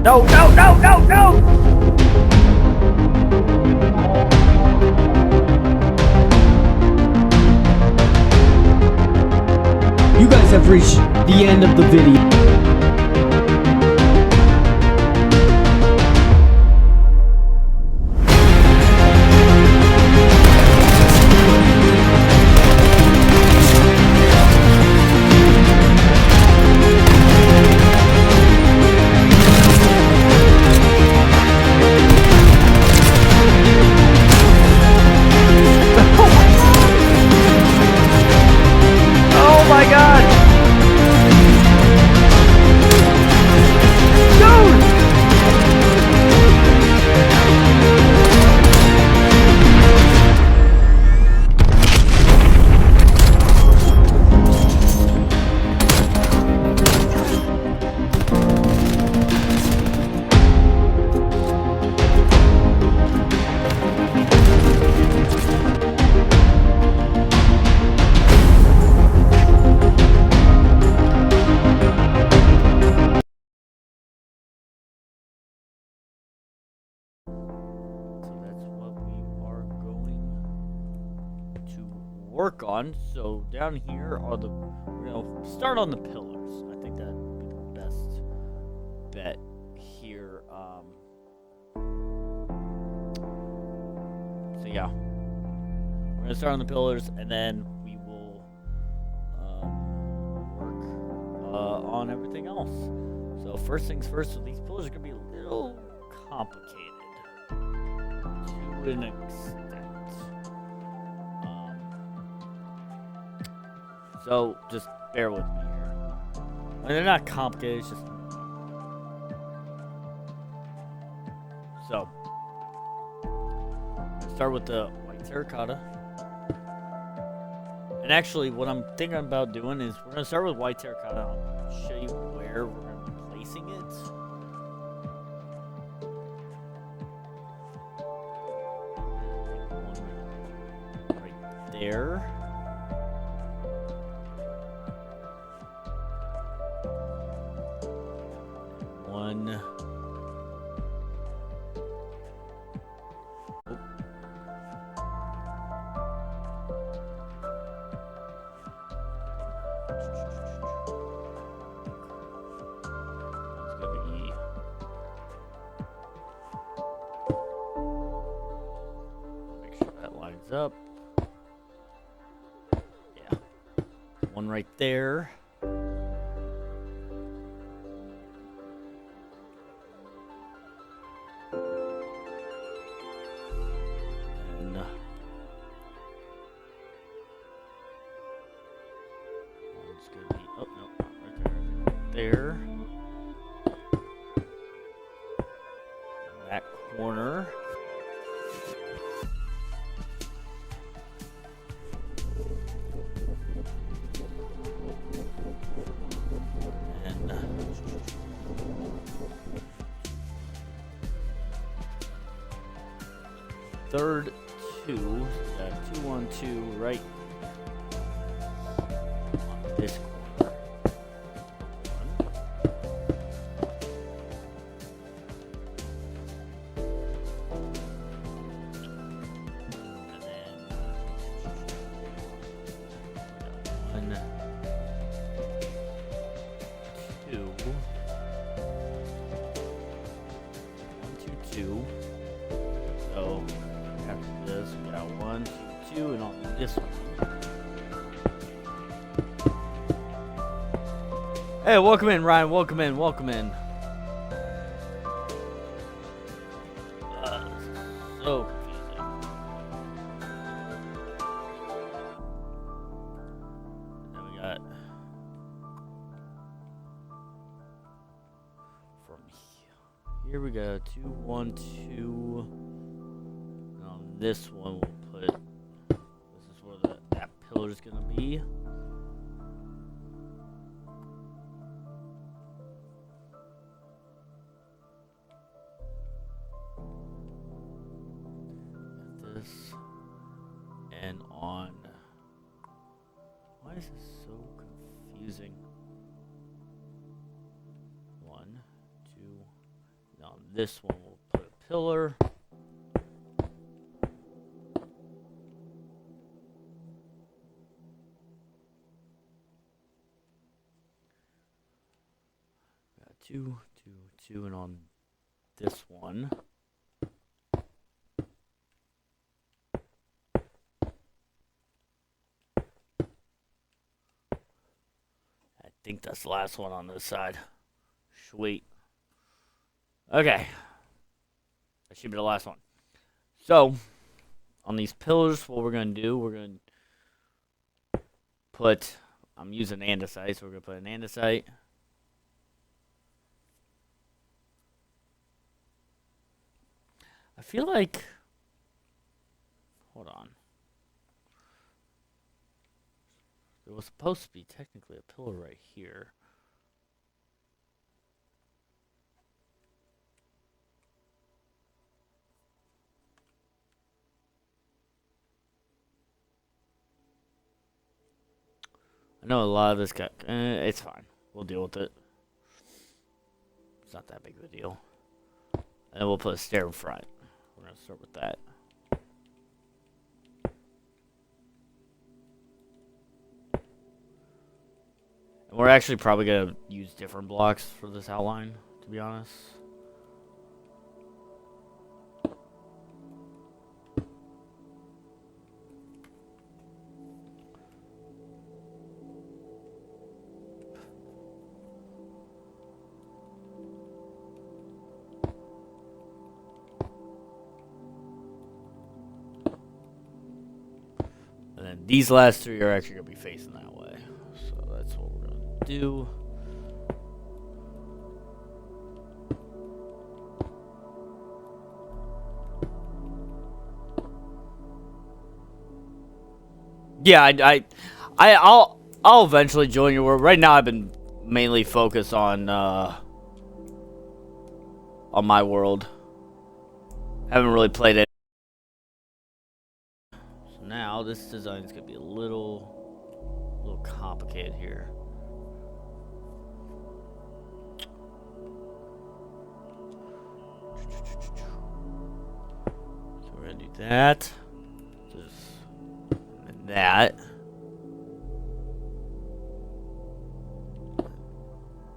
No, no, no, no, no! You guys have reached the end of the video. Oh my god! Work on. So down here are the, we're gonna start on the pillars. I think that'd be the best bet here. So yeah, we're gonna start on the pillars, and then we will work on everything else. So first things first. So these pillars are gonna be a little complicated to an extent. So, just bear with me here. I mean, they're not complicated, it's just... So, let's start with the white terracotta. And actually, what I'm thinking about doing is, we're going to start with white terracotta. I'll show you where we're going to be placing it. One right there. One. Oh. It's gonna be make sure that lines up. Yeah. One right there. There. That corner. And third two. Got 2 1 2 right on this corner. So after this, we got 1 2 2, and on this one. Hey, welcome in, Ryan. Welcome in. Welcome in. So confusing. Then we got from here we go 2 1 2. And on this one we'll put, this is where that pillar is gonna be. This and on. Why is this so confusing? 1 2 on this one, we'll put a pillar. Got two, and on this one, I think that's the last one on this side. Sweet. Okay. That should be the last one. So, on these pillars, what we're going to do, we're going to put, I'm using andesite, so we're going to put an andesite. I feel like, hold on. There was supposed to be technically a pillar right here. I know a lot of this got, it's fine. We'll deal with it. It's not that big of a deal. And then we'll put a stair in front. We're going to start with that. And we're actually probably going to use different blocks for this outline, to be honest. And then these last three are actually going to be facing that way. So that's what we're going to do. Yeah, I'll eventually join your world. Right now, I've been mainly focused on my world. Haven't really played it. So now this design is gonna be a little complicated here. So we're gonna do that. And that.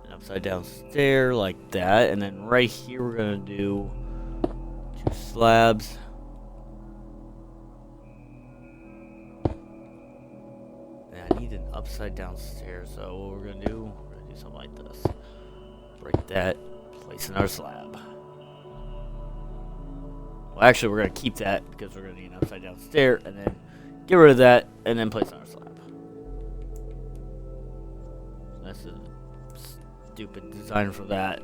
An upside down stair like that. And then right here we're gonna do 2 slabs. And I need an upside down stair, so what we're gonna do something like this. Break that, place another slab. Well, actually, we're going to keep that because we're going to need an upside down stair, and then get rid of that, and then place another slab. That's a stupid design for that.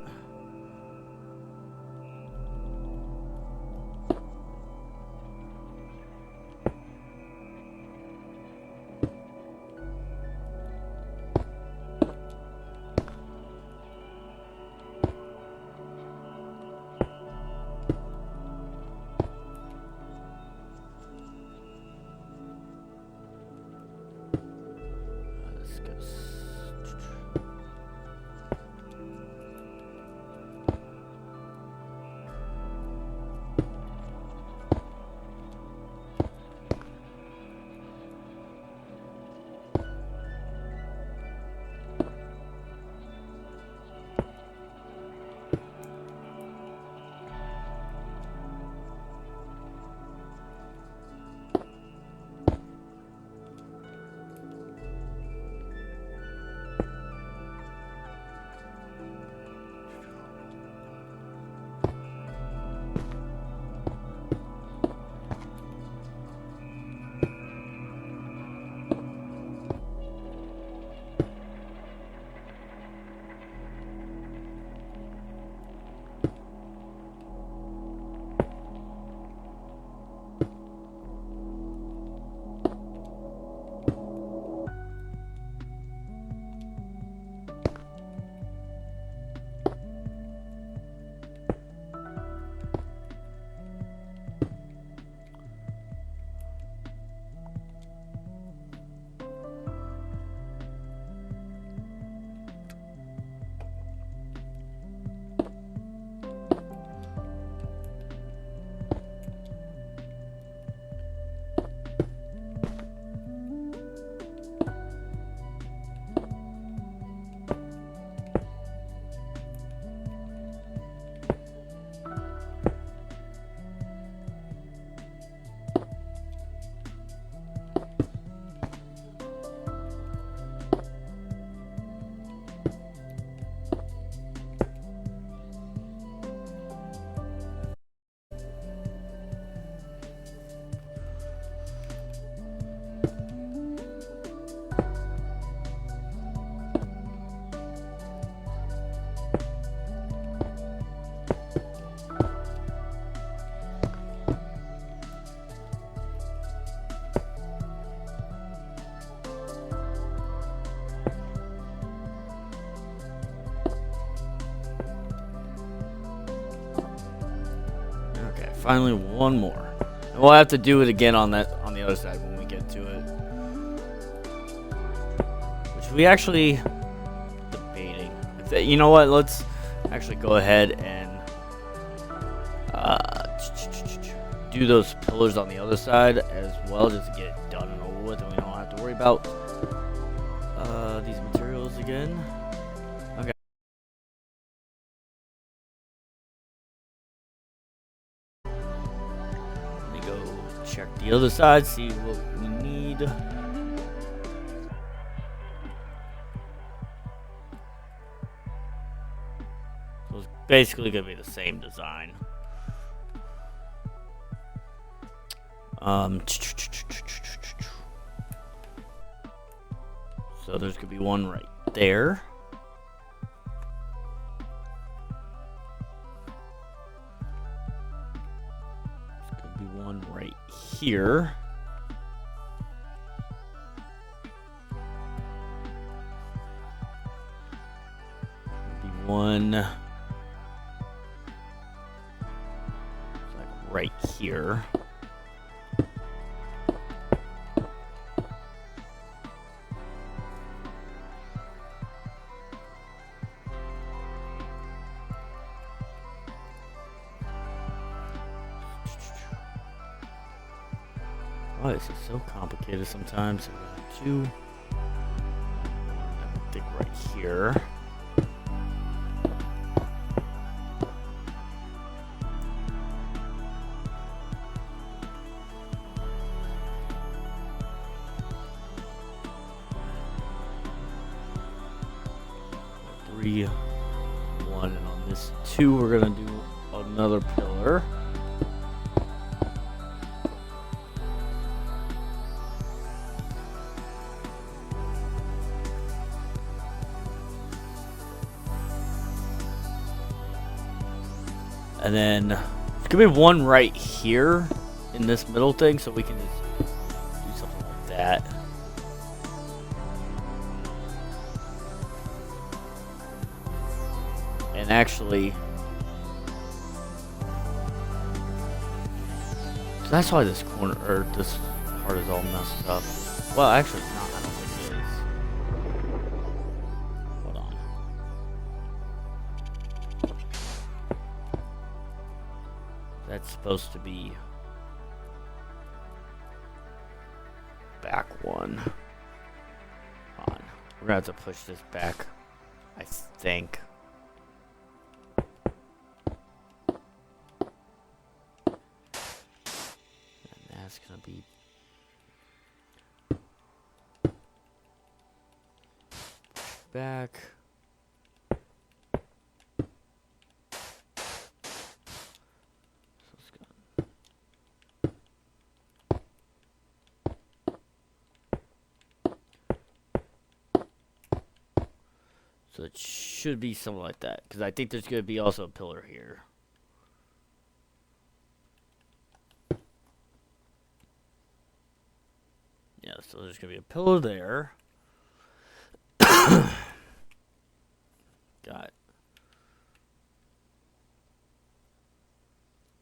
finally one more. And we'll have to do it again on the other side when we get to it. Which we actually debating. You know what? Let's actually go ahead and do those pillars on the other side as well, just to get it done and over with, and we don't have to worry about these materials again. Okay. Let me go check the other side, see what we need. So it's basically gonna be the same design. So there's gonna be one right there. There's gonna be one right here. There'll be one like right here. Oh, this is so complicated sometimes. Two. I think right here. Three, one, and on this two, we're gonna do another pillar. And then there's gonna be one right here in this middle thing, so we can just do something like that. And actually, so that's why this corner or this part is all messed up. Well, actually, it's not. I don't think it is. Hold on. That's supposed to be back one. Hold on. We're gonna have to push this back, I think. And that's gonna be back. So it should be something like that, because I think there's going to be also a pillar here. Yeah, so there's going to be a pillar there. Got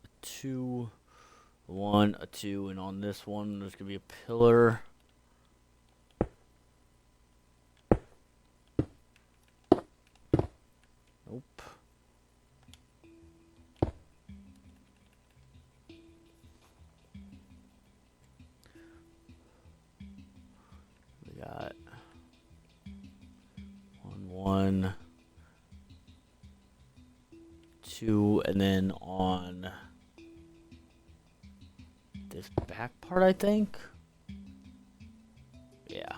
a 2, 1, a 2, and on this one there's going to be a pillar. Nope. We got 1, 1, 2, and then on this back part, I think. Yeah.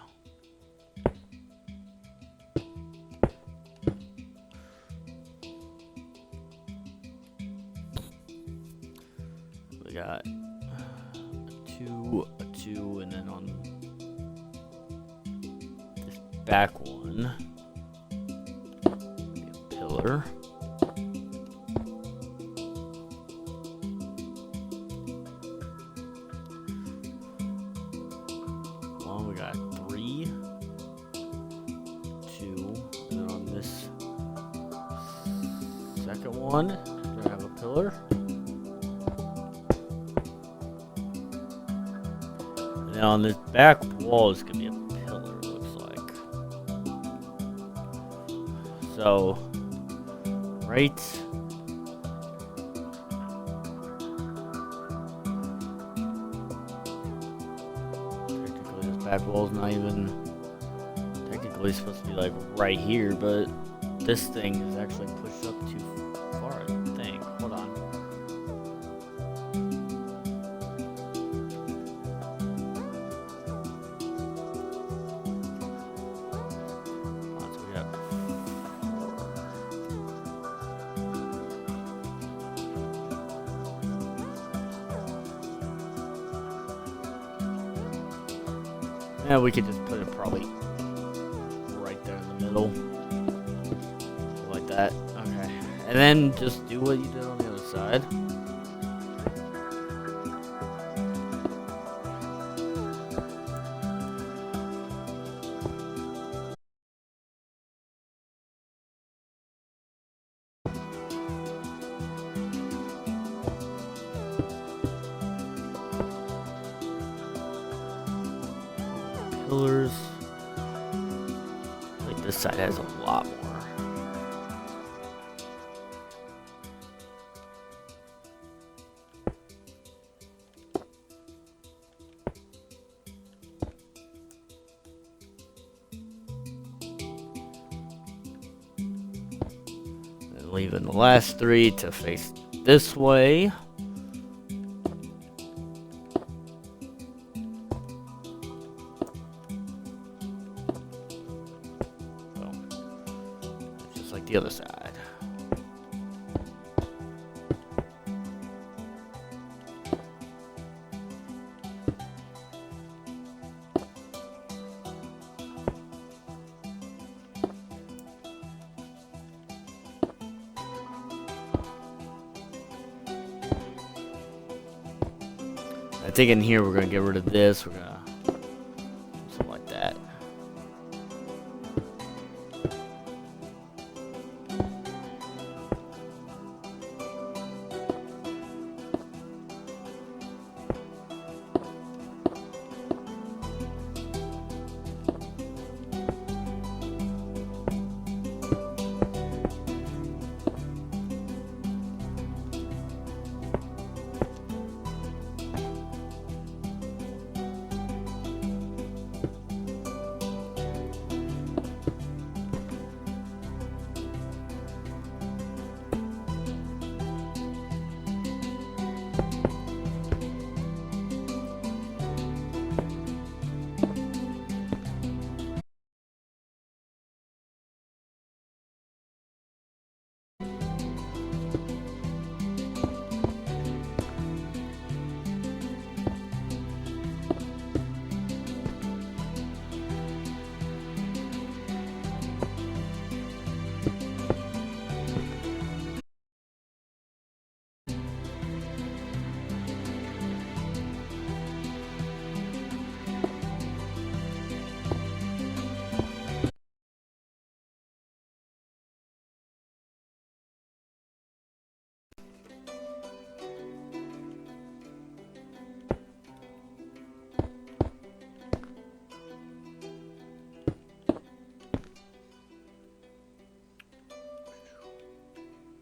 We got a 2, and then on this back one, a pillar. Well, we got 3, 2, and then on this second one, we're gonna have a pillar. Now on this back wall is gonna be a pillar, it looks like. So, right. Technically, this back wall's not even technically supposed to be like right here, but this thing is actually pushed up too far, I think. Hold on. So we got 4. Yeah, we could just put it probably right there in the middle. Like that. Okay. And then just do what you did on the other side. Pillars. Like this side has a lot more. And leaving the last 3 to face this way. Like the other side. I think in here we're gonna get rid of this. We're gonna do something like that.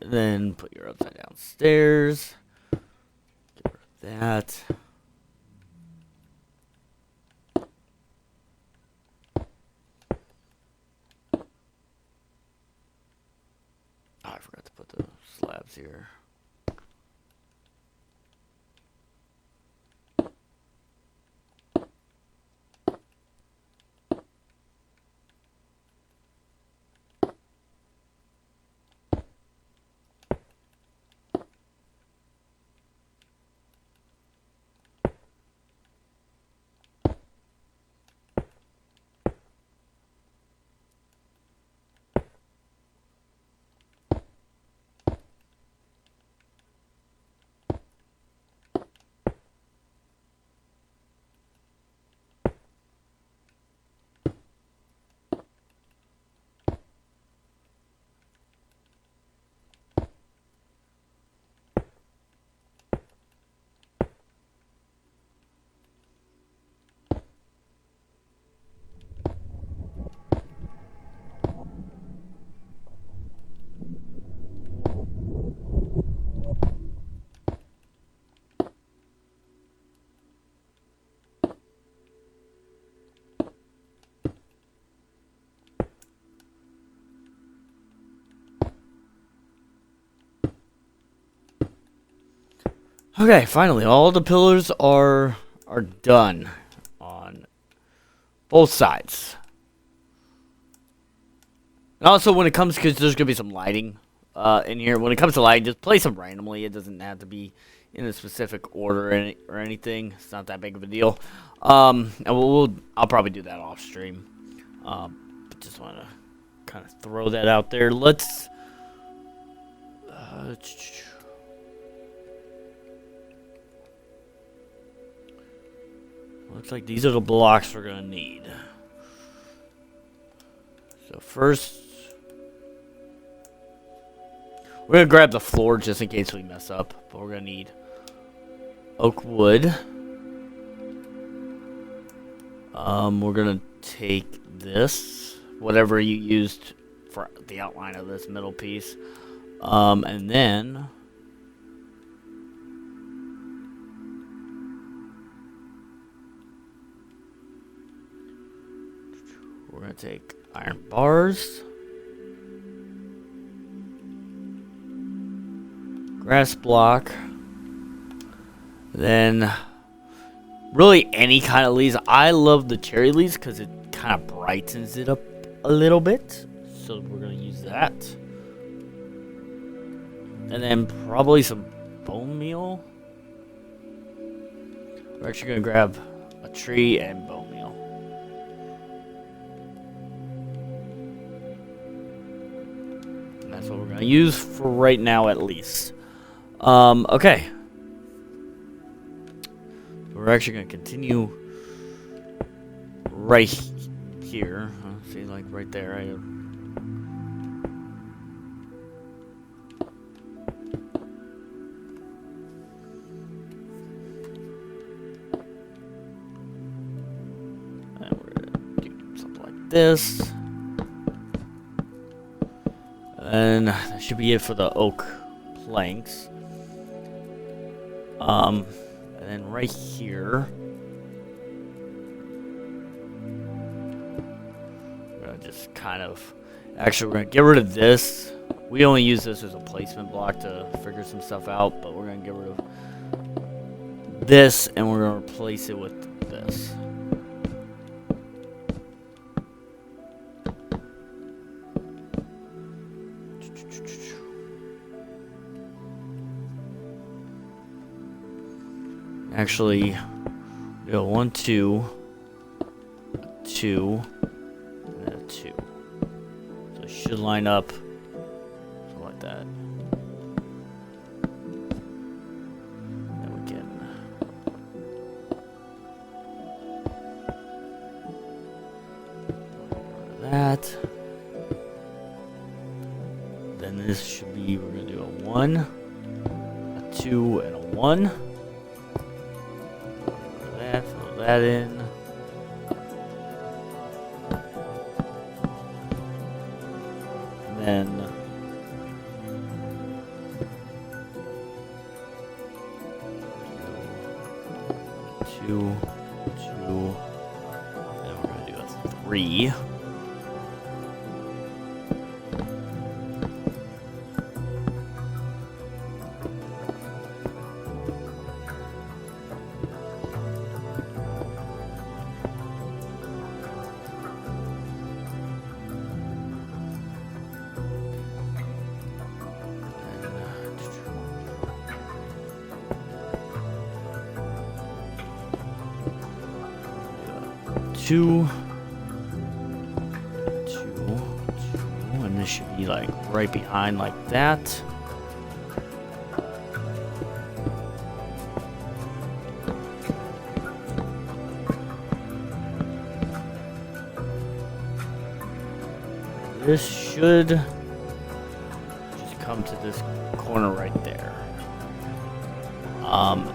And then put your upside down stairs. Get rid of that. Oh, I forgot to put the slabs here. Okay, finally, all the pillars are done on both sides. And also, when it comes, because there's gonna be some lighting in here. When it comes to lighting, just place them randomly. It doesn't have to be in a specific order or anything. It's not that big of a deal. And I'll probably do that off stream. But just want to kind of throw that out there. Let's. Looks like these are the blocks we're gonna need. So first, we're gonna grab the floor just in case we mess up. But we're gonna need oak wood. We're gonna take this, whatever you used for the outline of this middle piece, and then we're gonna take iron bars, grass block, then really any kind of leaves. I love the cherry leaves because it kind of brightens it up a little bit. So we're going to use that. And then probably some bone meal. We're actually going to grab a tree and bone meal. And that's what we're going to use for right now at least. Okay. We're actually going to continue right here. See, like right there. And we're going to do something like this. And that should be it for the oak planks. And then right here, we're gonna just kind of, actually we're gonna get rid of this. We only use this as a placement block to figure some stuff out, but we're gonna get rid of this and we're gonna replace it with this. Actually, go 1, 2, 2, and then a 2. So it should line up something like that. Then we can that. Then this should be, we're gonna do a 1, a 2, and a 1. Fill that in. And then two, and we're gonna do a 3. Two, and this should be like right behind like that. This should just come to this corner right there.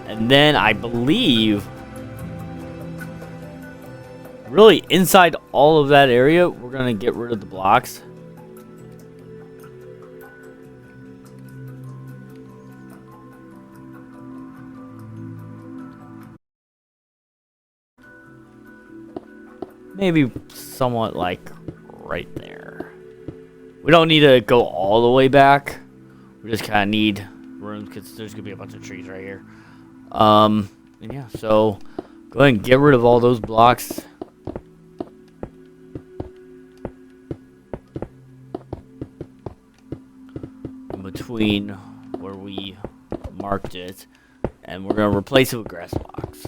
And then I believe really, inside all of that area, we're going to get rid of the blocks. Maybe somewhat like right there. We don't need to go all the way back. We just kind of need room because there's going to be a bunch of trees right here. And yeah, so go ahead and get rid of all those blocks. In between where we marked it, and we're gonna replace it with grass blocks.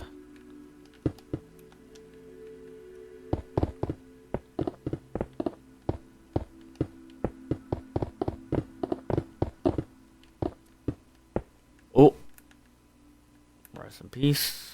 Oh, rest in peace.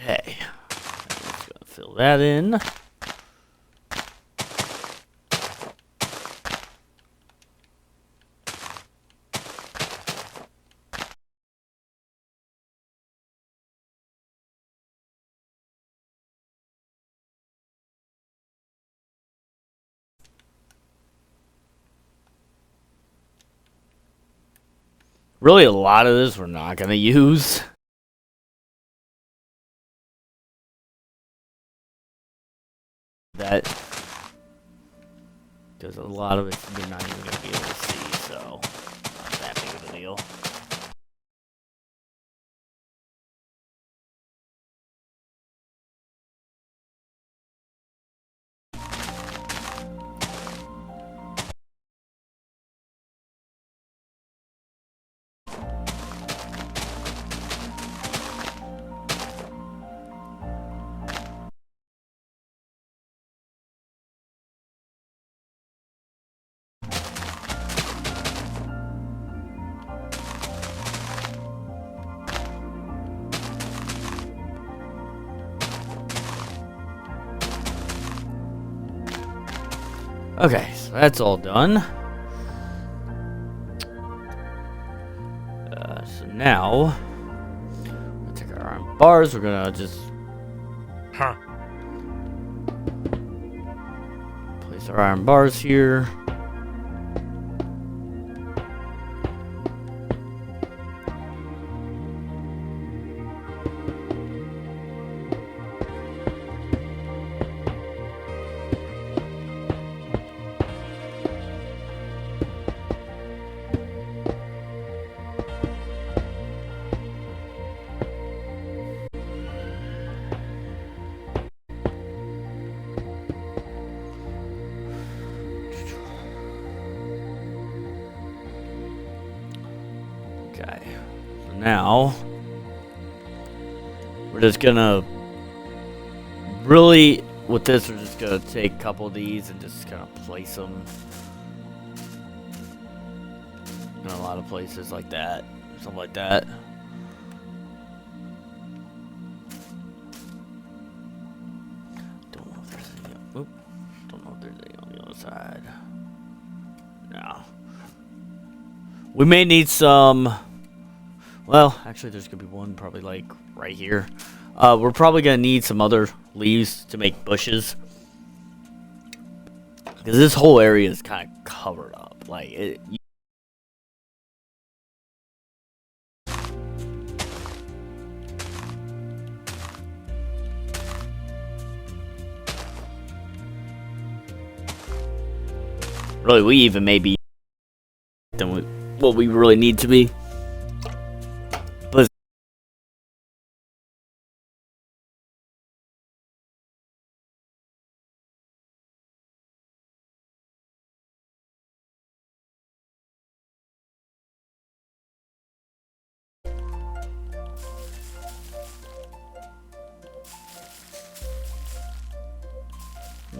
Okay, let's go fill that in. Really, a lot of this we're not gonna use. That because a lot of it you're not even gonna be able to see, so not that big of a deal. Okay, so that's all done. So now, we'll take our iron bars. We're gonna just place our iron bars here. Okay, so now we're just gonna really, with this, we're just gonna take a couple of these and just kind of place them in a lot of places like that, something like that. Don't know if there's any. Oop, don't know if there's any on the other side. No. We may need some. Well, actually, there's gonna be one probably like right here. We're probably gonna need some other leaves to make bushes because this whole area is kind of covered up. Like it. Really, we even may be than what we really need to be.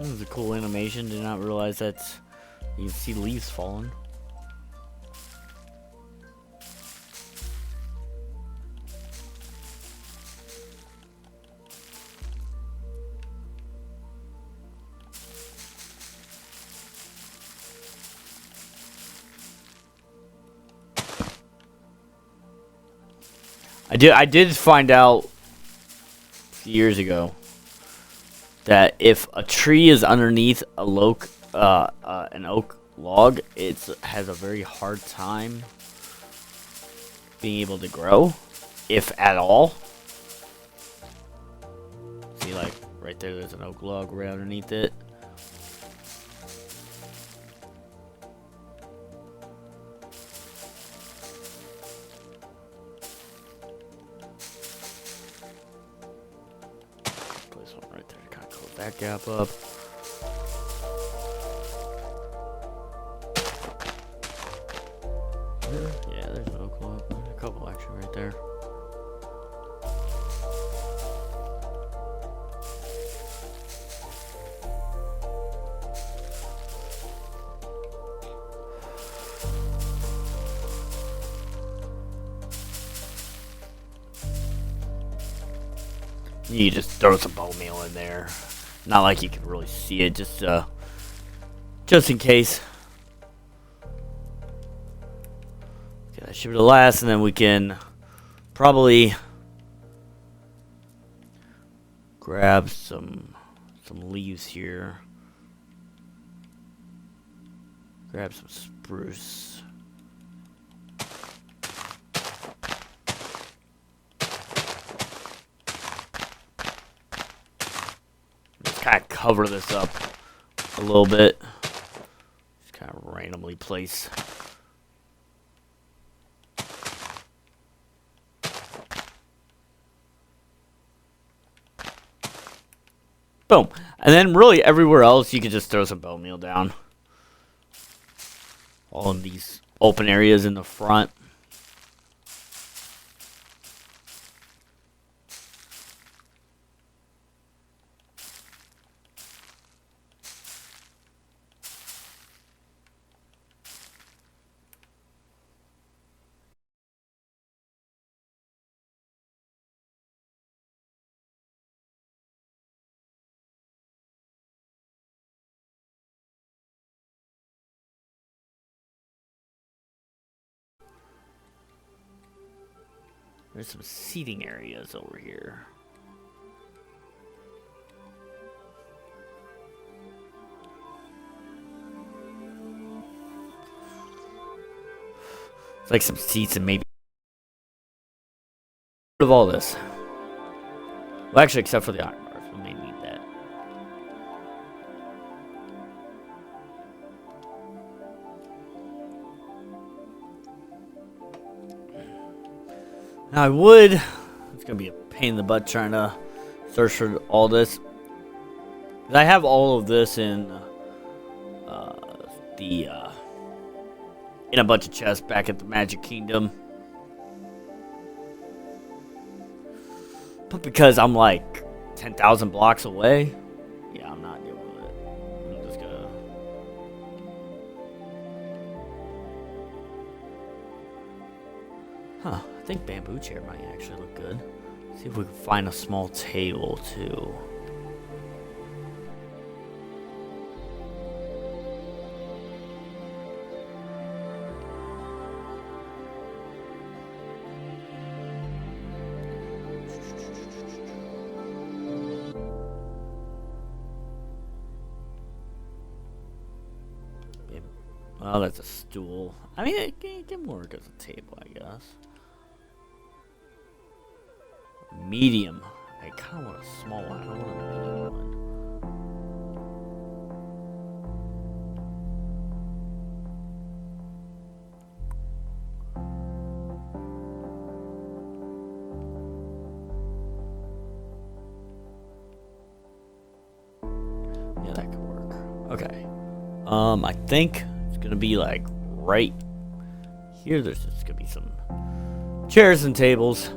This is a cool animation. Did not realize that you can see leaves falling. I did find out a few years ago that if a tree is underneath a an oak log, it has a very hard time being able to grow, if at all. See, like right there's an oak log right underneath it. That gap up. Yeah, there's an oak log. A couple actually right there. You just throw some bone meal in there. Not like you can really see it, just in case. Okay, that should be the last, and then we can probably grab some leaves here. Grab some spruce. Kind of cover this up a little bit. Just kind of randomly place. Boom. And then really everywhere else you can just throw some bone meal down. All in these open areas in the front. There's some seating areas over here. It's like some seats and maybe of all this. Well, actually, except for the iron bars, we may need that. Now I would. It's gonna be a pain in the butt trying to search for all this. I have all of this in in a bunch of chests back at the Magic Kingdom. But because I'm like 10,000 blocks away, yeah, I'm not dealing with it. I'm just gonna. Huh, I think bamboo chair might actually look good. See if we can find a small table too. Well, that's a stool. I mean, it can work as a table, I guess. Medium. I kind of want a small one. I don't want a medium one. Yeah, that could work. Okay. I think it's gonna be like right here. There's just gonna be some chairs and tables.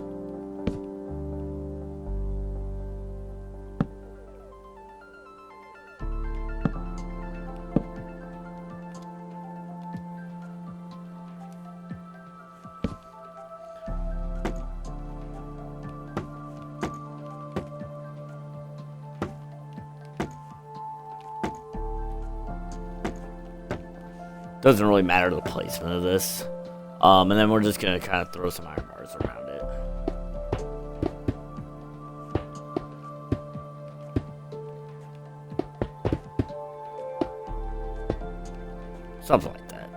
Doesn't really matter the placement of this. And then we're just gonna kind of throw some iron bars around it. Something like that.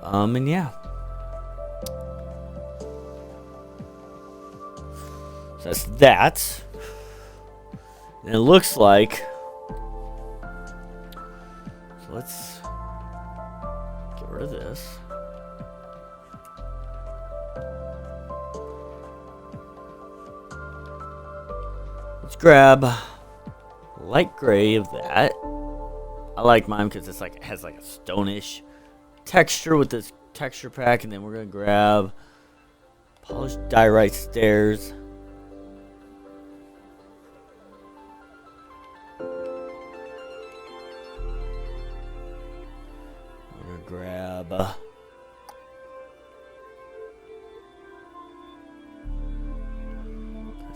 And yeah. So that's that. And it looks like. So let's get rid of this. Let's grab light gray of that. I like mine because it's like it has like a stonish texture with this texture pack, and then we're gonna grab polished diorite stairs. We're gonna grab what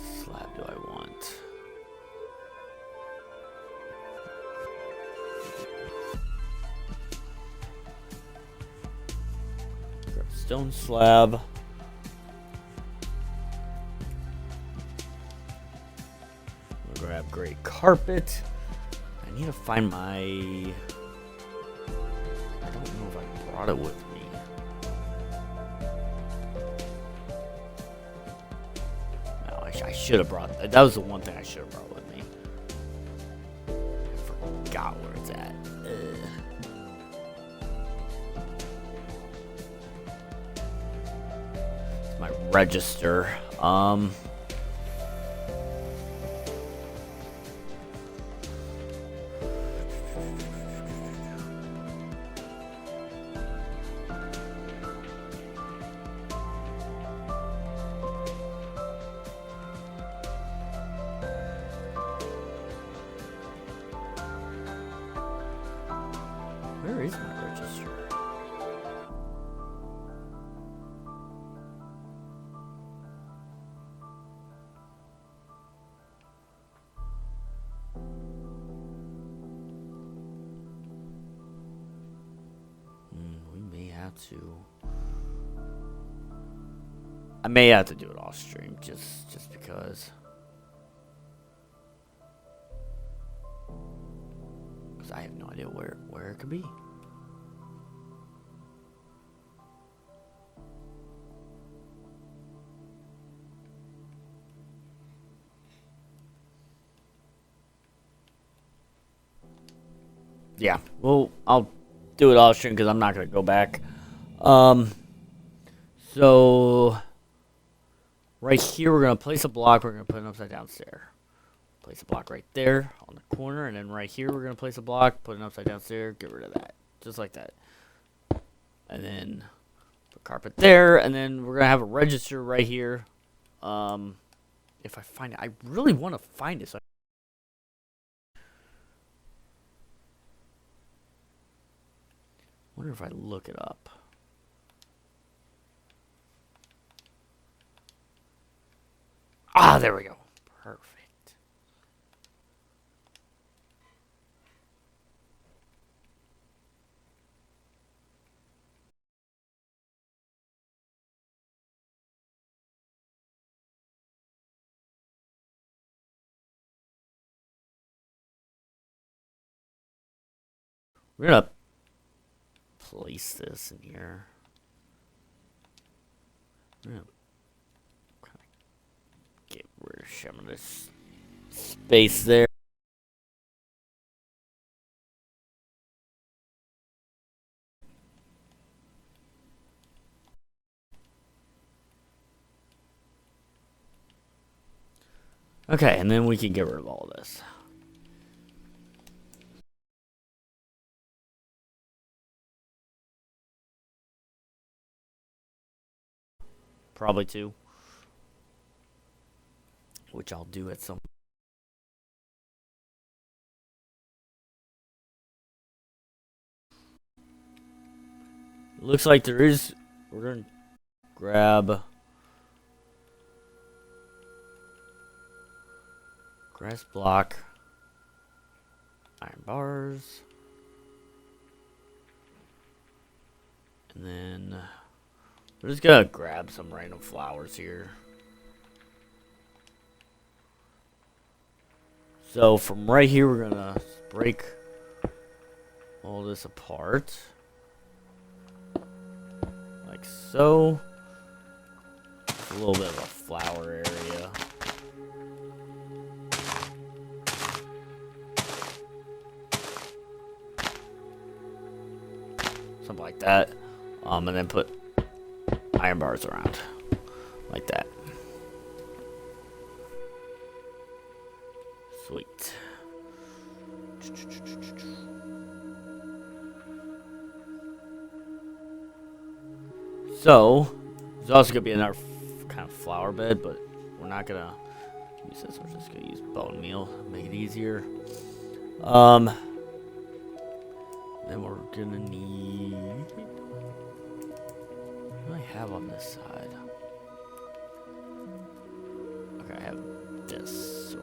slab do I want? Grab stone slab. We'll grab gray carpet. I need to find my. I don't know if I brought it with me. No, I should have brought. That was the one thing I should have brought with me. I forgot where it's at. It's my register. Where is my register? We may have to. I may have to do it off stream just because. I have no idea where it could be. Yeah, well, I'll do it off stream because I'm not gonna go back. So right here we're gonna place a block. We're gonna put an upside down stair. Place a block right there on the corner, and then right here we're gonna place a block, put an upside down stair, get rid of that, just like that. And then put carpet there, and then we're gonna have a register right here. If I find it, I really want to find it. So I wonder if I look it up. Ah, there we go. Perfect. We're gonna place this in here. We're gonna kind of get rid of some of this space there. Okay, and then we can get rid of all of this. Probably two. Which I'll do at some. Looks like there is. We're gonna grab grass block, iron bars. And then we're just gonna grab some random flowers here. So from right here, we're gonna break all this apart. Like so. It's a little bit of a flower area. Something like that. And then put iron bars around. Like that. Sweet. So, there's also going to be another kind of flower bed, but we're not going to use this. We're just going to use bone meal. Make it easier. Then we're going to need... What do I have on this side? Okay, I have this.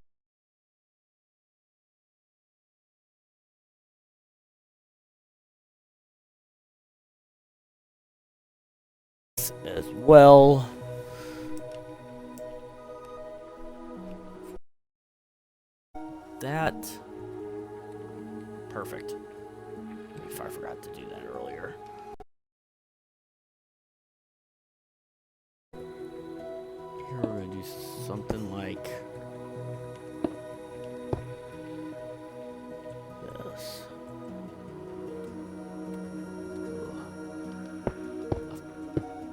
As well. That. Perfect. If I forgot to do that earlier. Here we're going to do something like this.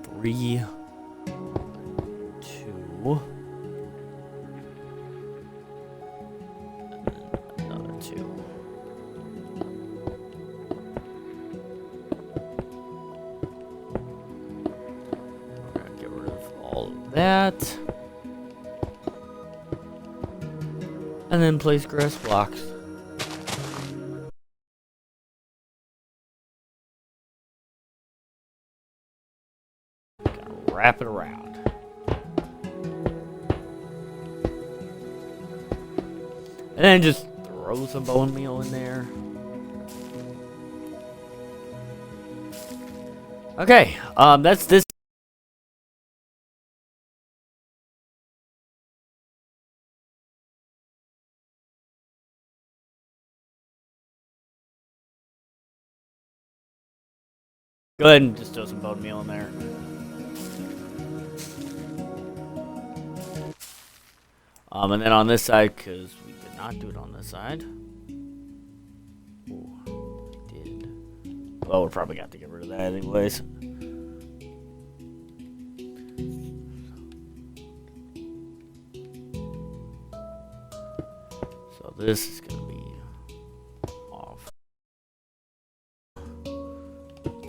3, 2, and then another 2. We're gonna get rid of all of that, and then place grass blocks. Wrap it around. And then just throw some bone meal in there. Okay, that's this. Go ahead and just throw some bone meal in there. And then on this side, because we did not do it on this side. Ooh, we did. Well, we're probably got to get rid of that anyways. So this is going to be off.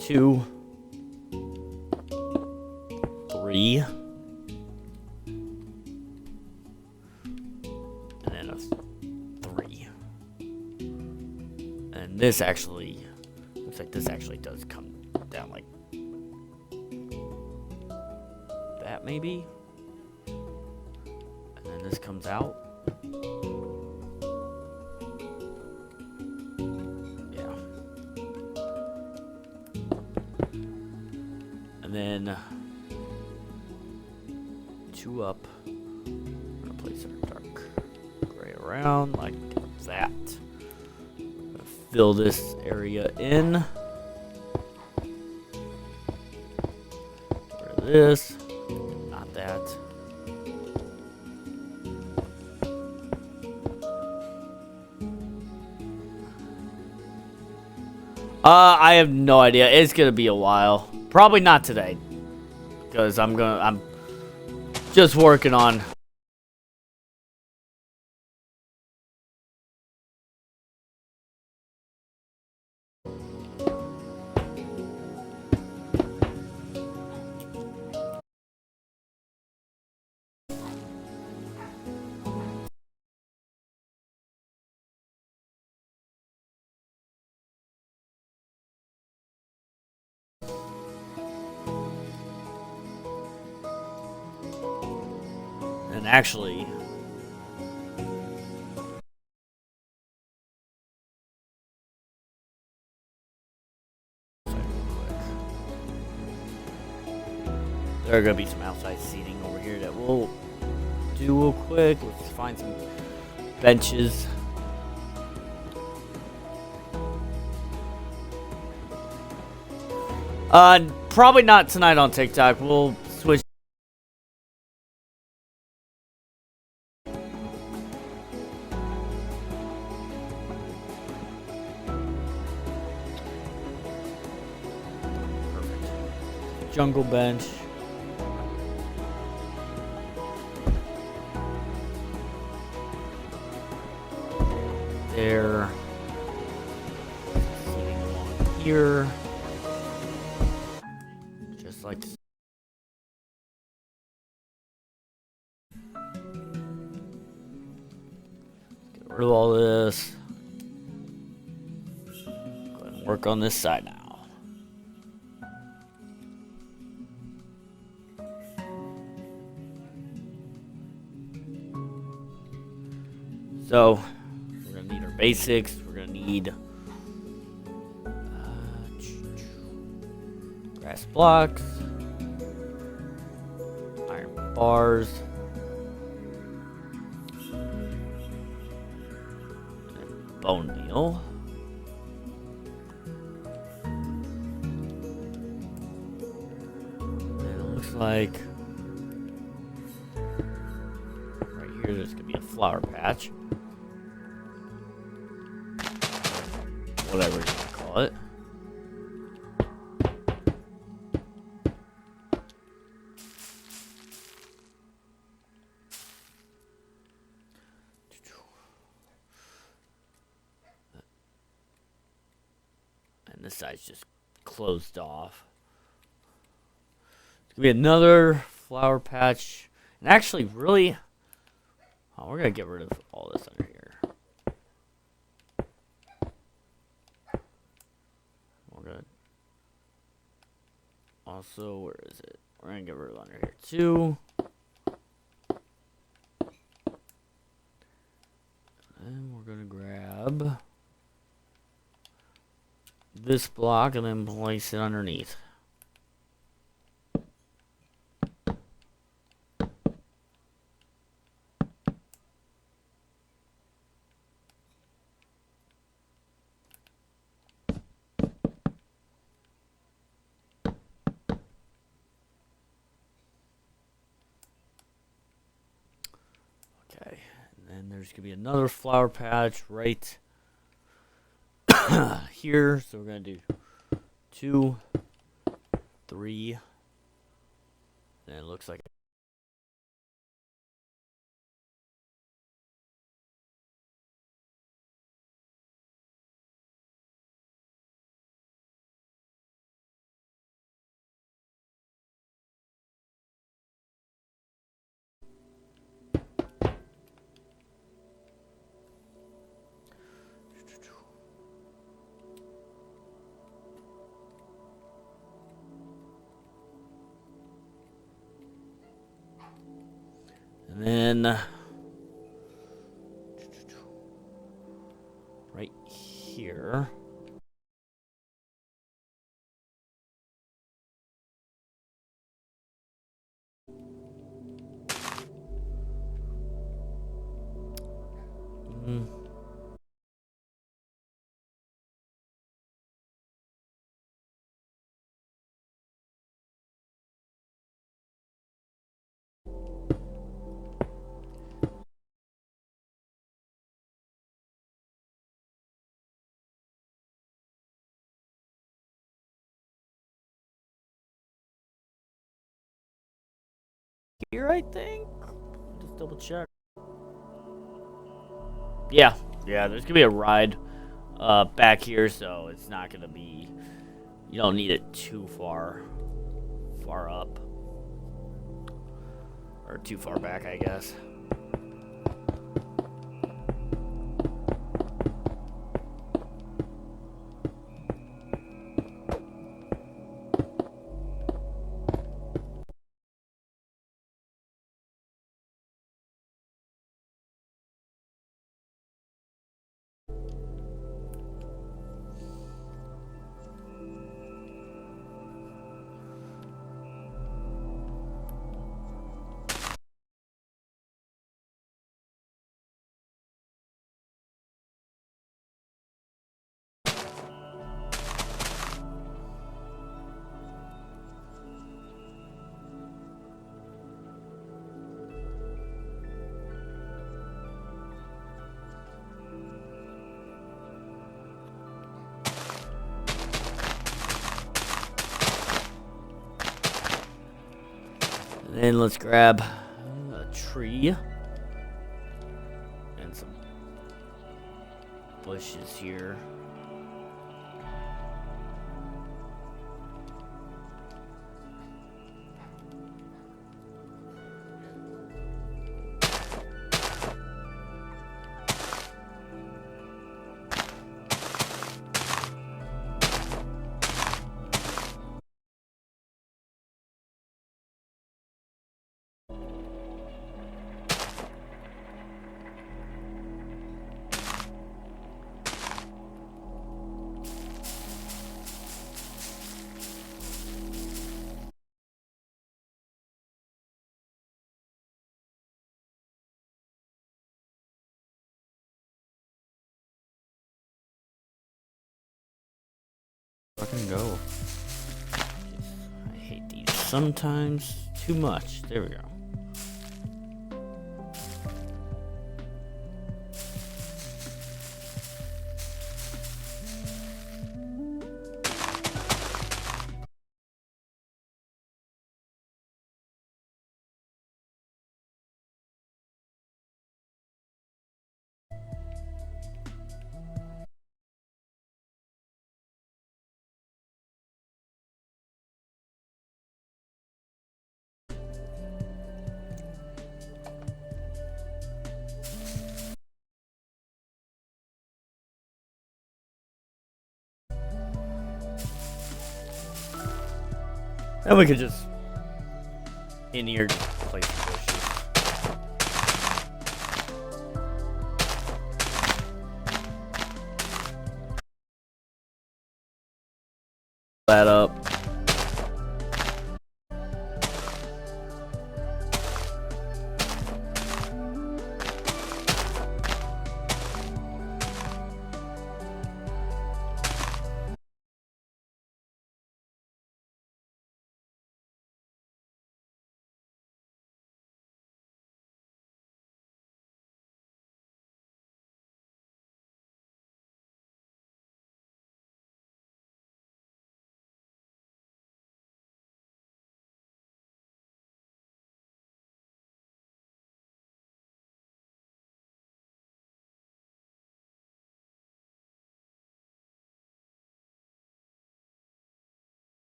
2, 3. And this actually looks like this actually does come down like that, maybe. And then this comes out. Yeah. And then 2 up. I'm gonna place our dark gray around like that. Fill this area in. Get rid of this. Not that. I have no idea. It's gonna be a while. Probably not today. Because I'm just working on and actually There are gonna be some outside seating over here that we'll do real quick. Let's find some benches. Probably not tonight on TikTok. We'll switch. Perfect. Jungle bench. There. Seating along here. Just like this. Get rid of all this. Go ahead and work on this side now. So, we're gonna need our basics. We're gonna need grass blocks, iron bars, and bone meal. And it looks like right here there's gonna be a flower patch. Whatever you want to call it. And this side's just closed off. It's gonna be another flower patch. And actually, really, oh, we're gonna get rid of all this under here. Also, where is it? We're gonna get rid of under here too. And we're gonna grab this block and then place it underneath. Okay, and then there's gonna be another flower patch right here. So we're gonna do 2, 3, and it looks like and then right here. Here, I think. Just double check. Yeah, there's gonna be a ride back here, so it's not gonna be. You don't need it too far up, or too far back, I guess. then let's grab a tree and some bushes here. Fucking go. I hate these sometimes too much. There we go. And we could just in here just place the bushes. That up.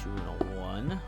Two and a one.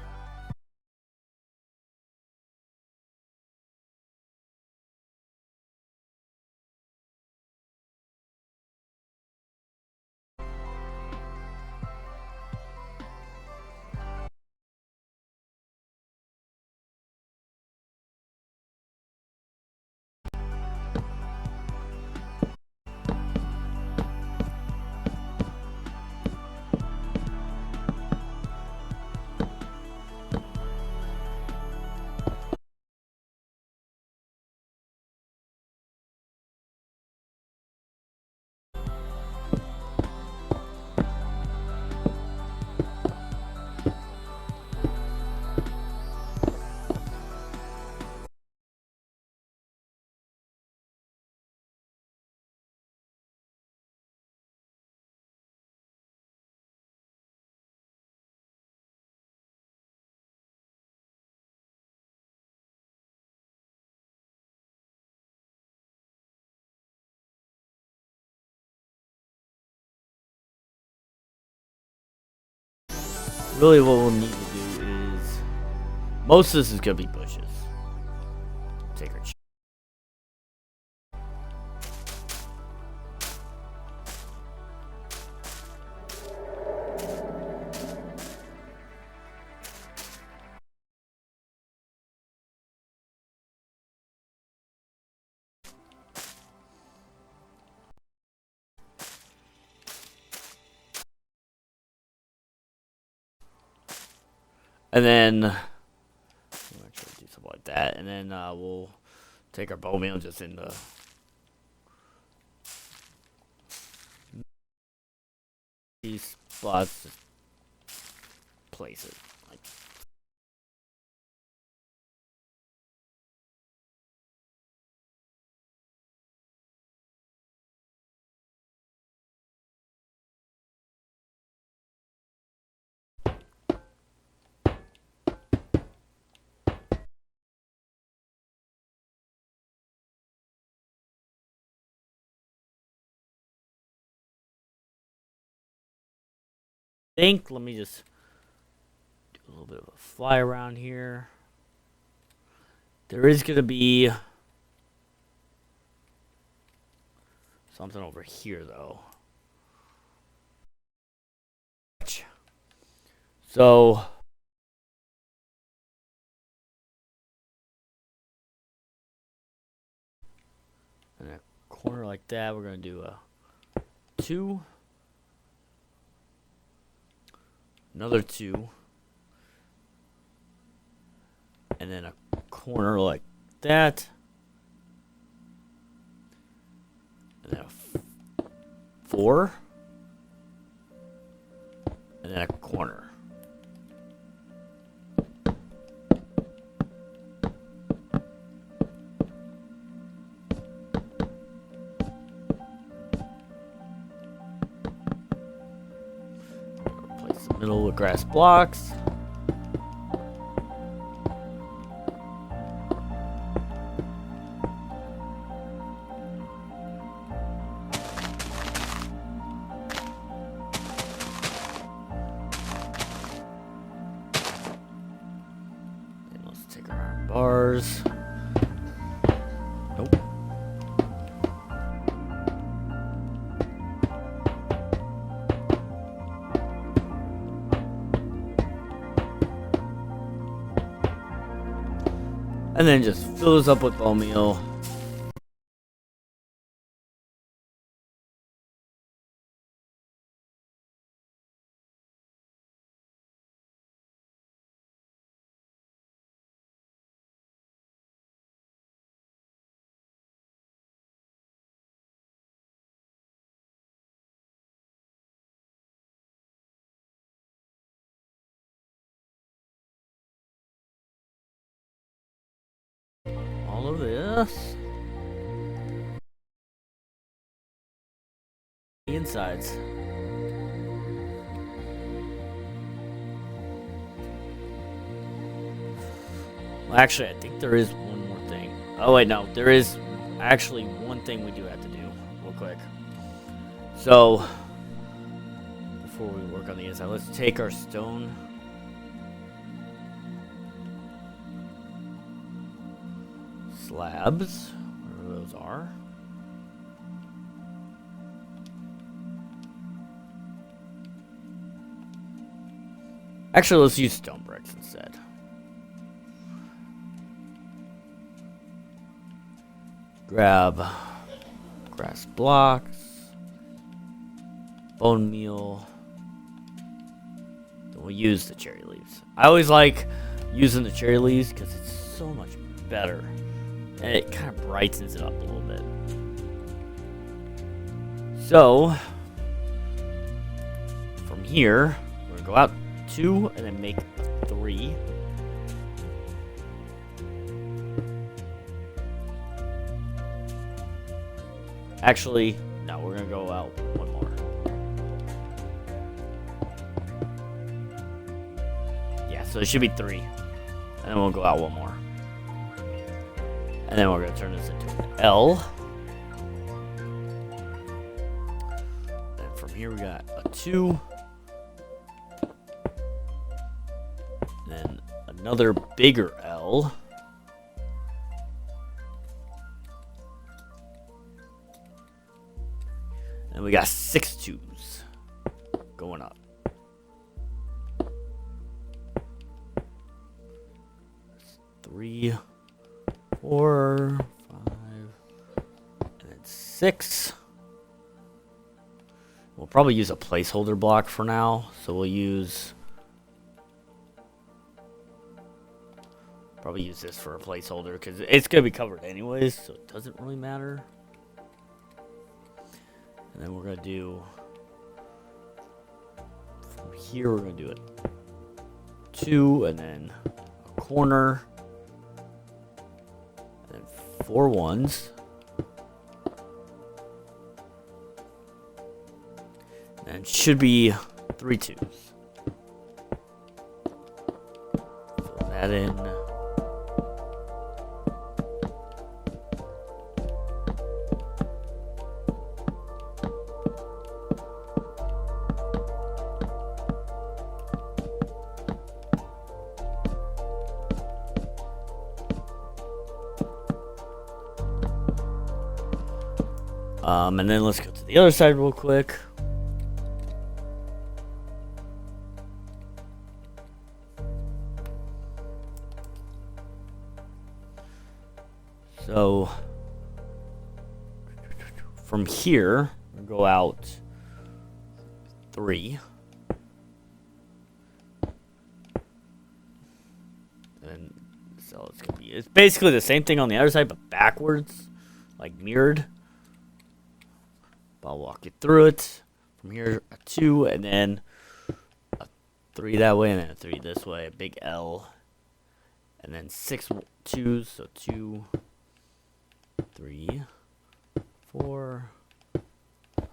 Really what we'll need to do is most of this is gonna be bushes. Take our and then we'll actually do something like that, and then we'll take our bow meal just in the these spots, just place it like think. Let me just do a little bit of a fly around here. There is going to be something over here, though. So, in a corner like that, we're going to do a 2. Another 2. And then a corner like that. And then a 4. And then a corner. Replace the middle with grass blocks. Take our iron bars. Nope. And then just fill this up with bone meal. All of this. The insides. Well, actually, I think there is one more thing. Oh, wait, no. There is actually one thing we do have to do real quick. So, before we work on the inside, let's take our stone slabs, whatever those are. Actually, let's use stone bricks instead. Grab grass blocks, bone meal. Then we'll use the cherry leaves. I always like using the cherry leaves because it's so much better. And it kind of brightens it up a little bit. So, from here, we're going to go out 2 and then make a 3. Actually, no, we're going to go out 1 more. Yeah, so it should be 3. And then we'll go out 1 more. And then we're going to turn this into an L. And from here we got a 2. Then another bigger L. And we got 6 2s going up. That's 3, 4, 5, and then 6. We'll probably use a placeholder block for now, so we'll probably use this for a placeholder because it's gonna be covered anyways, so it doesn't really matter. And then we're gonna do from here. We're gonna do it 2, and then a corner. 4 1s. And it should be 3 2s. Fill that in. And then let's go to the other side real quick. So from here, we'll go out 3. And so it's basically the same thing on the other side, but backwards, like mirrored. I'll walk you through it. From here, a 2, and then a 3 that way, and then a 3 this way, a big L. And then 6 2s, so 2, 3, 4,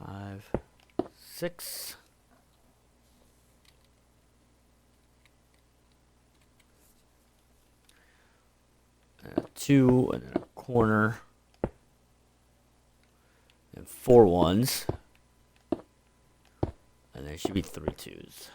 5, 6. And a 2, and then a corner. And 4 1s. And there should be 3 2s.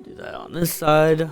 Do that on this side.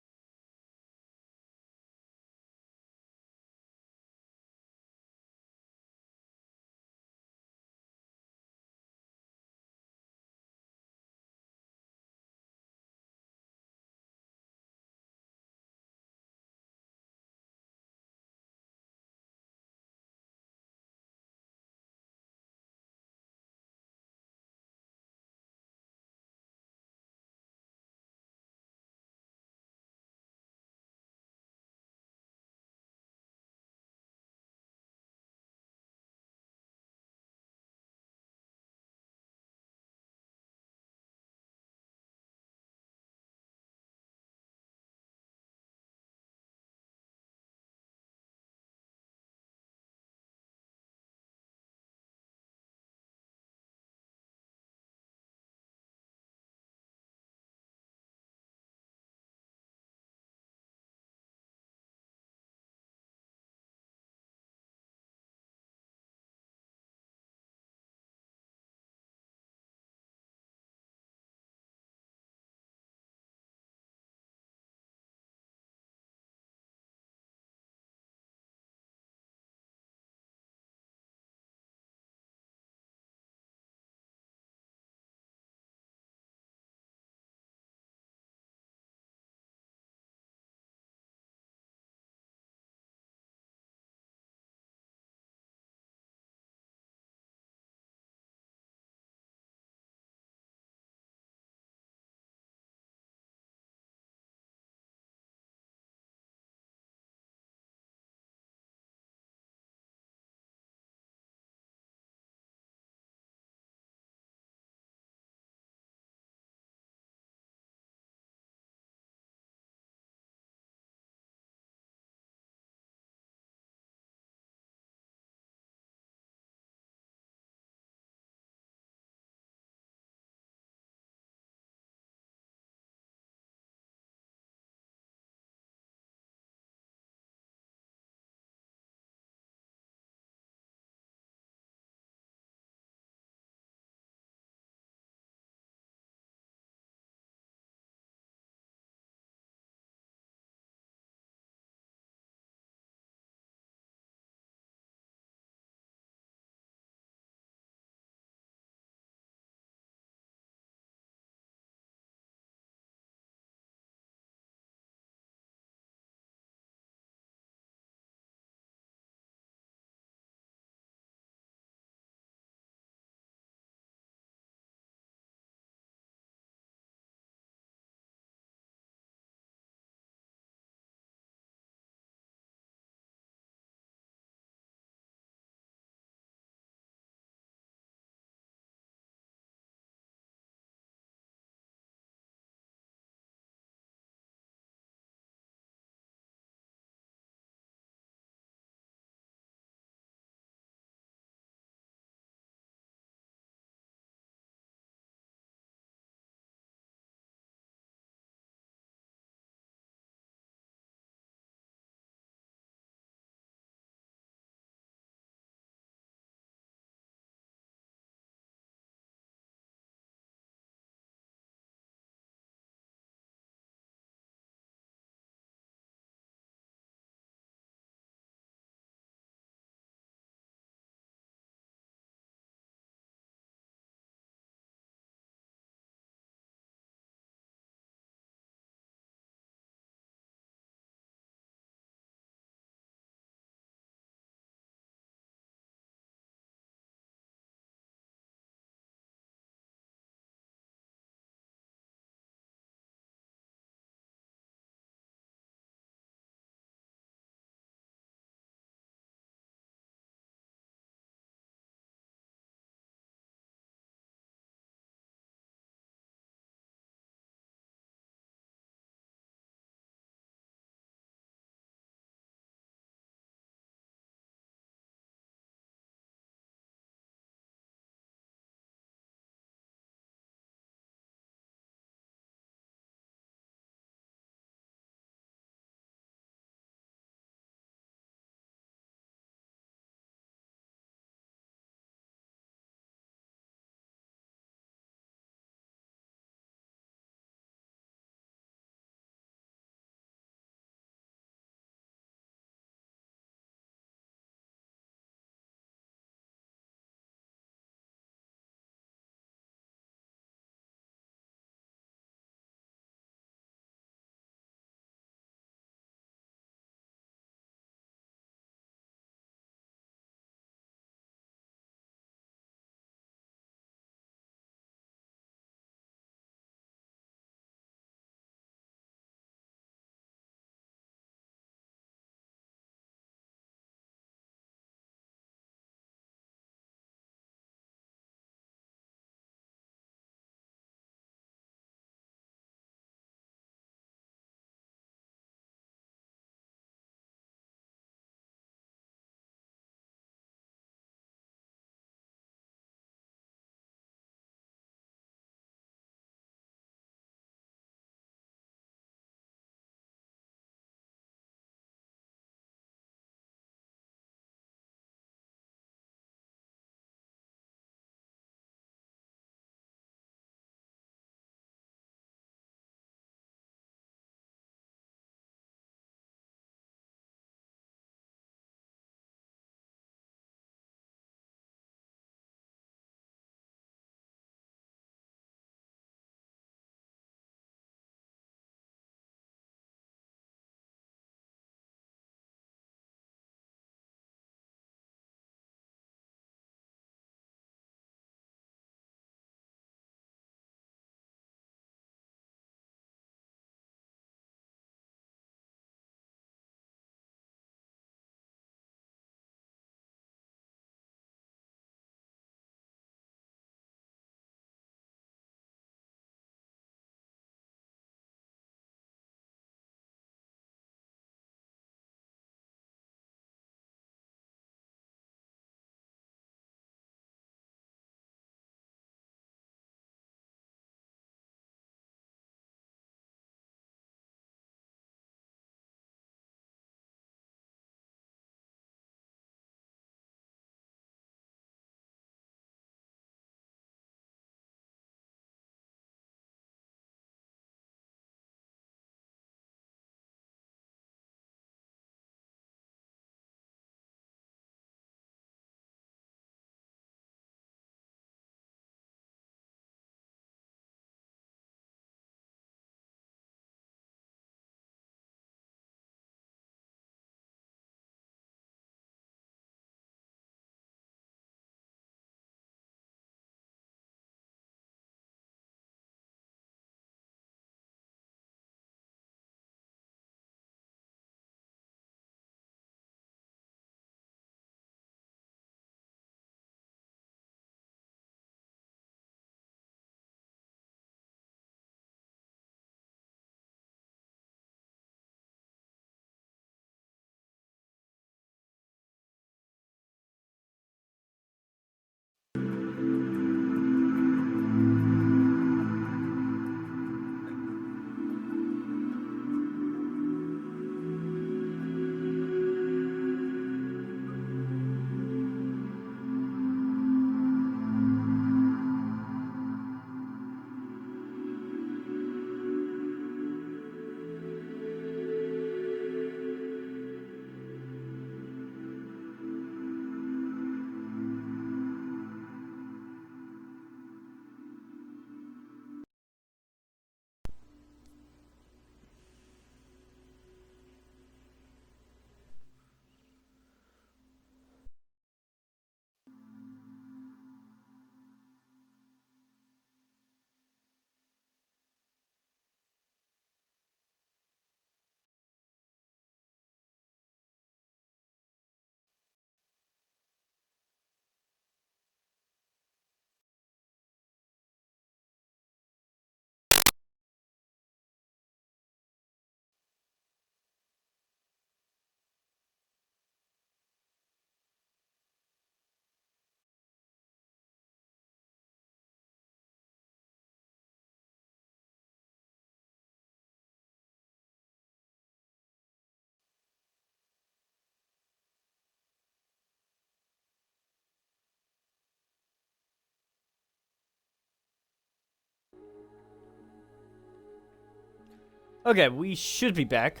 Okay, we should be back.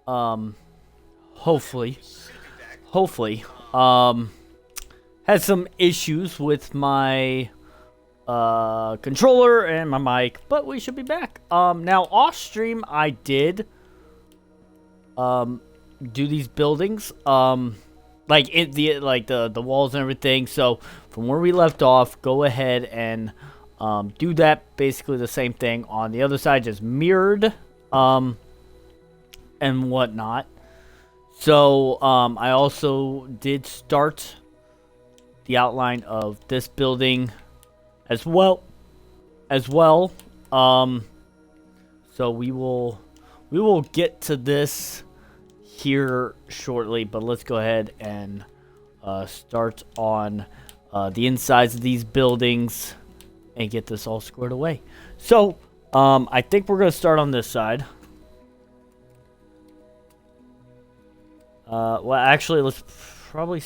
Hopefully. Hopefully. Had some issues with my controller and my mic, but we should be back. Now off stream I did do these buildings. Like the walls and everything. So from where we left off, go ahead and do that, basically the same thing on the other side, just mirrored and whatnot. So I also did start the outline of this building as well. So we will get to this here shortly, but let's go ahead and start on the insides of these buildings and get this all squared away. So I think we're gonna start on this side. Well, actually, let's probably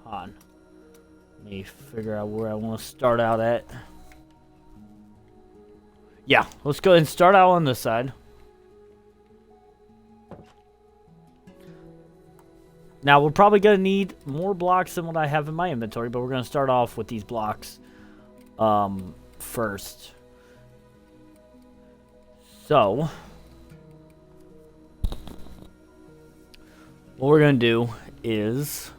hold on. Let me figure out where I want to start out at. Yeah, let's go ahead and start out on this side. Now, we're probably going to need more blocks than what I have in my inventory, but we're going to start off with these blocks first. So, what we're going to do is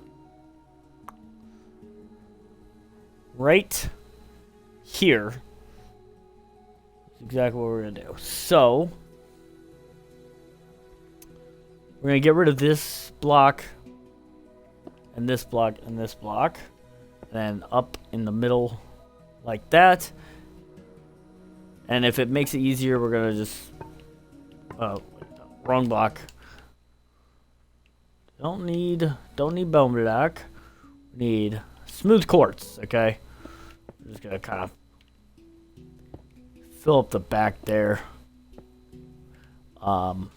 right here is exactly what we're going to do. So, we're going to get rid of this block and this block and this block, and then up in the middle like that. And if it makes it easier, we're going to just wrong block. Don't need bone block. We need smooth quartz, okay? I'm just gonna kind of fill up the back there. We're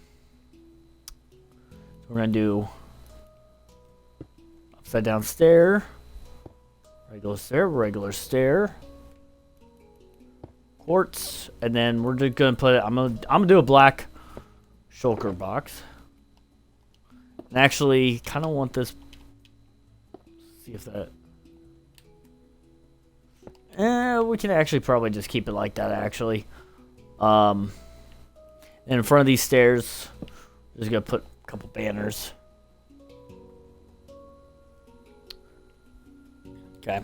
gonna do upside down stair, regular stair, quartz, and then we're just gonna put it. I'm gonna do a black shulker box. And actually, kind of want this. See if that. We can actually probably just keep it like that. Actually, and in front of these stairs, we're just gonna put a couple banners. Okay.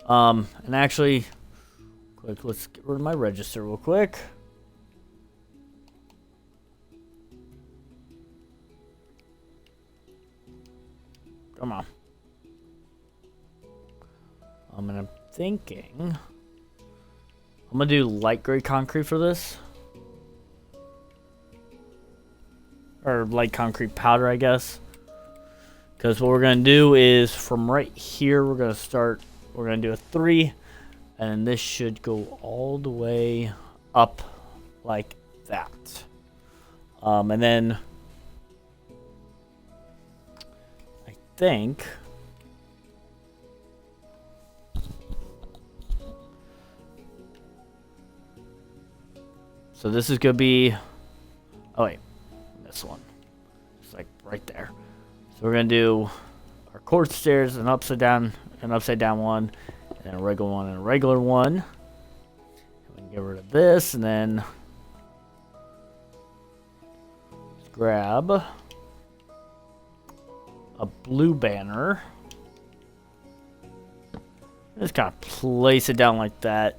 And actually, quick, let's get rid of my register real quick. Come on. And I'm thinking I'm gonna do light gray concrete for this, or light concrete powder, I guess. Because what we're gonna do is from right here, we're gonna do a 3, and this should go all the way up like that. And then I think so this is gonna be, oh wait, this one, it's like right there. So we're gonna do our quartz stairs, an upside down one, and a regular one and a regular one. And we can get rid of this, and then let's grab a blue banner. Just kind of place it down like that.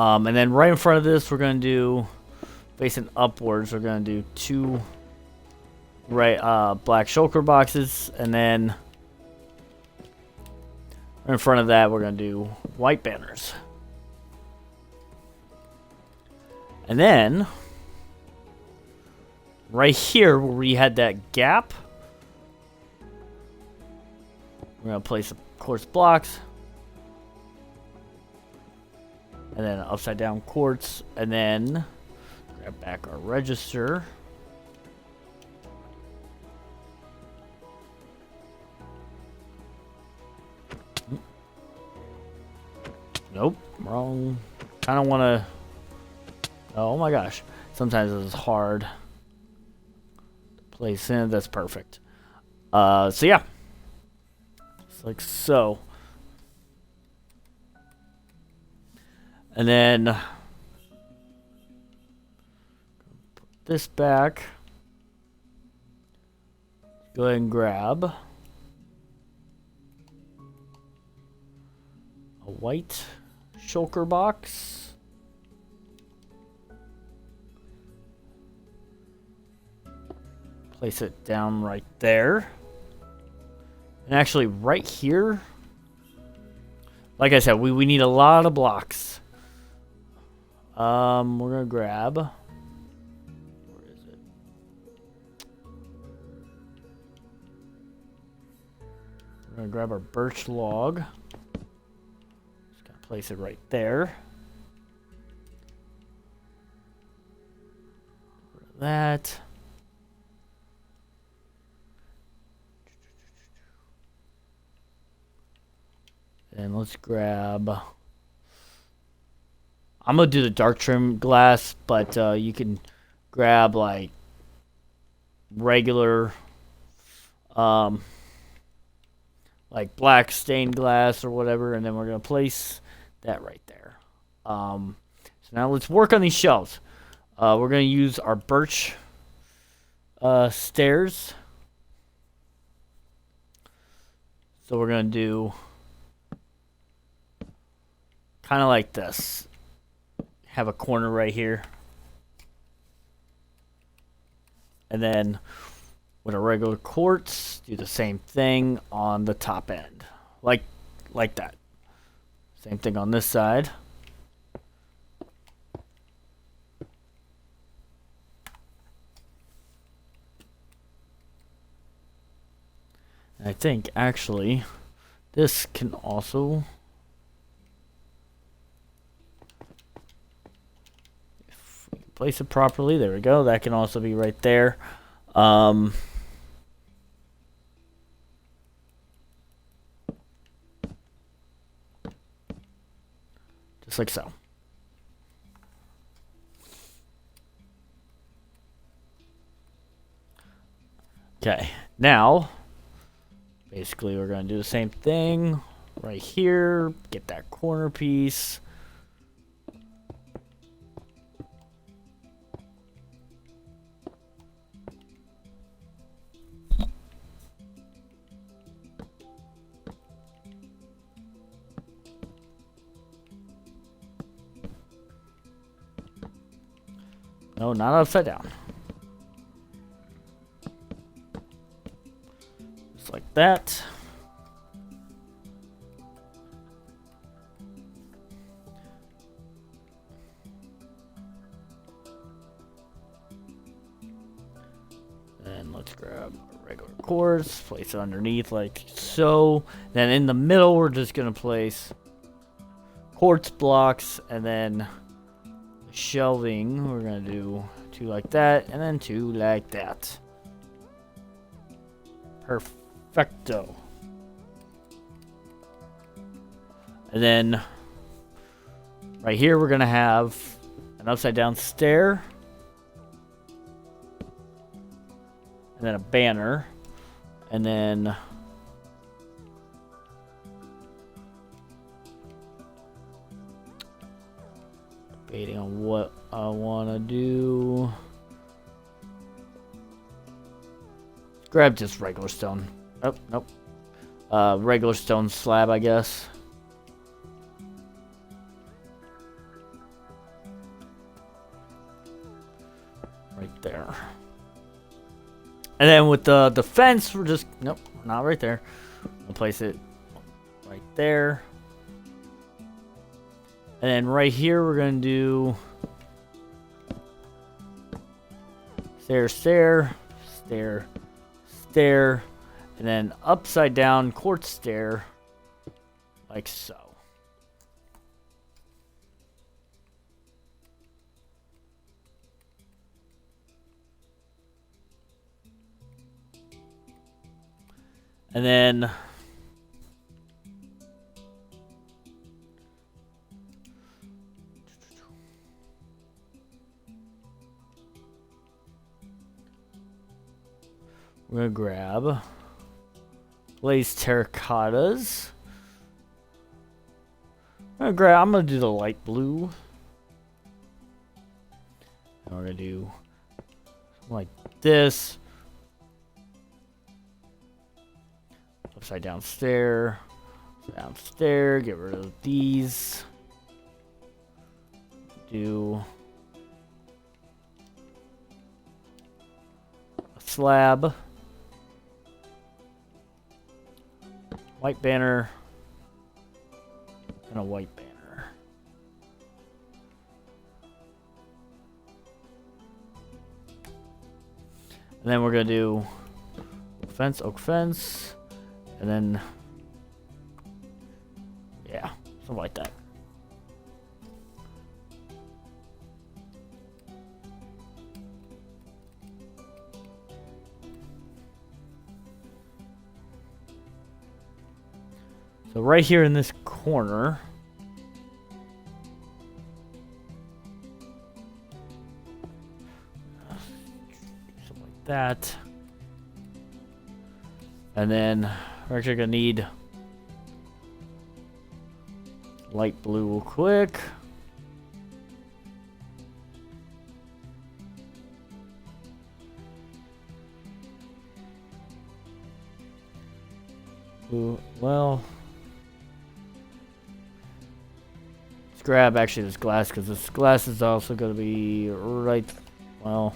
And then right in front of this, we're gonna do, facing upwards, we're gonna do 2 black shulker boxes, and then in front of that, we're gonna do white banners. And then right here where we had that gap, we're gonna place some quartz blocks, and then upside down quartz, and then grab back our register. Nope, wrong. Kind of want to Oh my gosh. Sometimes it's hard to place in. That's perfect. So yeah. Just like so. And then put this back. Go ahead and grab a white shulker box. Place it down right there. And actually right here, like I said, we need a lot of blocks. We're gonna grab, where is it? We're gonna grab our birch log. Just gotta place it right there. That. And let's grab. I'm gonna do the dark trim glass, but you can grab like regular, like black stained glass or whatever, and then we're gonna place that right there. So now let's work on these shelves. We're gonna use our birch stairs. So we're gonna do kind of like this. Have a corner right here. And then with a regular quartz, do the same thing on the top end. Like that. Same thing on this side. And I think actually this can also, if we place it properly, there we go. That can also be right there. Just like so. Okay, now basically we're going to do the same thing right here. Get that corner piece. No, not upside down. Just like that. And let's grab a regular quartz, place it underneath like so. Then in the middle, we're just going to place quartz blocks, and then shelving, we're going to do 2 like that, and then 2 like that. Perfecto. And then right here, we're going to have an upside down stair. And then a banner. And then debating on what I want to do. Grab just regular stone. Oh, nope. Regular stone slab, I guess. Right there. And then with the fence, we're just, nope, not right there. We'll place it right there. And then right here, we're going to do stair, stair, stair, stair, and then upside down quartz stair, like so. And then We're gonna grab glazed terracottas. I'm gonna do the light blue. And we're gonna do something like this. Upside down stair. Down stair. Get rid of these. Do a slab. White banner. And a white banner. And then we're gonna do oak fence, and then yeah, something like that. So right here in this corner, something like that. And then we're actually gonna need light blue real quick. Blue, well, let's grab actually this glass, because this glass is also gonna be right, well,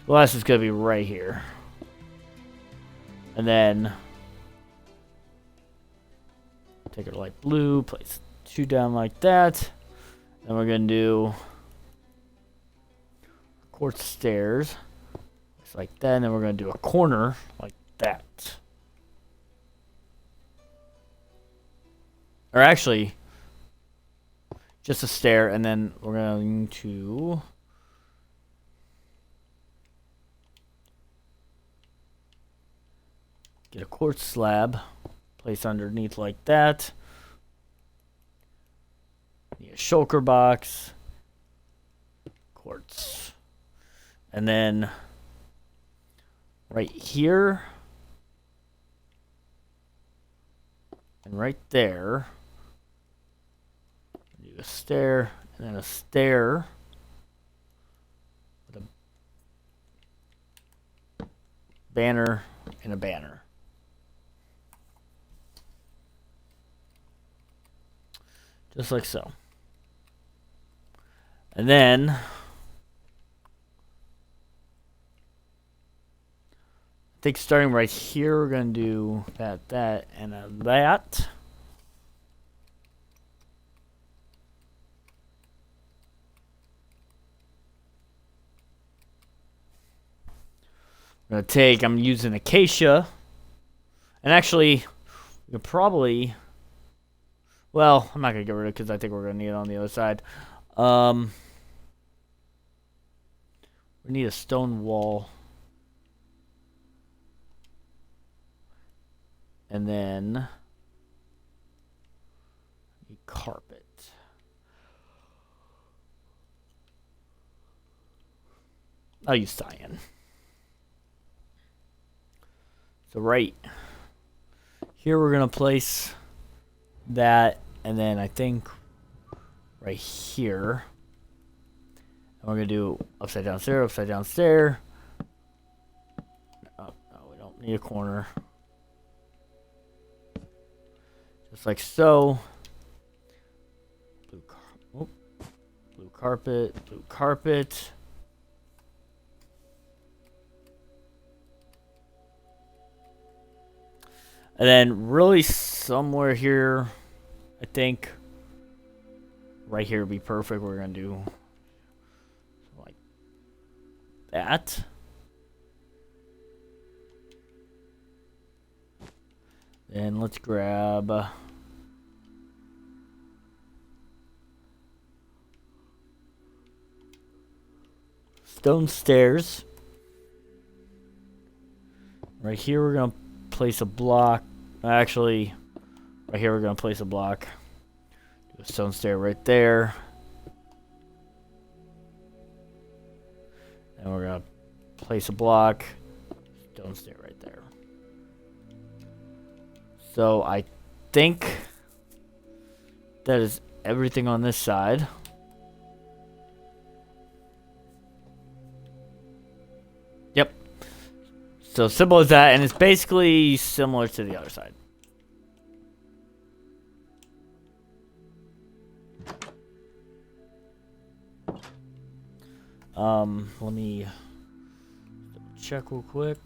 glass is gonna be right here. And then take our light blue, place two down like that. Then we're gonna do quartz stairs, just like that. And then we're gonna do a corner like that. Or actually, just a stair, and then we're going to get a quartz slab, place underneath like that. Need a shulker box, quartz. And then right here and right there, do a stair, and then a stair with a banner and a banner. Just like so. And then I think starting right here, we're going to do that, and that. I'm going to take, I'm using acacia. And actually, we could probably, well, I'm not going to get rid of it because I think we're going to need it on the other side. We need a stone wall. And then carpet. I'll use cyan. So right here we're gonna place that, and then I think right here, and we're gonna do upside down stair, upside down stair. Oh, no, we don't need a corner. Just like so. Blue carpet, blue carpet. And then really somewhere here, I think right here would be perfect. We're going to do like that. Then let's grab stone stairs. Right here we're going to place a block. Actually, right here we're going to place a block. Do a stone stair right there. And we're gonna place a block. Stone stair right there. So I think that is everything on this side. Yep. So simple as that, and it's basically similar to the other side. Let me check real quick.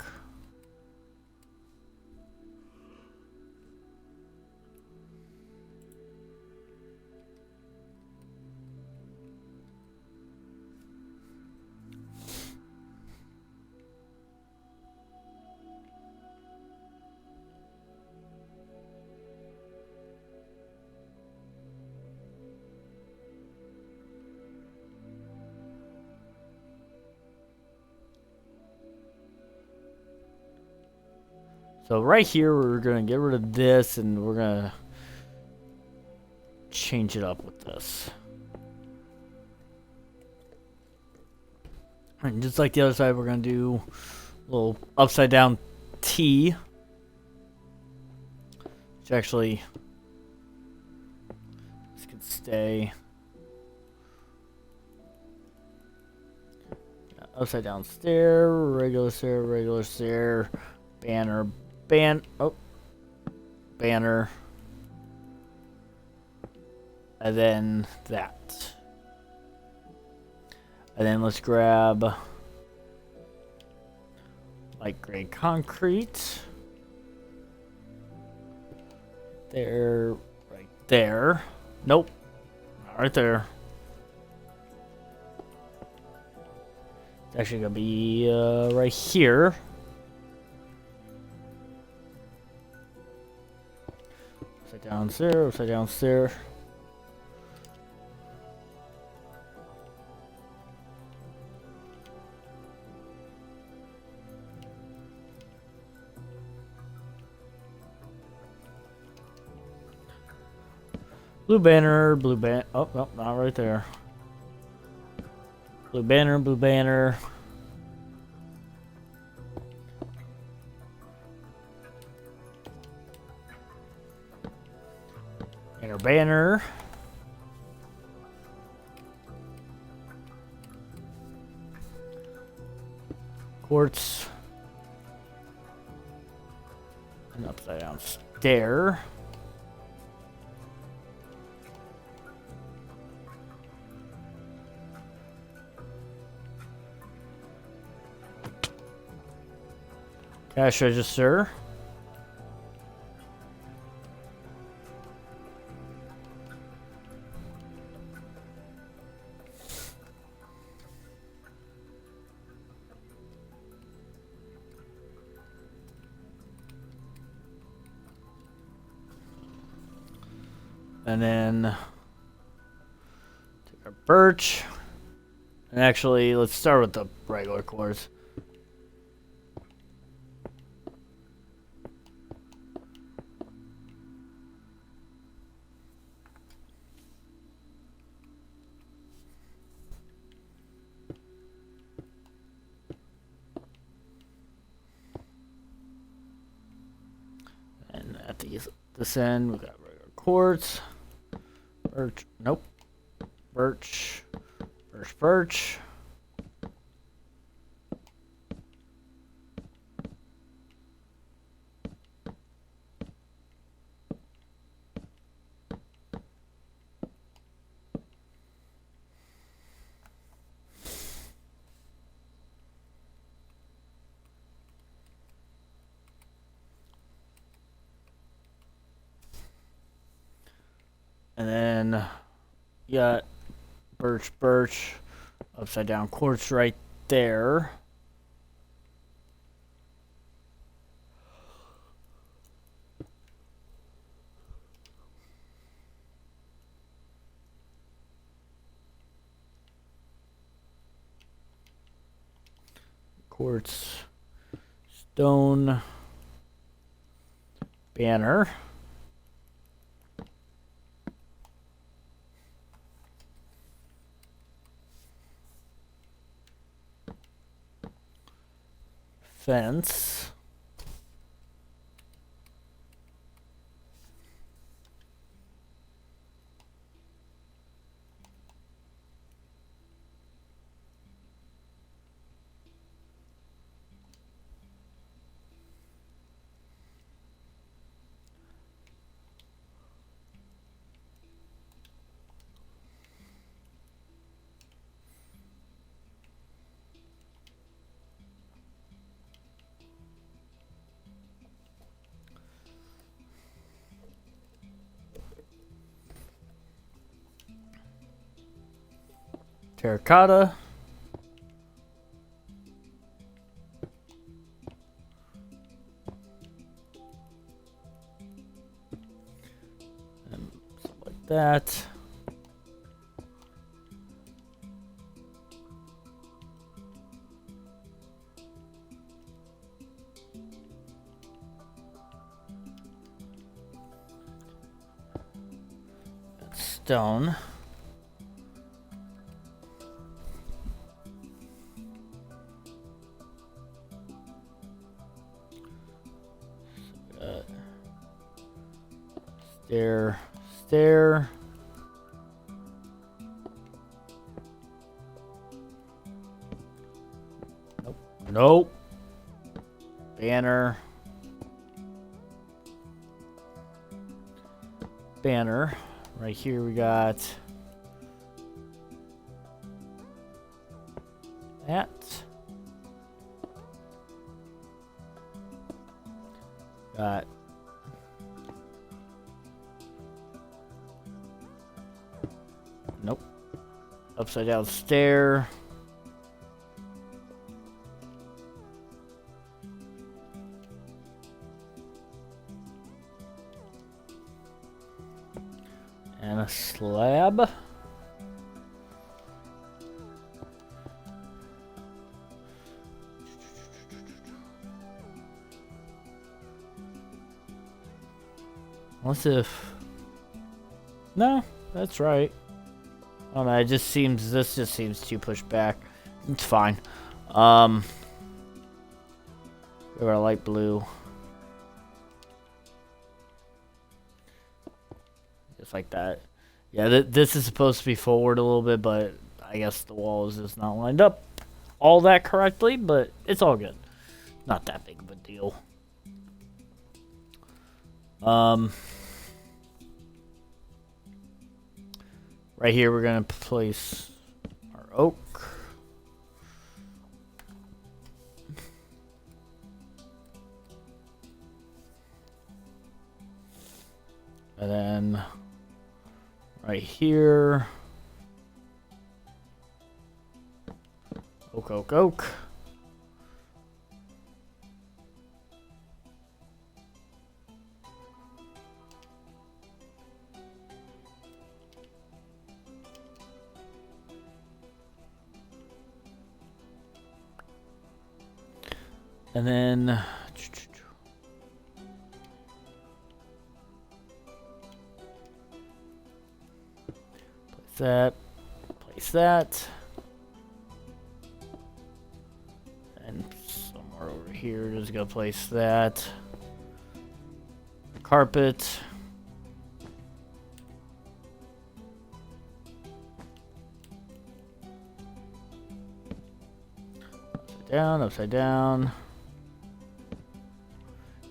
So right here, we're gonna get rid of this, and we're gonna change it up with this. And just like the other side, we're gonna do a little upside down T, which actually this could stay. Upside down stair, regular stair, banner, banner, and then that. And then let's grab light gray concrete. There, right there. Nope, not right there. It's actually gonna be right here. Upside down stair. Blue banner, oh, no, not right there. Blue banner. Inner banner. Quartz. An upside down stair. Cash register. And then take our birch. And actually, let's start with the regular cores. And at this end, we got regular quartz. Birch, nope. Birch. And then you got birch, upside down quartz right there. Quartz, stone, banner. fence. Terracotta. And something like that. That's stone. Stair. Nope. Banner. Right here we got that. Got nope. Upside down stair. And a slab. Unless if... No, that's right. Oh no, this just seems too pushed back. It's fine. Go our light blue. Just like that. Yeah, this is supposed to be forward a little bit, but I guess the wall is just not lined up all that correctly, but it's all good. Not that big of a deal. Right here we're gonna place our oak. And then right here, oak. And then place that, and somewhere over here, just gonna place that. Carpet. Upside down.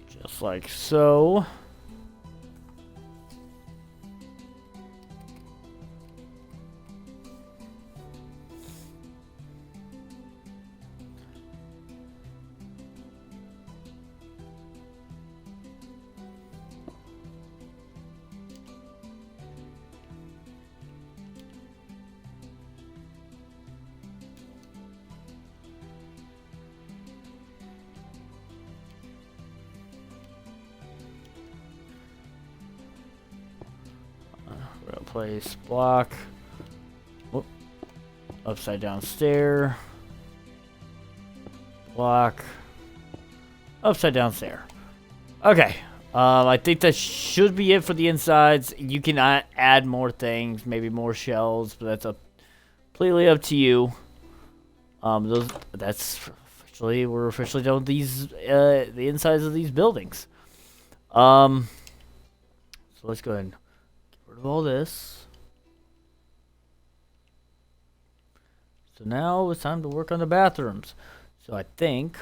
Just like so. Place block. Whoop. Upside down stair. Block. Upside down stair. Okay. I think that should be it for the insides. You can add more things, maybe more shells, but that's completely up to you. That's we're officially done with these the insides of these buildings. So let's go ahead and get rid of all this. So now it's time to work on the bathrooms. So I think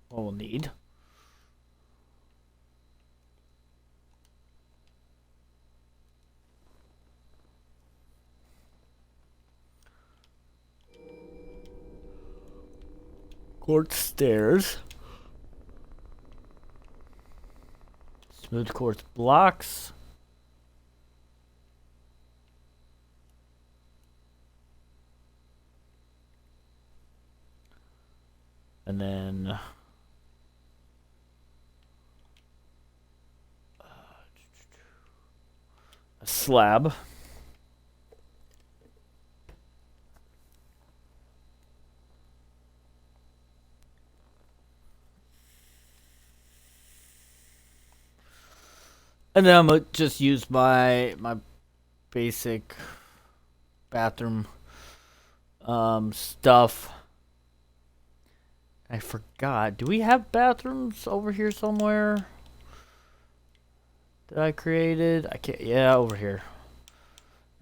what we'll need quartz stairs, smooth quartz blocks, and then a slab. And then I'm gonna just use my basic bathroom stuff. I forgot. Do we have bathrooms over here somewhere that I created? I can't. Yeah, over here.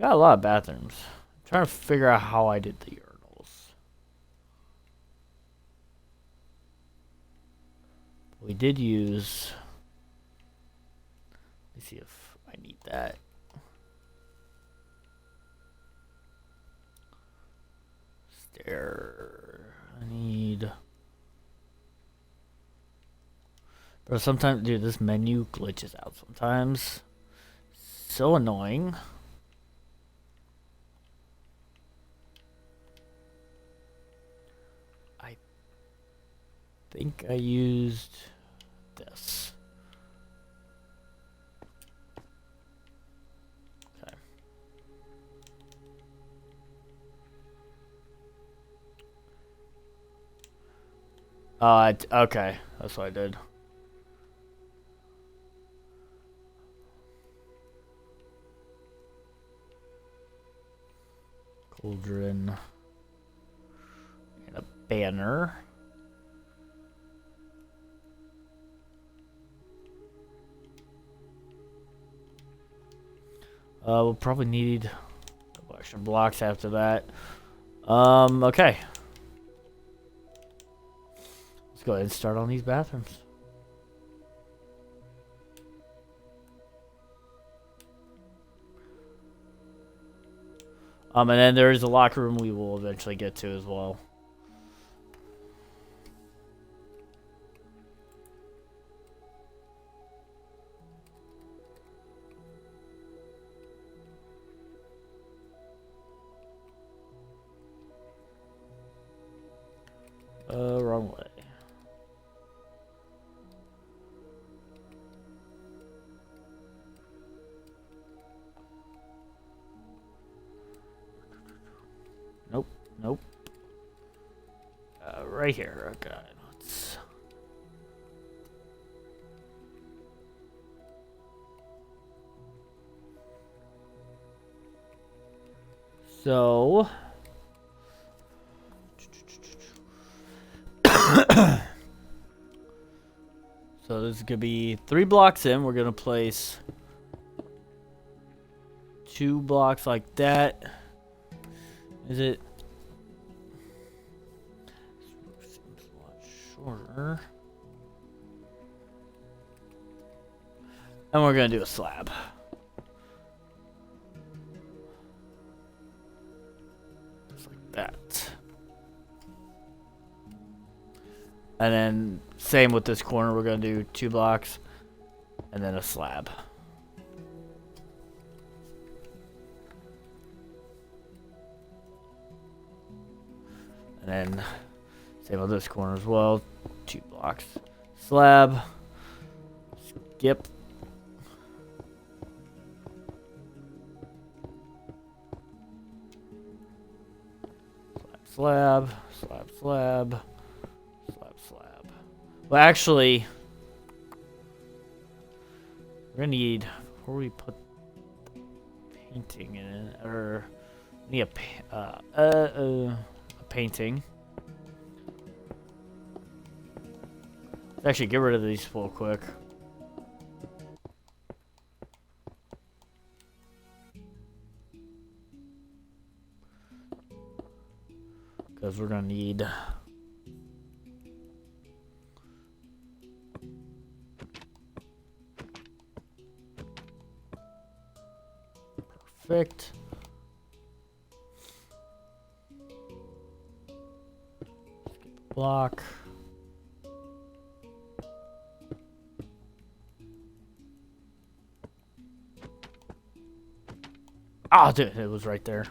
Got a lot of bathrooms. I'm trying to figure out how I did the urinals. We did use. Let me see if I need that. Stair. I need. Bro, sometimes, dude, this menu glitches out sometimes. So annoying. I think I used this. Okay, that's what I did. Cauldron and a banner. We'll probably need a couple extra blocks after that. Okay. Let's go ahead and start on these bathrooms. And then there is a locker room we will eventually get to as well. Wrong way. Nope, nope. Right here. Okay, let's. So. So this is gonna be 3 blocks in. We're gonna place 2 blocks like that. Is it? This seems a lot shorter. And we're gonna do a slab. Just like that. And then same with this corner, we're gonna do 2 blocks and then a slab. And then same with this corner as well, 2 blocks. Slab. Skip. Slab, slab, slab. Well, actually, we're gonna need, before we put painting in it, or we need a painting. Actually, get rid of these full quick. Because we're going to need... Perfect. Skip block. Ah, dude, it was right there.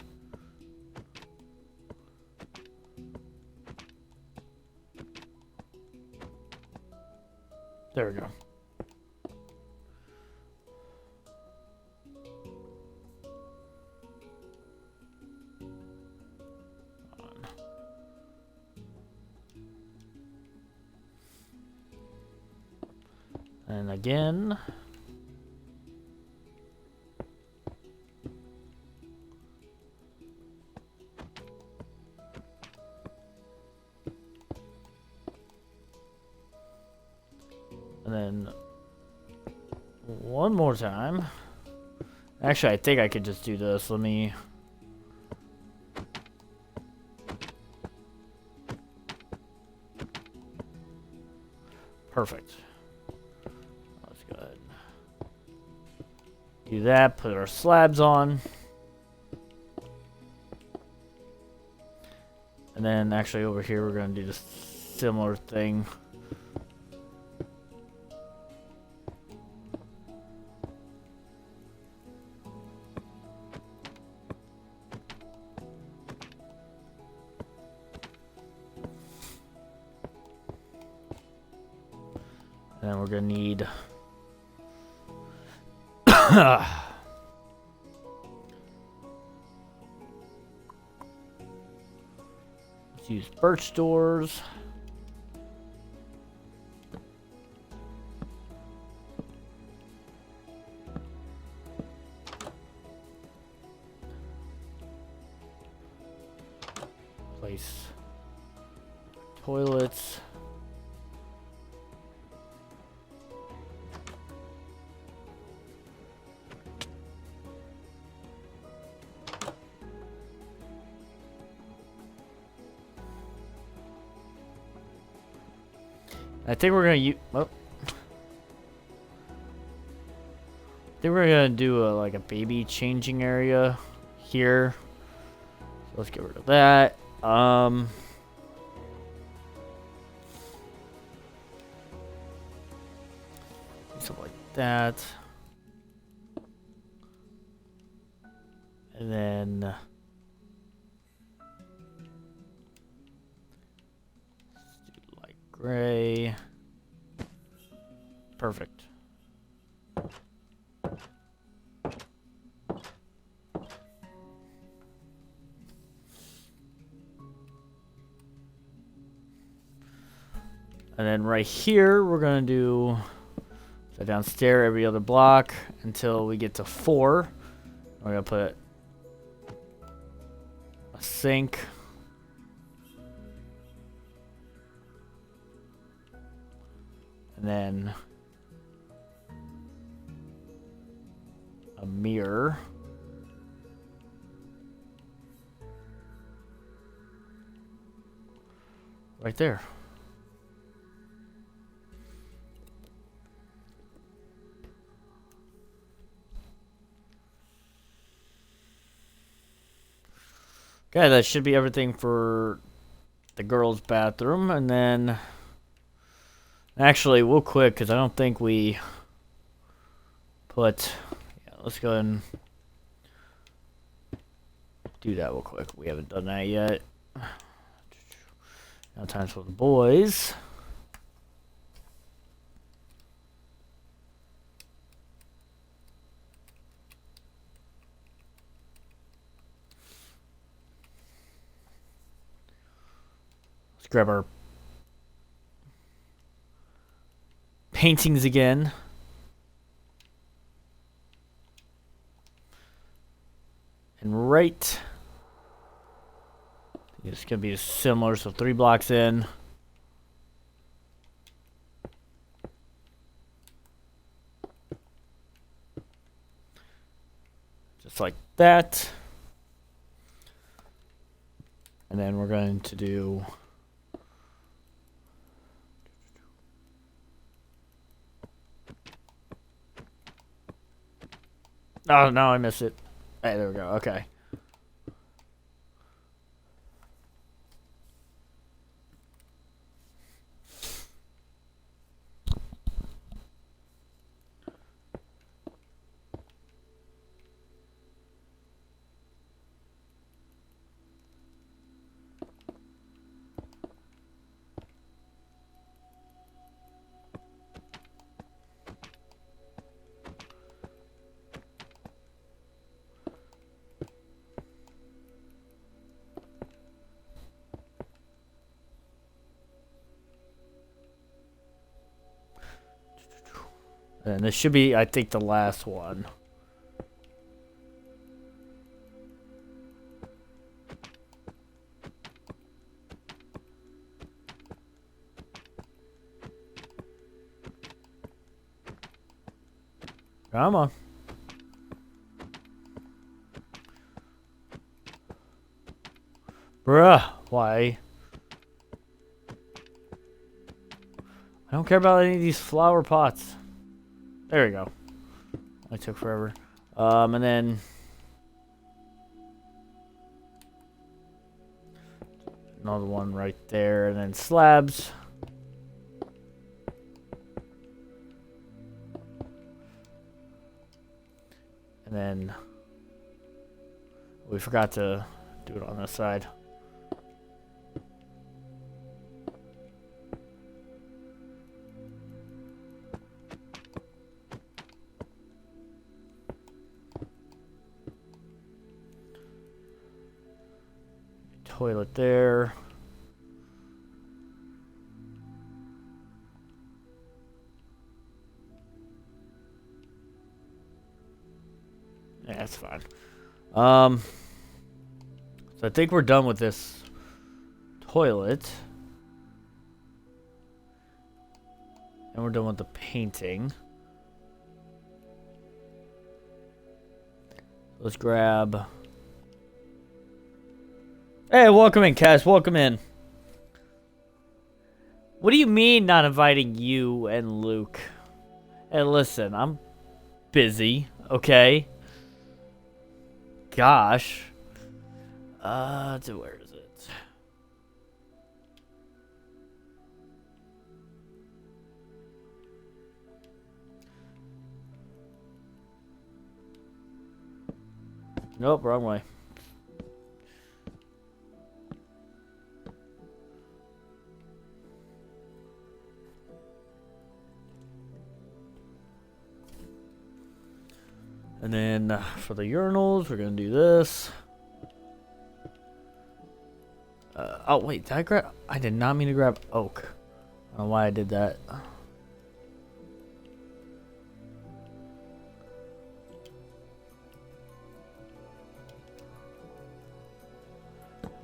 There we go. And again. And then one more time. Actually, I think I could just do this. Let me... Perfect. Let's go ahead. Do that, put our slabs on. And then actually over here we're going to do the similar thing. And then we're going to need... Let's use birch doors. Place toilets. I think we're gonna use. Oh. I think we're gonna do like a baby changing area here. So let's get rid of that. Something like that. And then let's do light gray. Perfect. And then right here, we're going to do so downstairs every other block until we get to 4. We're going to put a sink. And then a mirror. Right there. Okay, that should be everything for the girls' bathroom. And then, actually, we'll quit because I don't think we put... Yeah, let's go ahead and do that real quick. We haven't done that yet. Now time for the boys. Let's grab our paintings again. And right, it's going to be similar, so 3 blocks in. just like that. And then we're going to do... Oh, no, I missed it. Hey, there we go. Okay. And this should be, I think, the last one. Come on. Bruh, why? I don't care about any of these flower pots. There we go. It took forever. And then... another one right there, and then slabs. And then... we forgot to do it on this side. Toilet there. Yeah, that's fine. So I think we're done with this toilet. And we're done with the painting. Let's grab... Hey, welcome in, Cass. Welcome in. What do you mean not inviting you and Luke? Hey, listen, I'm busy, okay? Gosh. So where is it? Nope, wrong way. And then for the urinals, we're gonna do this. Oh wait, did I grab? I did not mean to grab oak. I don't know why I did that.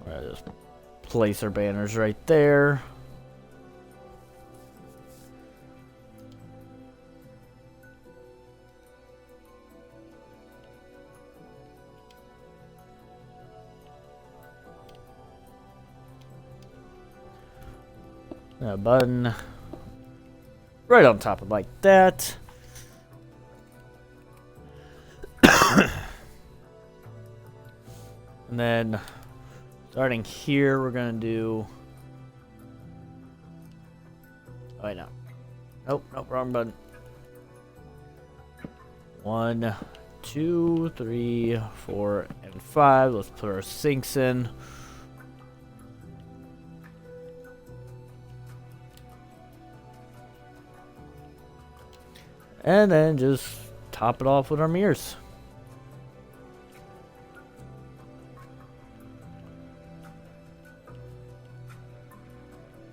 Alright, just place our banners right there. A button right on top of like that. And then starting here, we're gonna do... oh wait, no. Nope, nope, wrong button. 1, 2, 3, 4, and 5. Let's put our sinks in. And then just top it off with our mirrors.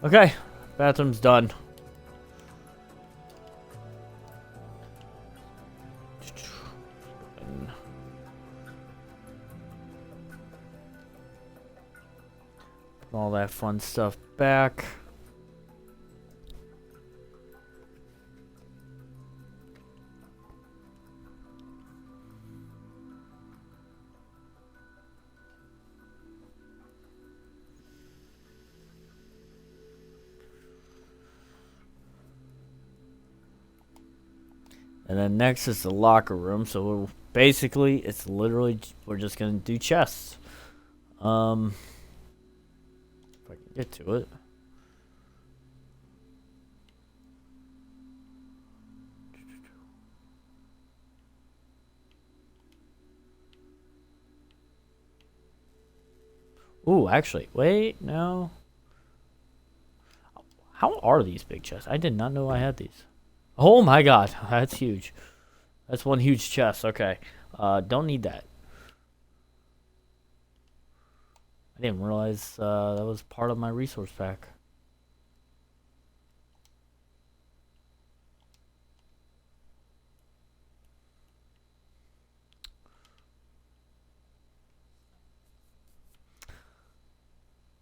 Okay, bathroom's done. Put all that fun stuff back. And then next is the locker room. So basically, it's literally we're just gonna do chests. If I can get to it. Ooh, actually, wait, no. How are these big chests? I did not know I had these. Oh my god, that's huge. That's one huge chest. Okay, don't need that. I didn't realize that was part of my resource pack.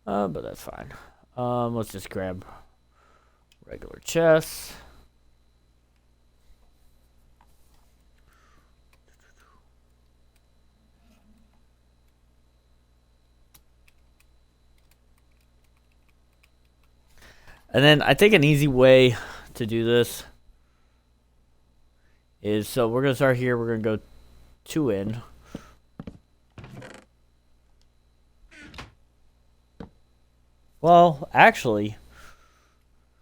But that's fine. Let's just grab regular chests. And then I think an easy way to do this is, so we're going to start here. We're going to go 2 in. Well, actually,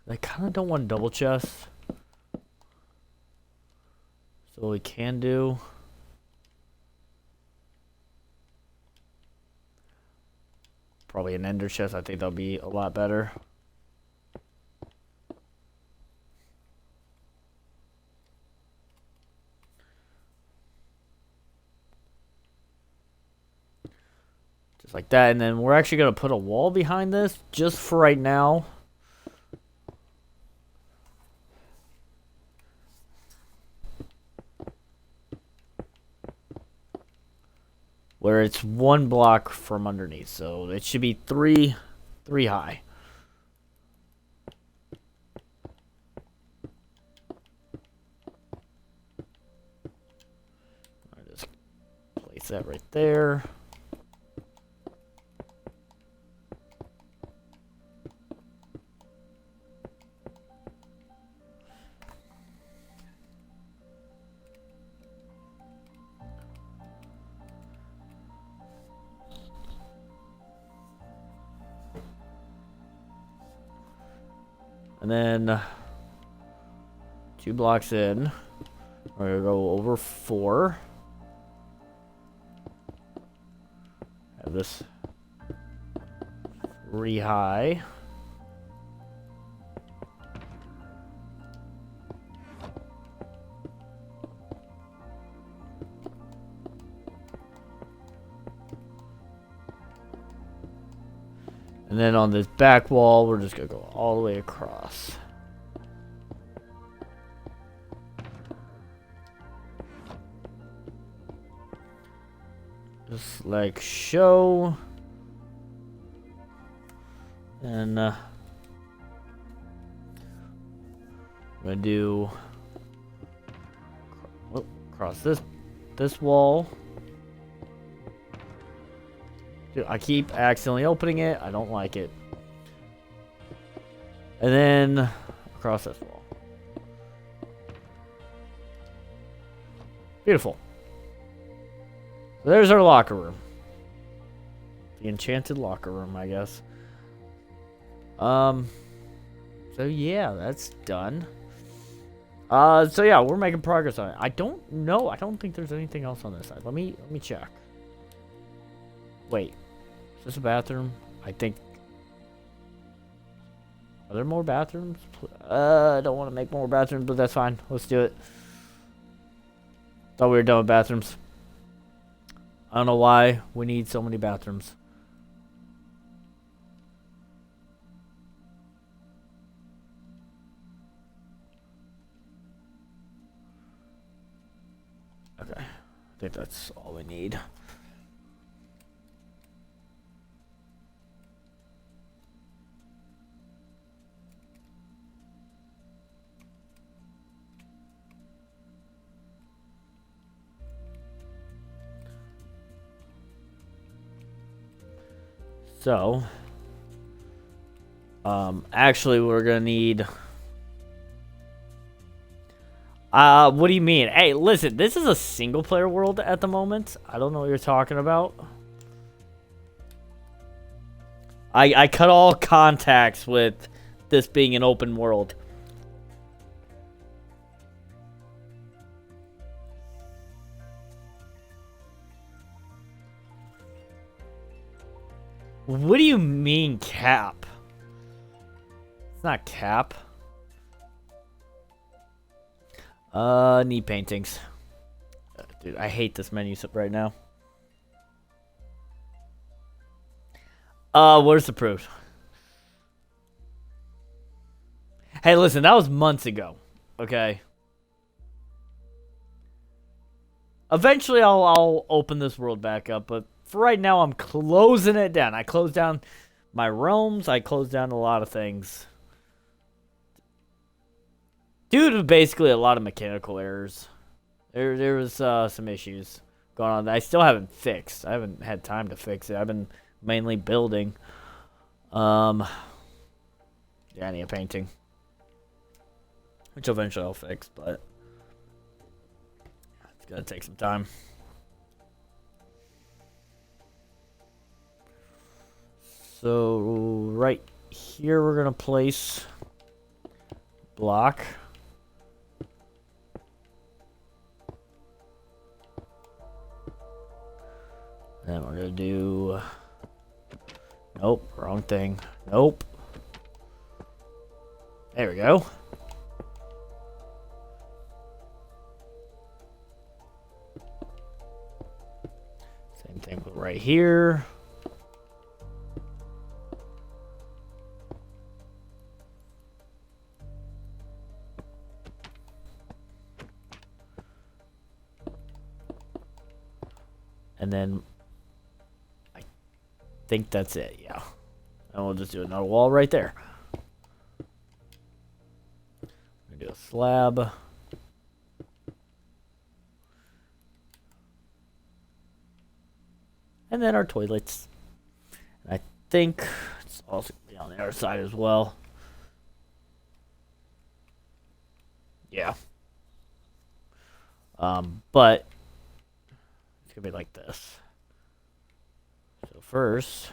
I kind of don't want double chests. So what we can do, probably an ender chest. I think that'll be a lot better. Just like that. And then we're actually going to put a wall behind this just for right now. Where it's 1 block from underneath. So it should be 3 high. I'll just place that right there. And then 2 blocks in, we're going to go over 4. Have this 3 high. And then on this back wall, we're just going to go all the way across. Just like so. And I'm going to do across this wall. Dude, I keep accidentally opening it. I don't like it. And then across this wall. Beautiful. So there's our locker room. The enchanted locker room, I guess. So yeah, that's done. So yeah, we're making progress on it. I don't know. I don't think there's anything else on this side. Let me check. Wait. Is this a bathroom? I think. Are there more bathrooms? I don't want to make more bathrooms, but that's fine. Let's do it. Thought we were done with bathrooms. I don't know why we need so many bathrooms. Okay. I think that's all we need. So, actually, we're gonna need. What do you mean? Hey, listen, this is a single player world at the moment. I don't know what you're talking about. I cut all contacts with this being an open world. What do you mean, cap? It's not cap. Need paintings. Dude, I hate this menu right now. Where's approved? Hey, listen, that was months ago. Okay. Eventually, I'll open this world back up, but for right now, I'm closing it down. I closed down my realms. I closed down a lot of things. Due to basically a lot of mechanical errors. There was some issues going on that I still haven't fixed. I haven't had time to fix it. I've been mainly building. Yeah, I need a painting. Which eventually I'll fix, but it's gonna take some time. So right here we're gonna place block. Then we're gonna do. Nope, wrong thing. Nope. There we go. Same thing with right here. And then I think that's it, yeah. And we'll just do another wall right there. We're gonna do a slab. And then our toilets. And I think it's also gonna be on the other side as well. Yeah. But it's gonna be like this. So first,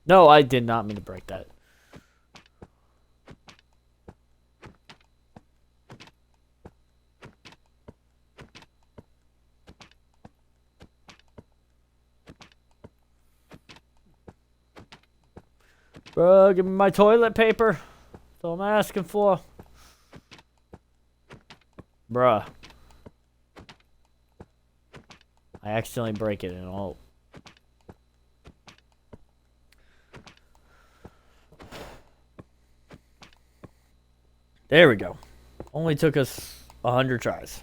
no, I did not mean to break that. Bro, give me my toilet paper. That's all I'm asking for. Bruh. I accidentally break it and all. There we go. Only took us 100 tries.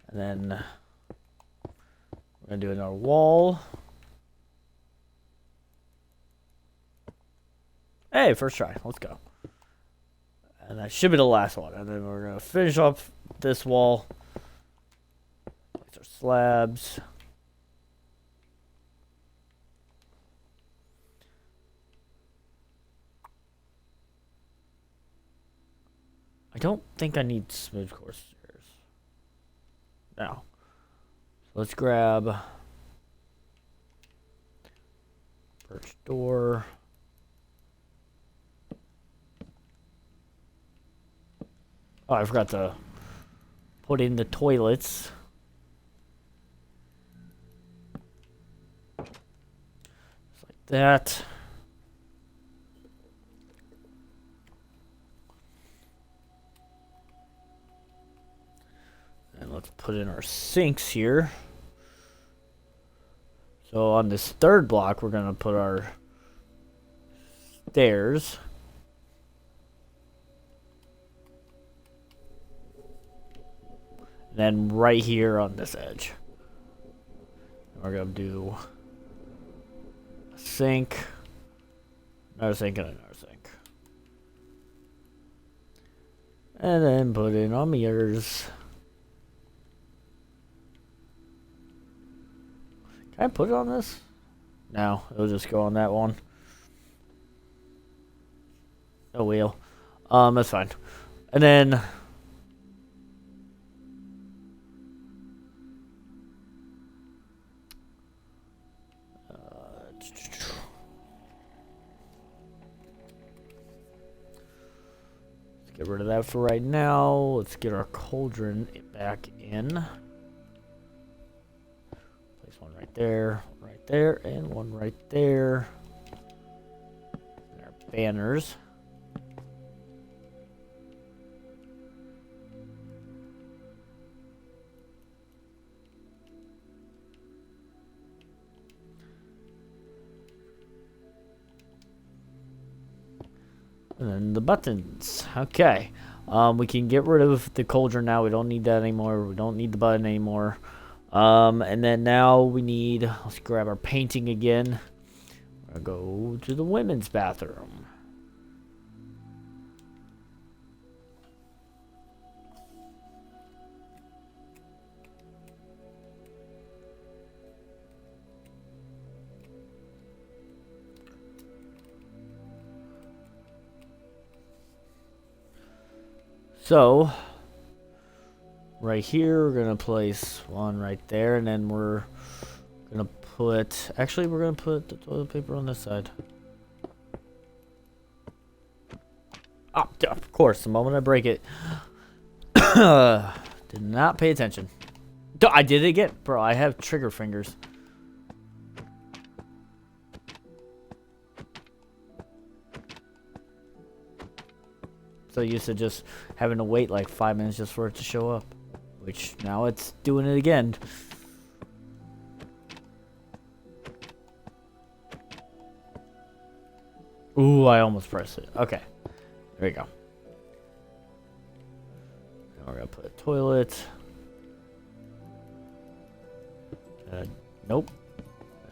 And then we're gonna do another wall. Hey, first try. Let's go. And that should be the last one. And then we're gonna finish off this wall. These are slabs. I don't think I need smooth core stairs. No. So let's grab birch door. Oh, I forgot to put in the toilets. Just like that. And let's put in our sinks here. So on this third block, we're gonna put our stairs. Then right here on this edge, we're gonna do a sink, another sink, and another sink. And then put in our mirrors. Can I put it on this? No, it'll just go on that one. No wheel. That's fine. And then get rid of that for right now. Let's get our cauldron back in. Place one right there, and one right there. And our banners. And then the buttons. Okay. We can get rid of the cauldron now. We don't need that anymore. We don't need the button anymore. And then now we need... Let's grab our painting again. I'll go to the women's bathroom. So, right here, we're going to place one right there, and then we're going to put... Actually, we're going to put the toilet paper on this side. Oh, of course, the moment I break it. Did not pay attention. I did it again. Bro, I have trigger fingers. So used to just having to wait like 5 minutes just for it to show up. Which now it's doing it again. Ooh, I almost pressed it. Okay. There we go. Now we're going to put a toilet. Nope.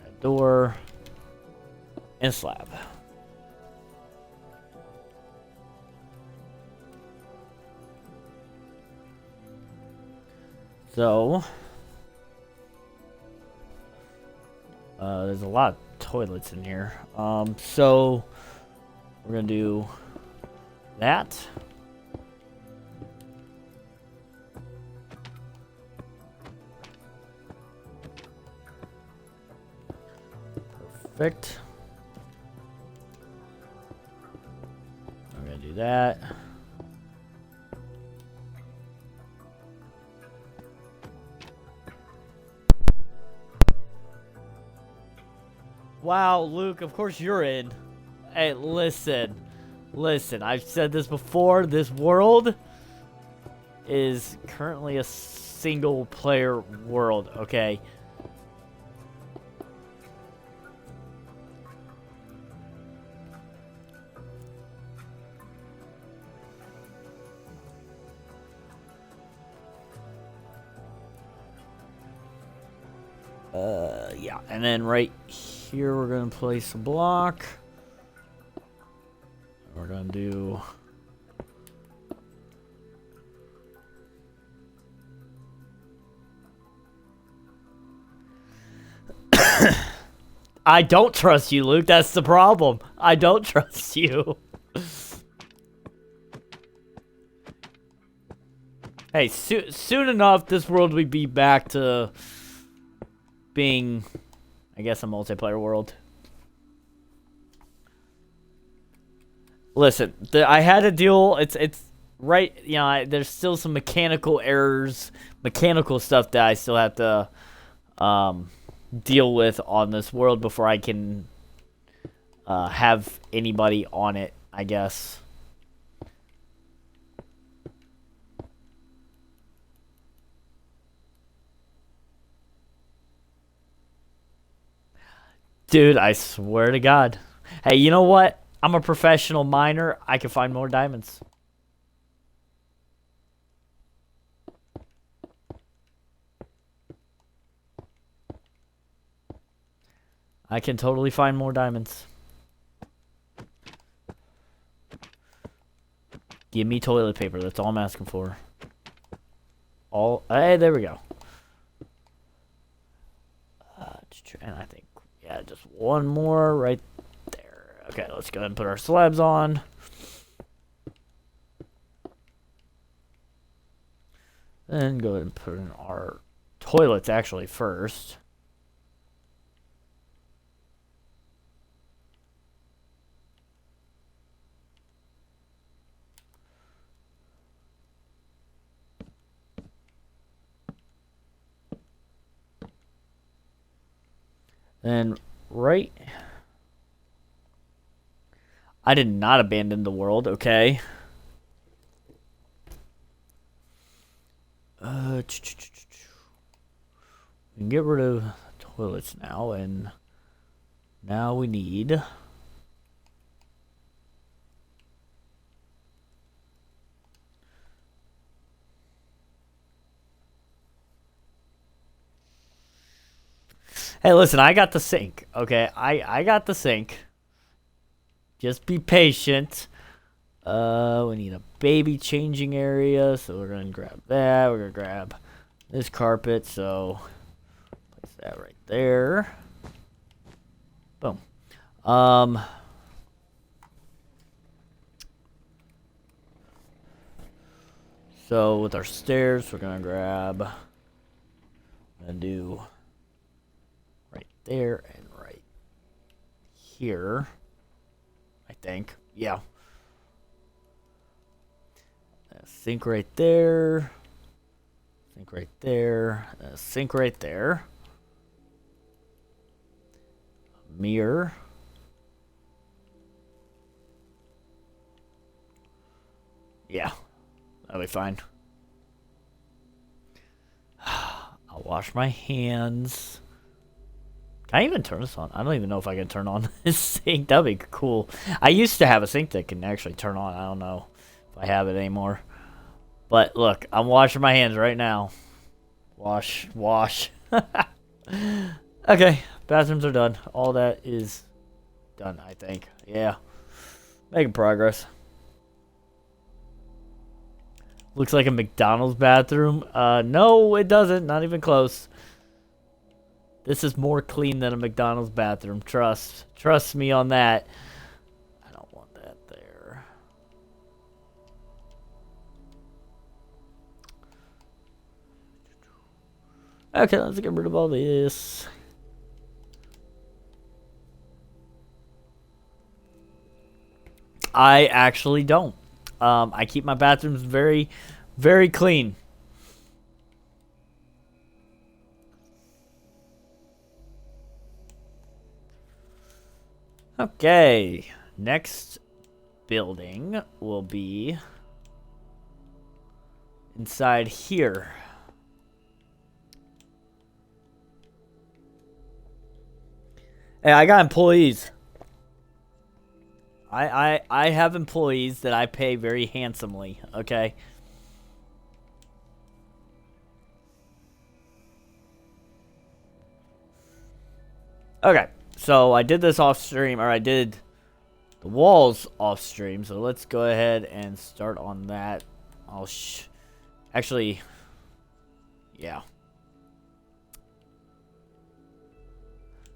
A door. And a slab. So, there's a lot of toilets in here. So, we're going to do that. Perfect. I'm going to do that. Wow, Luke, of course you're in. Hey, listen. Listen, I've said this before. This world is currently a single-player world, okay? Yeah, and then right here we're gonna place a block. We're gonna do I don't trust you, Luke. That's the problem. I don't trust you. Hey, soon enough, this world will be back to being, I guess, a multiplayer world. Listen, I had to deal. It's right. You know, there's still some mechanical errors, mechanical stuff that I still have to deal with on this world before I can have anybody on it, I guess. Dude, I swear to God. Hey, you know what? I'm a professional miner. I can find more diamonds. I can totally find more diamonds. Give me toilet paper. That's all I'm asking for. Hey, there we go. And I think, yeah, add just one more right there. Okay, let's go ahead and put our slabs on. Then go ahead and put in our toilets actually first. Then right, I did not abandon the world, okay? We can get rid of toilets now, and now we need Hey, listen, I got the sink, okay? I got the sink. Just be patient. We need a baby changing area, so we're gonna grab that. We're gonna grab this carpet, so place that right there. Boom. So with our stairs, we're gonna grab and do right there and right here. I think. Yeah. Sink right there. Sink right there. Sink right there. Mirror. Yeah. That'll be fine. I'll wash my hands. Can I even turn this on? I don't even know if I can turn on this sink. That'd be cool. I used to have a sink that can actually turn on. I don't know if I have it anymore. But look, I'm washing my hands right now. Wash, wash. Okay, bathrooms are done. All that is done, I think. Yeah. Making progress. Looks like a McDonald's bathroom. No, it doesn't. Not even close. This is more clean than a McDonald's bathroom. Trust me on that. I don't want that there. Okay, let's get rid of all this. I actually don't. I keep my bathrooms very, very clean. Okay, next building will be inside here. Hey, I got employees. I have employees that I pay very handsomely, okay? Okay, so I did this off stream, or I did the walls off stream, so let's go ahead and start on that. Actually, yeah.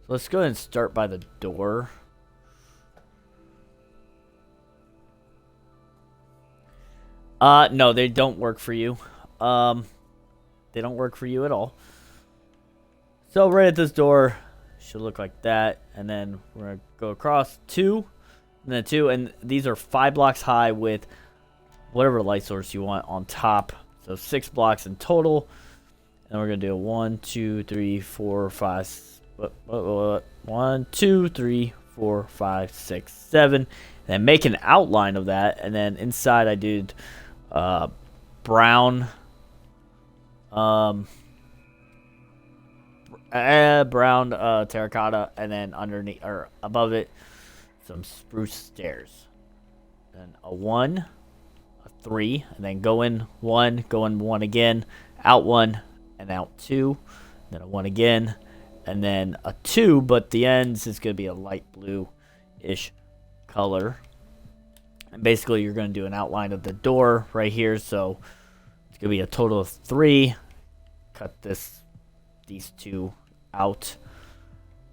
So let's go ahead and start by the door. No, they don't work for you. They don't work for you at all. So right at this door should look like that, and then we're gonna go across 2, and then 2, and these are 5 blocks high with whatever light source you want on top. So 6 blocks in total, and we're gonna do 1, 2, 3, 4, 5. 1, 2, 3, 4, 5, 6, 7, and then make an outline of that, and then inside I did brown terracotta, and then underneath or above it some spruce stairs. Then a 1, a 3, and then go in 1, go in 1 again, out 1, and out 2, then a 1 again, and then a 2, but the ends is going to be a light blue-ish color. And basically, you're going to do an outline of the door right here, so it's going to be a total of 3. Cut these 2 out.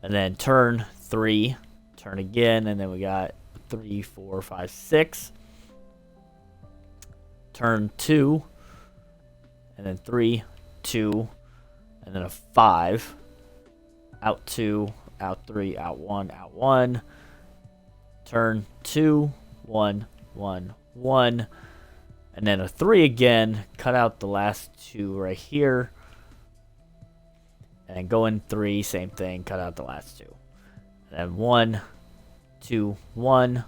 and then turn 3, turn again, and then we got 3, 4, 5, 6. Turn 2, and then 3, 2, and then a 5. Out 2, out 3, out 1, out 1. Turn 2, 1, 1, 1. And then a 3 again. Cut out the last 2 right here. And then go in 3, same thing. Cut out the last 2. And then 1, 2, 1.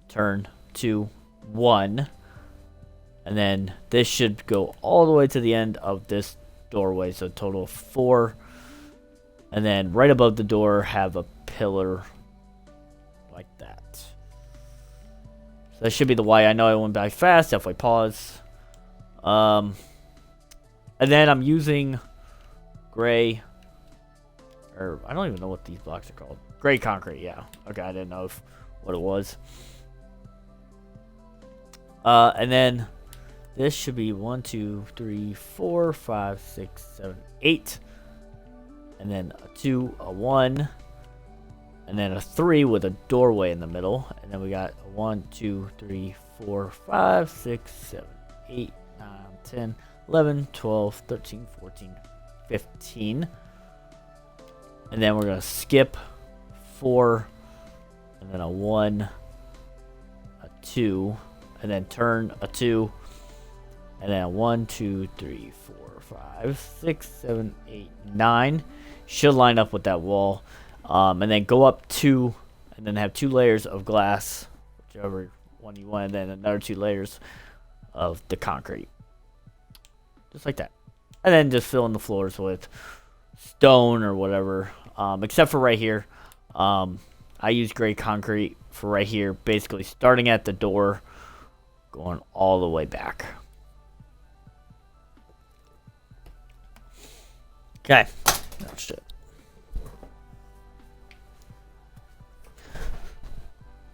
Turn 2, 1. And then this should go all the way to the end of this doorway. So a total of 4. And then right above the door have a pillar like that. So that should be the Y. I know I went by fast. If I pause. And then I'm using gray. Or I don't even know what these blocks are called. Gray concrete, yeah. Okay, I didn't know what it was. And then this should be 1, 2, 3, 4, 5, 6, 7, 8. And then a 2, a 1. And then a 3 with a doorway in the middle. And then we got a 1, 2, 3, 4, 5, 6, 7, 8, 9, 10, 11, 12, 13, 14, 15. And then we're going to skip 4. And then a 1, a 2. And then turn a 2. And then 1, 2, 3, 4, 5, 6, 7, 8, 9. Should line up with that wall. And then go up 2. And then have 2 layers of glass. Whichever one you want. And then another 2 layers of the concrete. Just like that. And then just fill in the floors with stone or whatever. Except for right here. I use gray concrete for right here. Basically starting at the door. Going all the way back. Okay. Oh, shit.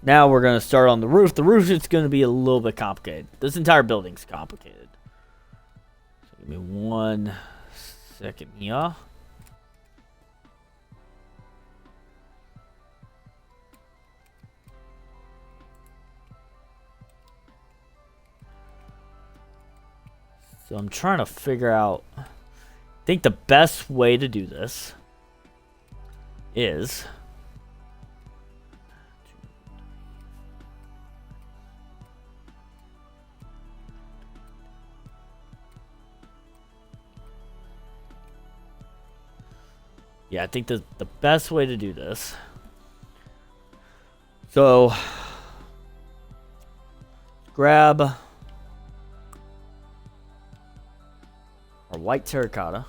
Now we're going to start on the roof. The roof is going to be a little bit complicated. This entire building's complicated. So give me 1 second here. So I'm trying to figure out. I think the best way to do this is I think the best way to do this. So grab our white terracotta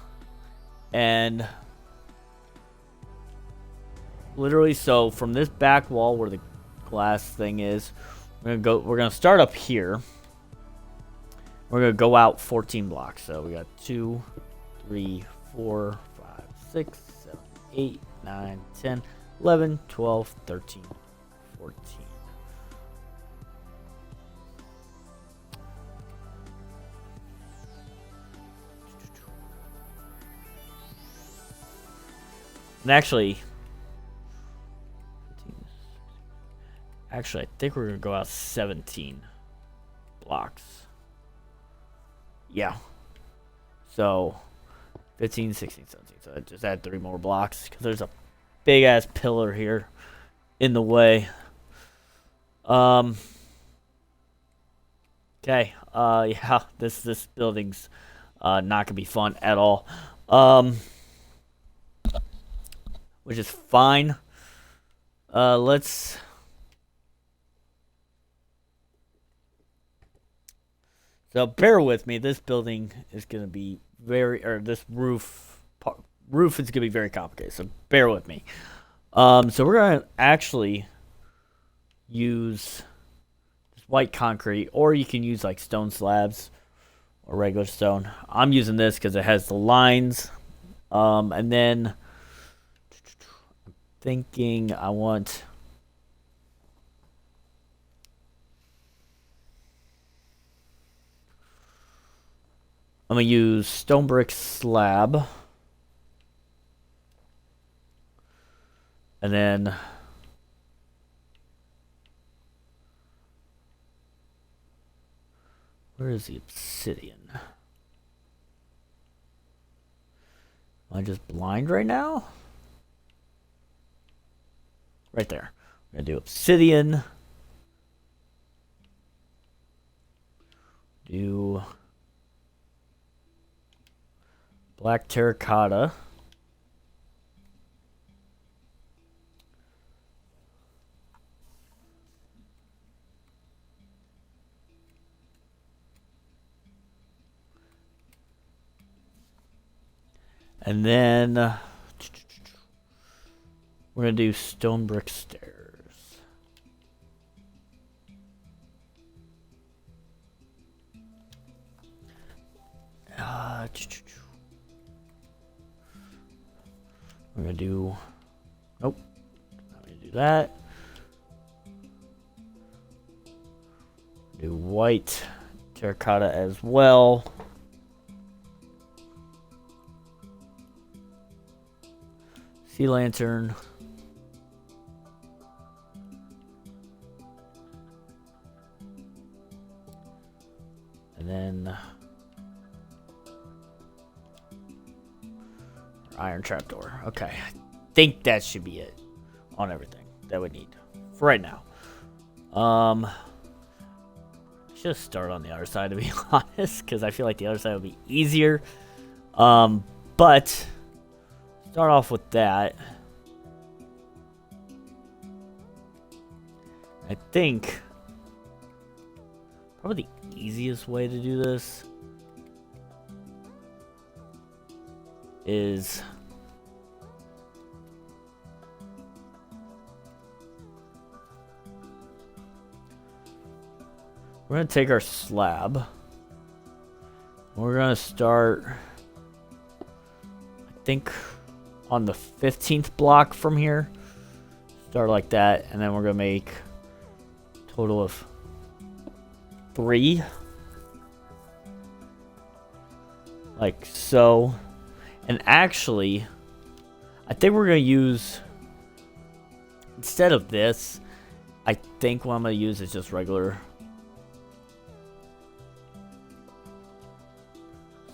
and literally, so from this back wall where the glass thing is, we're gonna start up here. We're gonna go out 14 blocks. So we got 2, 3, 4, 5, 6, 7, 8, 9, 10, 11, 12, 13, 14. And actually, I think we're going to go out 17 blocks. Yeah. So, 15, 16, 17. So I just add 3 more blocks because there's a big-ass pillar here in the way. Okay. Yeah, this building's not going to be fun at all. Which is fine. Let's. So bear with me. This building is going to be this roof is going to be very complicated. So bear with me. So we're going to actually use just white concrete, or you can use like stone slabs or regular stone. I'm using this because it has the lines. And then thinking I'm gonna use stone brick slab. And then where is the obsidian? Am I just blind right now? Right there. We're gonna do obsidian. Do black terracotta. And then we're going to do stone brick stairs. We're going to do... Nope. Not going to do that. Do white terracotta as well. Sea lantern. And then iron trapdoor. Okay. I think that should be it on everything that we need for right now. Should start on the other side, to be honest, because I feel like the other side will be easier. But start off with that. I think probably the easiest way to do this is we're going to take our slab. We're going to start, I think, on the 15th block from here. Start like that, and then we're going to make a total of 3. Like so. And actually, I think we're going to use, instead of this, I think what I'm going to use is just regular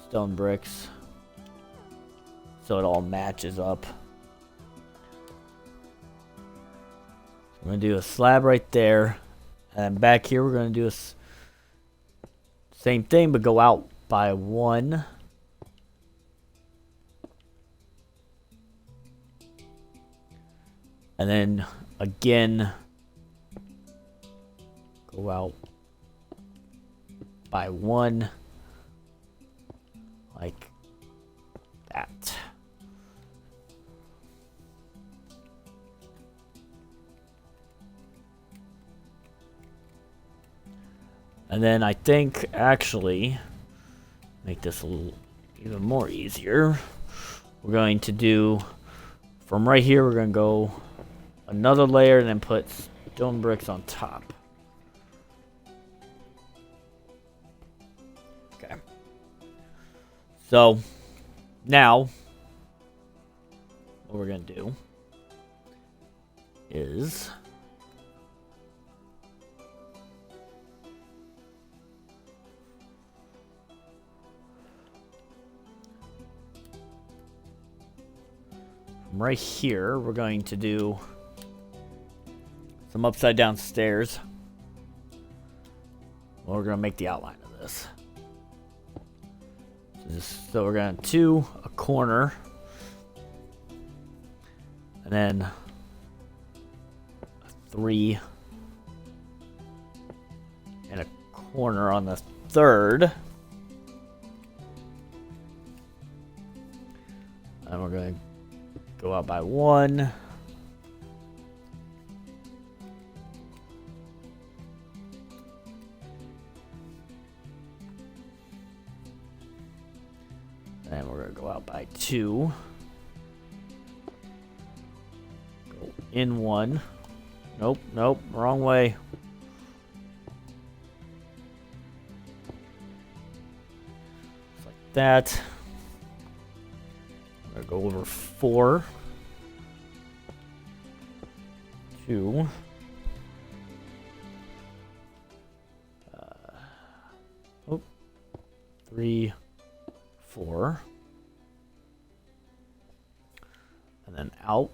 stone bricks, so it all matches up. So we're going to do a slab right there, and back here we're going to do a same thing, but go out by 1. And then again, go out by 1, like that. And then I think, actually, make this a little even more easier. We're going to do, from right here, we're going to go another layer and then put stone bricks on top. Okay. So, now, what we're going to do is right here, we're going to do some upside down stairs. Well, we're going to make the outline of this. So we're going to a corner. And then a 3. And a corner on the 3rd. And we're going to go out by 1. And we're going to go out by 2. Go in 1. Nope, nope, wrong way. Just like that. We're going to go over 4. 2. 3, 4. And then out.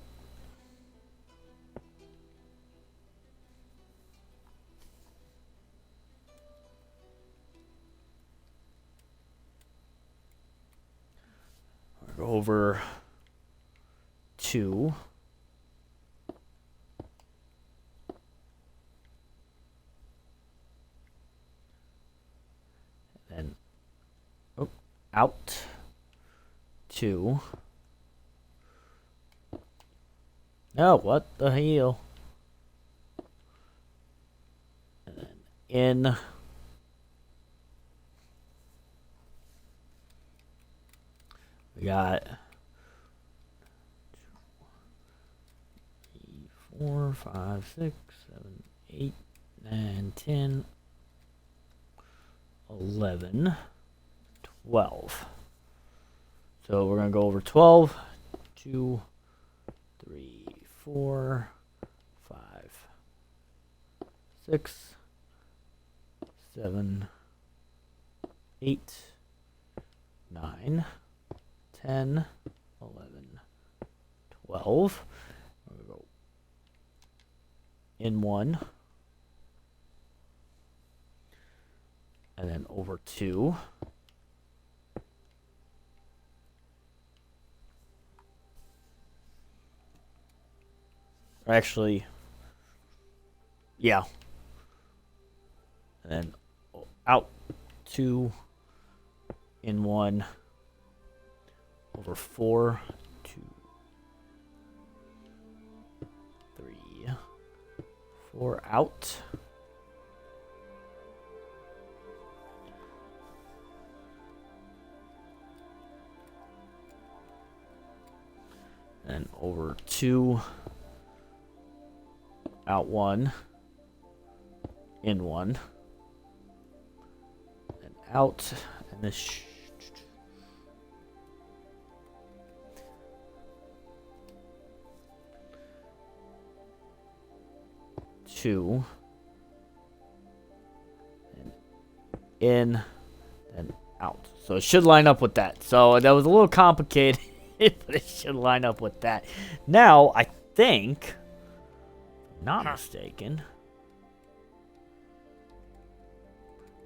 Go over 2. And out 2. No, what the hell? And then in. We got 3, 4, 5, 6, 7, 8, 9, 10, 11, 12. So we're going to go over 12, 2, 3, 4, 5, 6, 7, 8, 9, 10, 11, 12. We're going to go in 1. And then over 2. Actually, yeah. And then out 2, in 1, over 4, 2, 3, 4, out. And over 2, out 1, in 1, and out, and this 2, and in, and out. So it should line up with that. So that was a little complicated, but it should line up with that. Now, I think, if I'm not mistaken.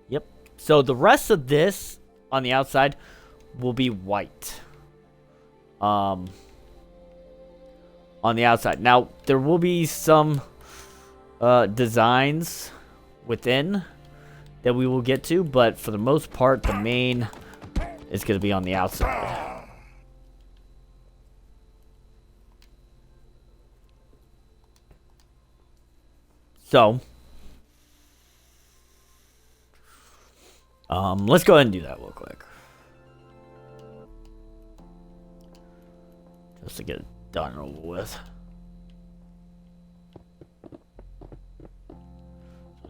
Yep. So the rest of this on the outside will be white. On the outside. Now, there will be some designs within that we will get to, but for the most part, the main is going to be on the outside. So, let's go ahead and do that real quick. Just to get it done and over with.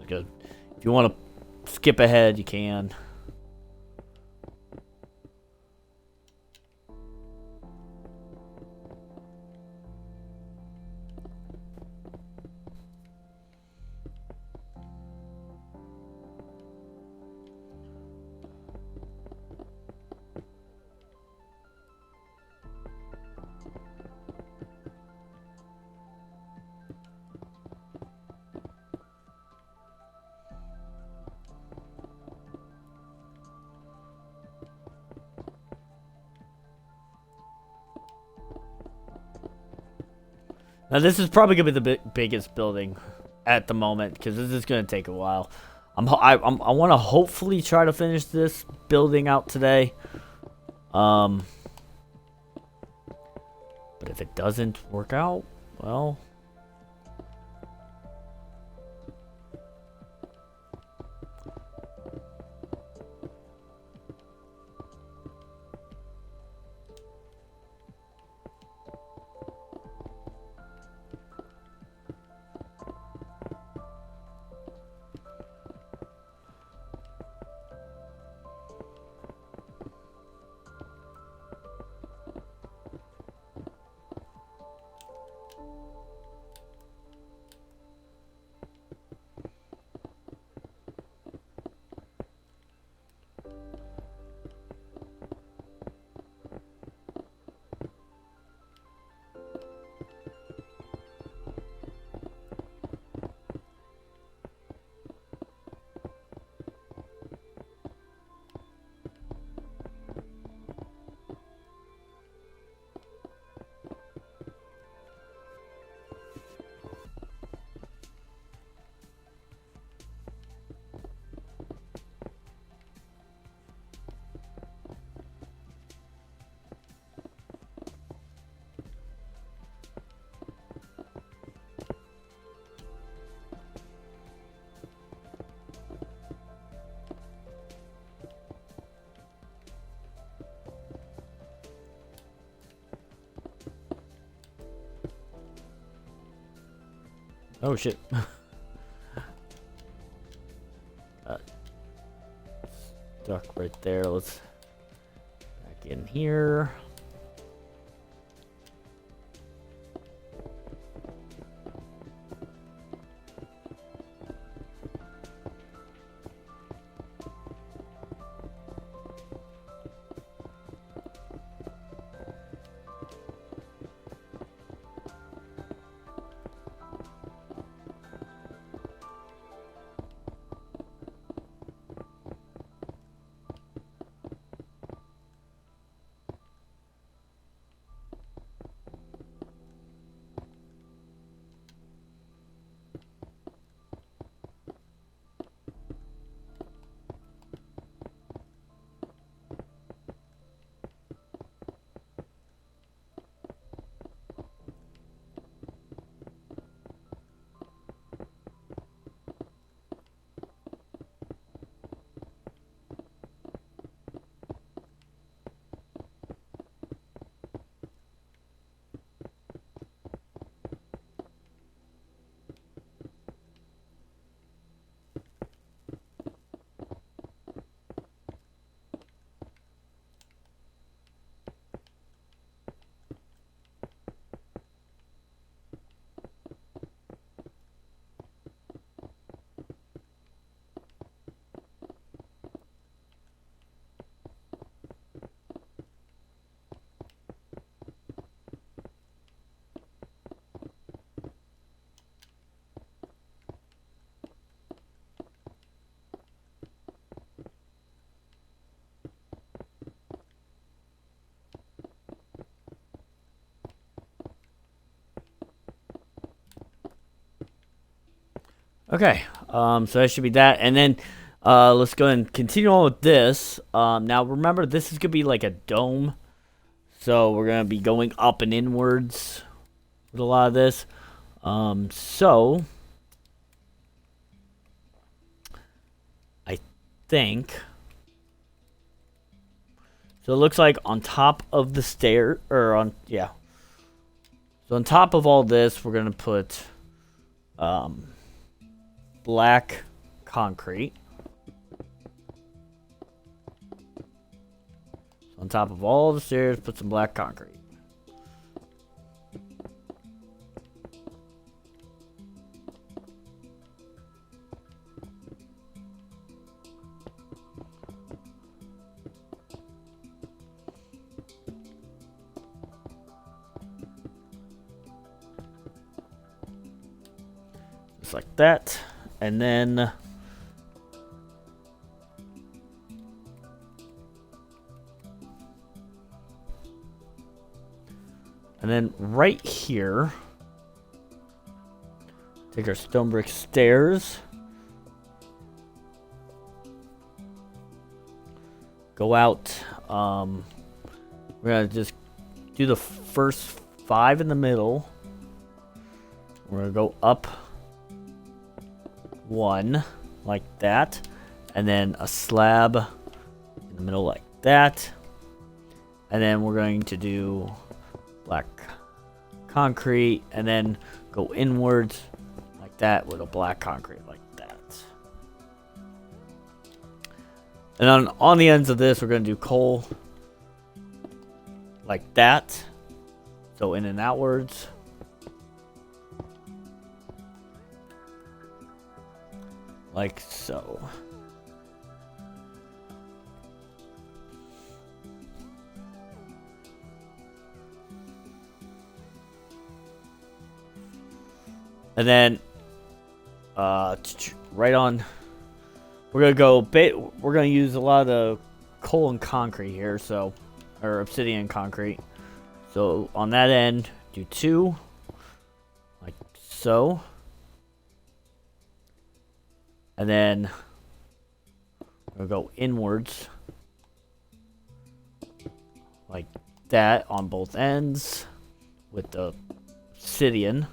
Good. If you want to skip ahead, you can. Now this is probably gonna be the biggest building at the moment because this is gonna take a while. I want to hopefully try to finish this building out today. But if it doesn't work out, well. Oh shit. Stuck right there. Let's back in here. Okay, so that should be that, and then let's go and continue on with this. Now remember, this is gonna be like a dome, so we're gonna be going up and inwards with a lot of this. So I think so. It looks like on top of the stair, or on So on top of all this, we're gonna put black concrete. So on top of all the stairs, put some black concrete. Just like that. And then right here, take our stone brick stairs, go out. We're gonna just do the first 5 in the middle. We're gonna go up 1 like that, and then a slab in the middle like that, and then we're going to do black concrete, and then go inwards like that with a black concrete like that. And on the ends of this, we're going to do coal like that, so in and outwards. Like so. And then right on, we're gonna go we're gonna use a lot of the coal and concrete here, so, or obsidian concrete. So on that end, do 2 like so. And then we'll go inwards like that on both ends with the obsidian.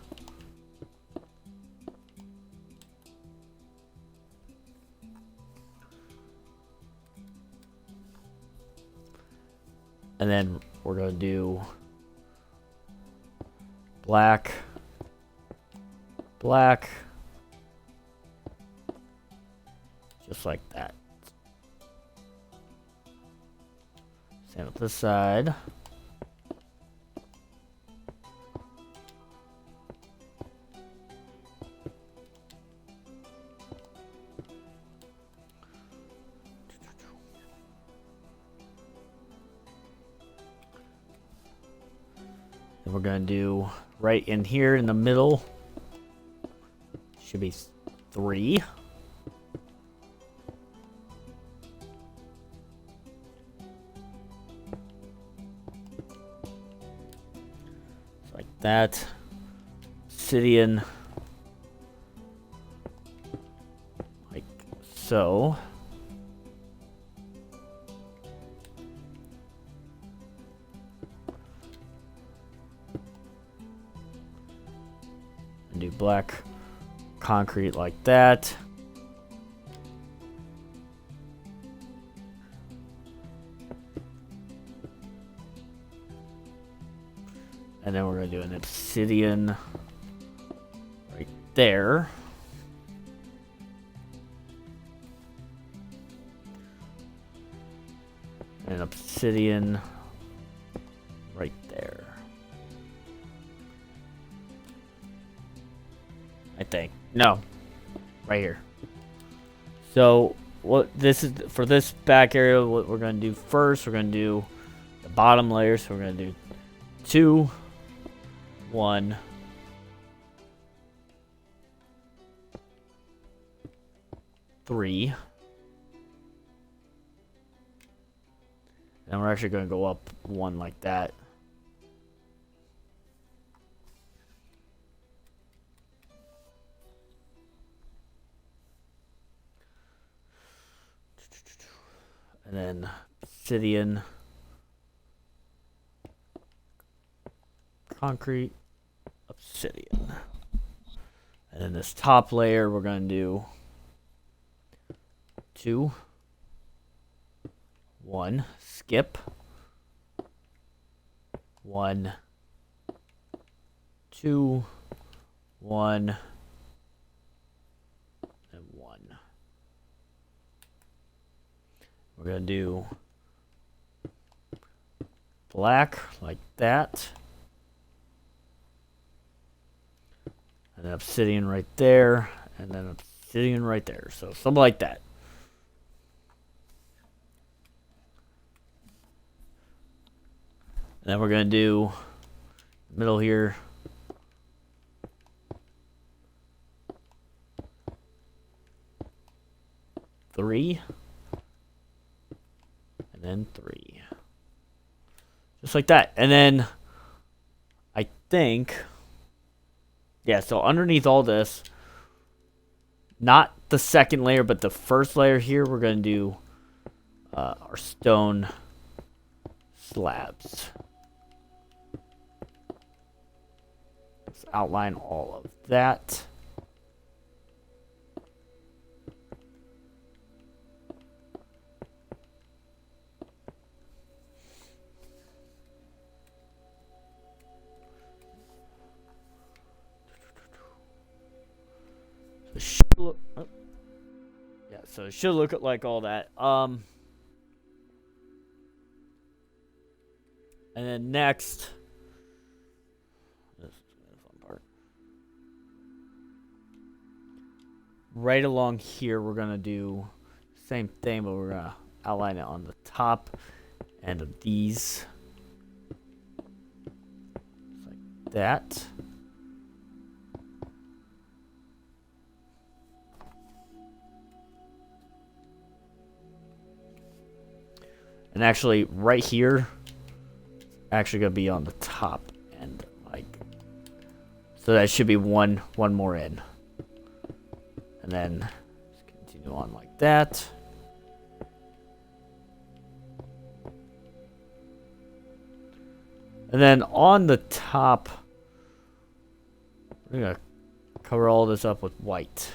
And then we're going to do black black. Just like that. Same with this side. And we're going to do right in here in the middle. Should be 3. Like that. Obsidian. Like so. And do black concrete like that. And then we're going to do an obsidian right there. And obsidian right there. I think. No. Right here. So what this is for this back area, what we're going to do first, we're going to do the bottom layer. So we're going to do 2, 1, 3. And we're actually going to go up 1 like that. And then obsidian, concrete, obsidian. And then this top layer, we're going to do 2, 1, skip, 1, 2, 1, and 1. We're going to do black like that. And then obsidian right there. And then obsidian right there. So something like that. And then we're going to do middle here. Three. And then 3. Just like that. And then I think, yeah, so underneath all this, not the second layer, but the first layer here, we're going to do our stone slabs. Let's outline all of that. So it should look like all that. And then next, this is the fun part. Right along here, we're gonna do the same thing, but we're gonna outline it on the top end of these, just like that. And actually, right here, actually gonna be on the top end, like, so that should be one more in, and then just continue on like that. And then on the top, we're gonna cover all this up with white.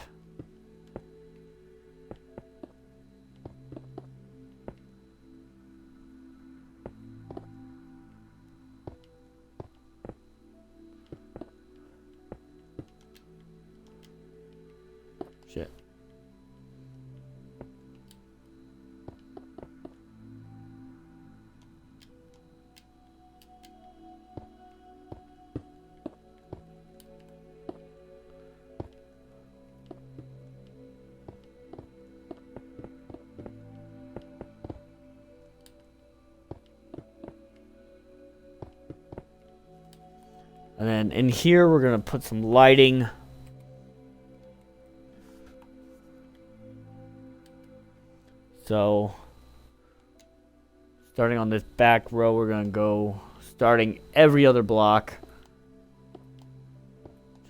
And then in here, we're going to put some lighting. So, starting on this back row, we're going to go starting every other block.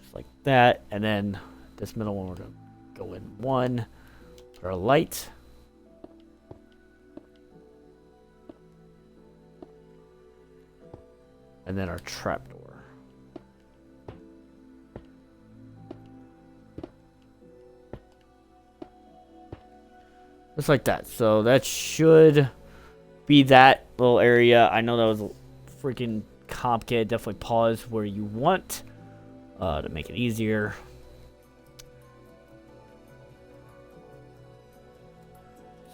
Just like that. And then this middle one, we're going to go in one for a light. And then our trapdoor. Just like that. So that should be that little area. I know that was freaking complicated. Definitely pause where you want to make it easier.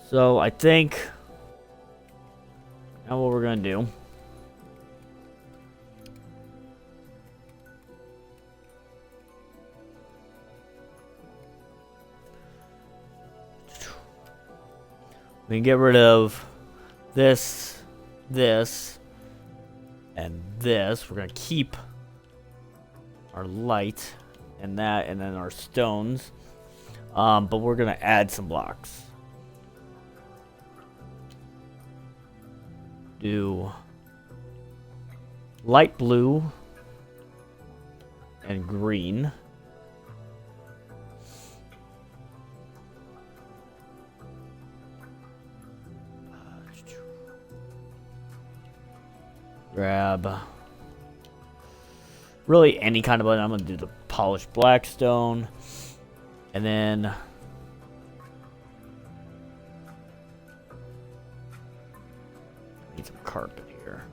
So I think now what we're going to do. We can get rid of this, and this. We're going to keep our light and that, and then our stones. But we're going to add some blocks. Do light blue and green. Grab really any kind of button. I'm going to do the polished black stone. And then need some carpet here.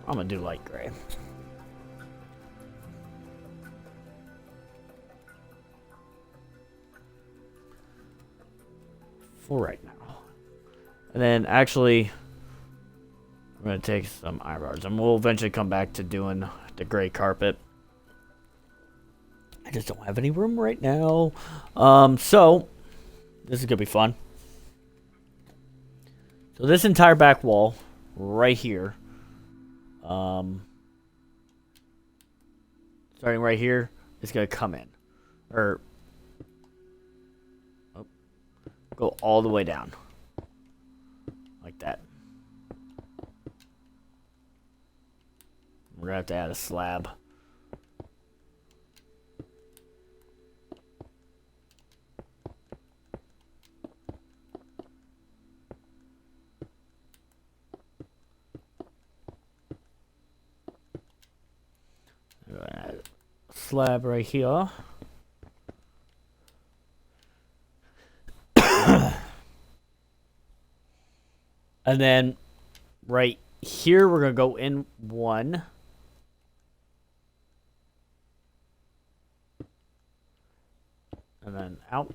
I'm going to do light gray. For right now. And then actually, I'm going to take some eyebrows. And we'll eventually come back to doing the gray carpet. I just don't have any room right now. So, this is going to be fun. So this entire back wall, right here. Starting right here, is going to come in. Or, go all the way down. Like that. We're going to have to add a slab. I'm going to add a slab right here. And then right here, we're going to go in one. And then out.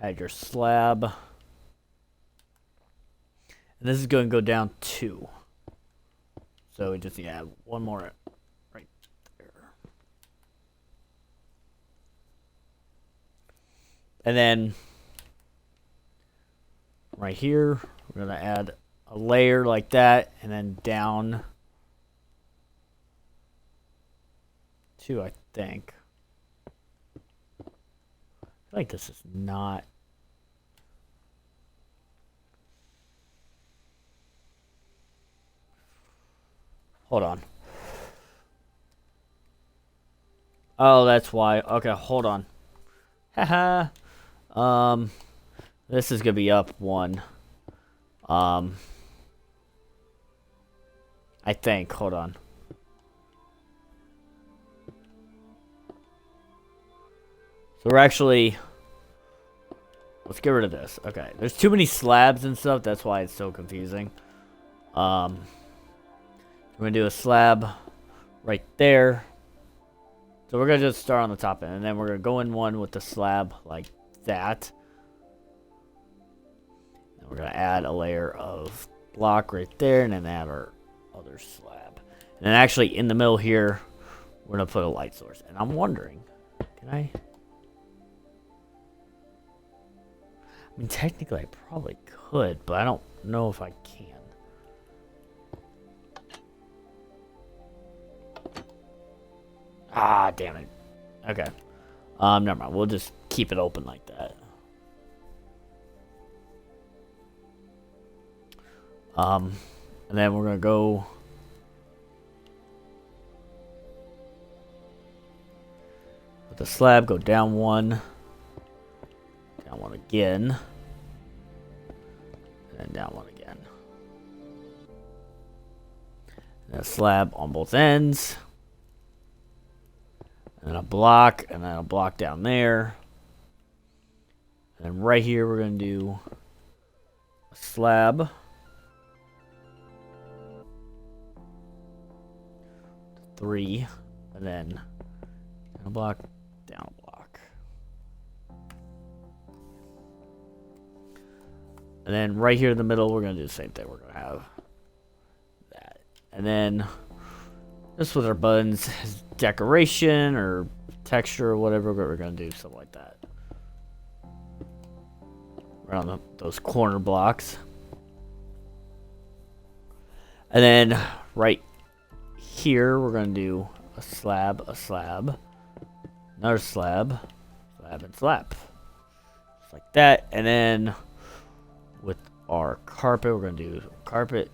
Add your slab. And this is going to go down 2. So we just need to add one more right there. And then right here, we're going to add a layer like that, and then down 2, I think. I feel like this is not... Hold on. Oh, that's why. Okay, hold on. Haha. This is gonna be up 1. I think. Hold on. So we're actually... Let's get rid of this. Okay. There's too many slabs and stuff. That's why it's so confusing. We're gonna do a slab right there. So we're gonna just start on the top end, and then we're gonna go in one with the slab like that. And we're gonna add a layer of block right there, and then add our other slab. And then actually in the middle here, we're gonna put a light source. And I'm wondering, can I I mean, technically I probably could, but I don't know if I can. Ah, damn it. Okay. Never mind. We'll just keep it open like that. And then we're gonna go with the slab, go down one again, and then down one again. And a slab on both ends, and then a block, and then a block down there. And then right here we're gonna do a slab. Three, and then a block, down a block. And then right here in the middle, we're going to do the same thing. We're going to have that. And then just with our buttons, as decoration or texture or whatever, we're going to do something like that. Right on those corner blocks. And then right here, we're going to do a slab, another slab, and slab. Just like that. And then with our carpet, we're going to do carpet.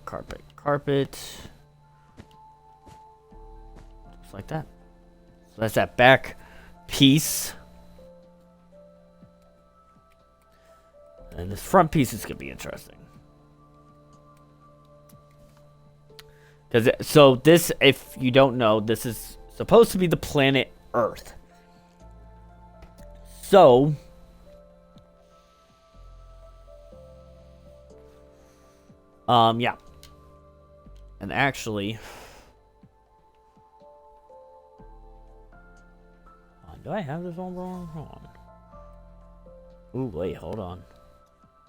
Just like that. So that's that back piece. And this front piece is going to be interesting. So this, if you don't know, this is supposed to be the planet Earth. So, yeah. And actually, do I have this all wrong? Hold on. Ooh, wait, hold on.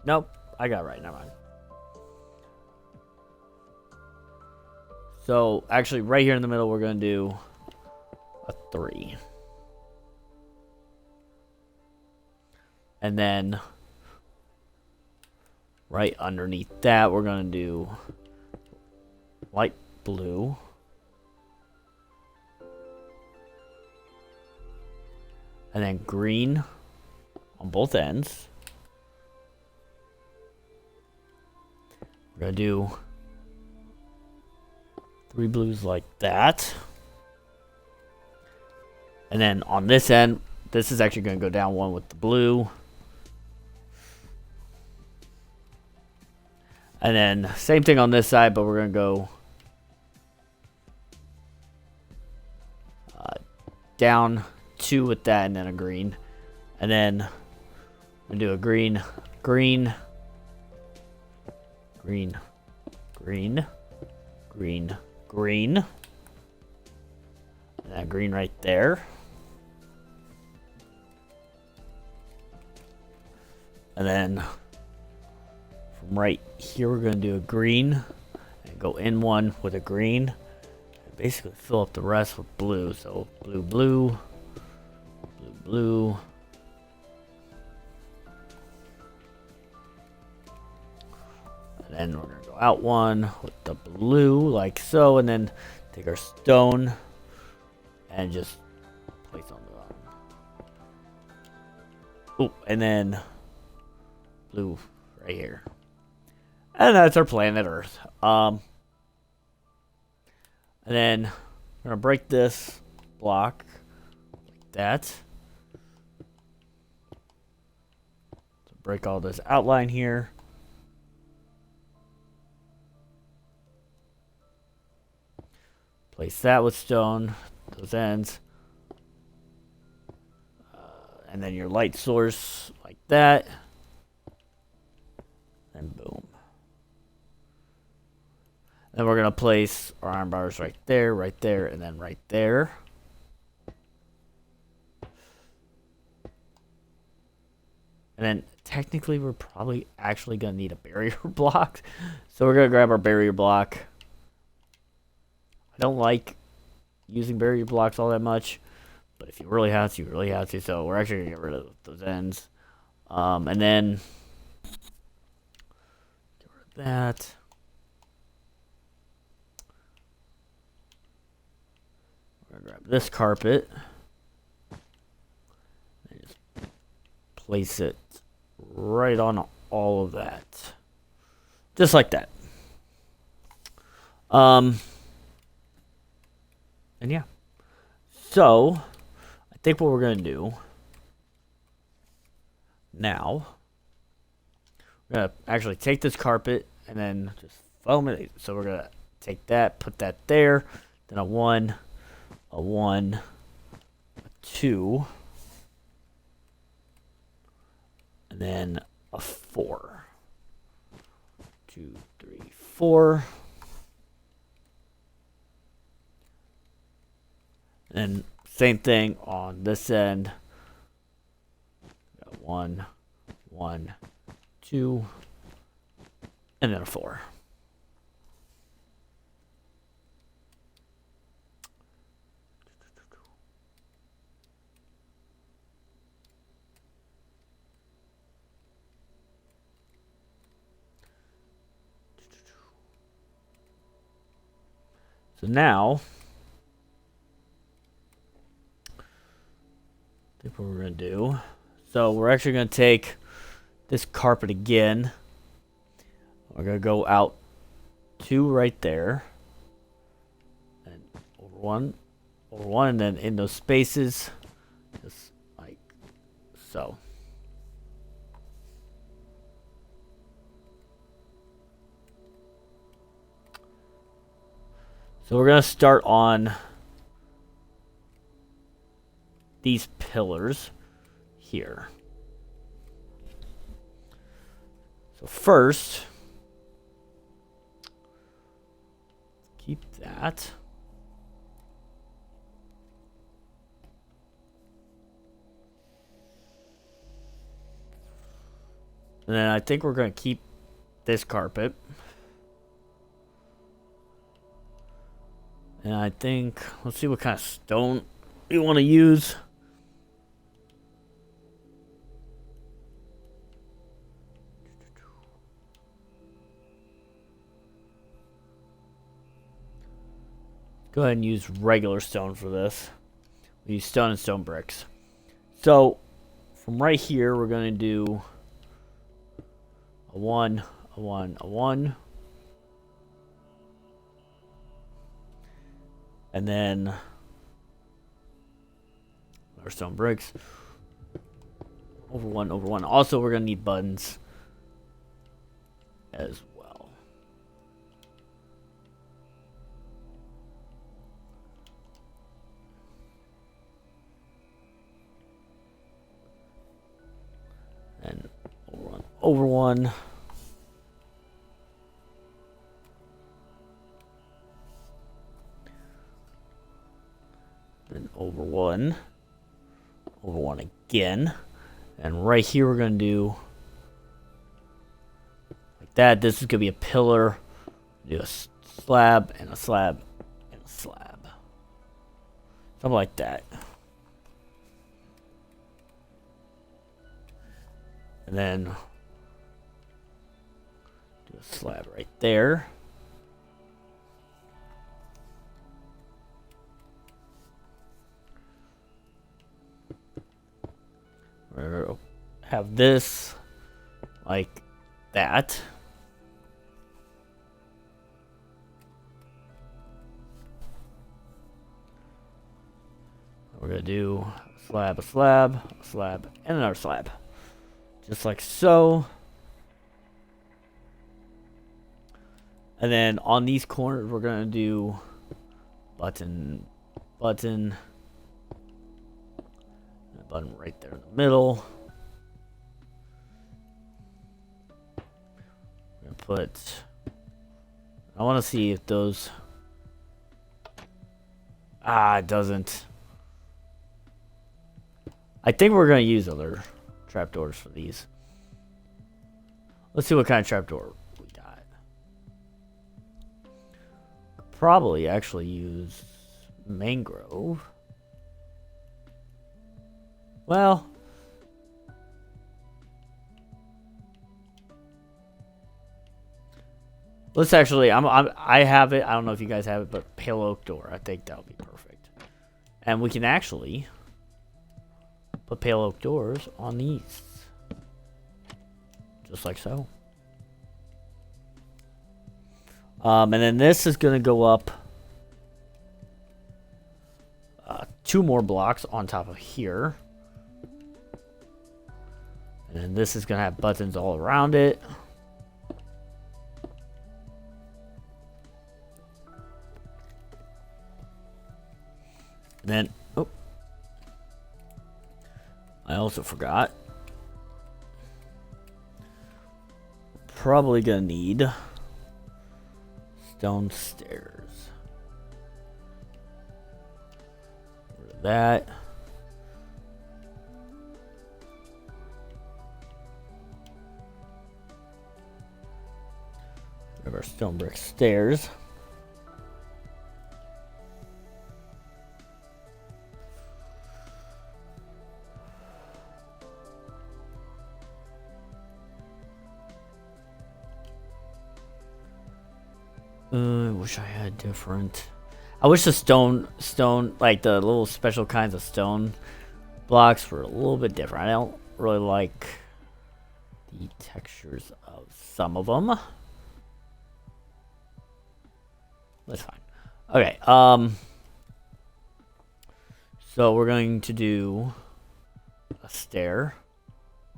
Nope, I got it right. Never mind. So, actually, right here in the middle, we're going to do a 3. And then, right underneath that, we're going to do light blue. And then green on both ends. We're going to do 3 blues like that. And then on this end, this is actually going to go down one with the blue. And then same thing on this side, but we're going to go down 2 with that and then a green. And then we're going to do a green, green, green, green, green, green. And that green right there. And then from right here, we're going to do a green and go in one with a green. And basically fill up the rest with blue. So blue, blue, blue, blue. And then we're going to go out one with the blue like so. And then take our stone and just place on the bottom. Oh, and then blue right here. And that's our planet Earth. And then we're gonna break this block like that. So break all this outline here. Place that with stone, those ends. And then your light source like that. And boom. Then we're going to place our iron bars right there, and then right there. And then technically we're probably actually going to need a barrier block. So we're going to grab our barrier block. I don't like using barrier blocks all that much. But if you really have to, you really have to. So we're actually going to get rid of those ends. And then that. We're gonna grab this carpet and just place it right on all of that. Just like that. And yeah. So, I think what we're going to do now, we're going to actually take this carpet and then just foam it. So we're going to take that, put that there, then a 1, a 1, a 2, and then a 4. 2, 3, 4. And same thing on this end. Got 1, 1, 2, and then a 4. So now, I think what we're going to do. So we're actually going to take this carpet again. We're going to go out 2 right there. And over 1, and then in those spaces, just like so. So we're going to start on these pillars here. So first, keep that. And then I think we're going to keep this carpet. And I think, let's see what kind of stone we want to use. Go ahead and use regular stone for this. We use stone and stone bricks. So, from right here, we're going to do a 1, a 1, a 1. And then our stone bricks. Over 1, over 1. Also, we're going to need buttons as well. And over 1. Then over 1. Over 1 again. And right here we're going to do like that. This is going to be a pillar. Do a slab and a slab and a slab. Something like that. And then do a slab right there. We're gonna have this like that. We're gonna do a slab, a slab, a slab, and another slab. Just like so. And then on these corners, we're gonna do button, button, and a button right there in the middle. We're gonna put. I want to see if those. It doesn't. I think we're gonna use other trapdoors for these. Let's see what kind of trapdoor we got. Probably actually use mangrove. Well, Let's actually. I have it. I don't know if you guys have it, but pale oak door. I think that would be perfect. And we can actually put pale oak doors on these, just like so. And then this is gonna go up 2 more blocks on top of here. And then this is gonna have buttons all around it. And then, oh, I also forgot. Probably gonna need stone stairs. Rid of that. Rid of our stone brick stairs. I wish I had different. I wish the stone, like the little special kinds of stone blocks were a little bit different. I don't really like the textures of some of them. That's fine. Okay. So we're going to do a stair,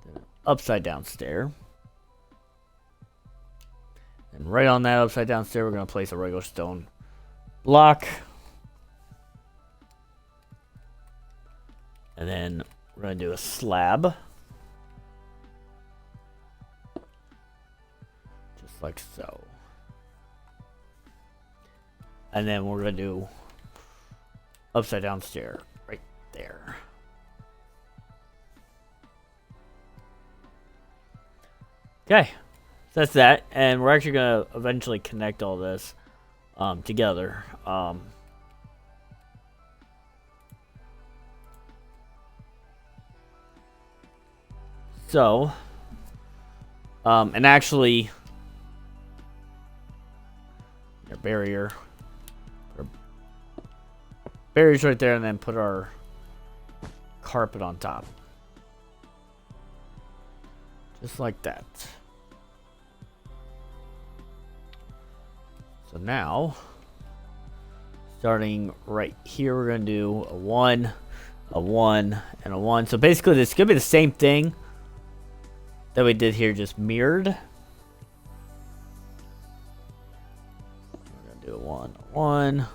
then an upside down stair. And right on that upside down stair, we're going to place a regular stone block. And then we're going to do a slab. Just like so. And then we're going to do upside down stair right there. Okay. That's that, and we're actually gonna eventually connect all this together. And actually, our barriers right there, and then put our carpet on top, just like that. So now, starting right here, we're going to do a 1, a 1, and a 1. So basically, this is going to be the same thing that we did here, just mirrored. We're going to do a 1, a 1,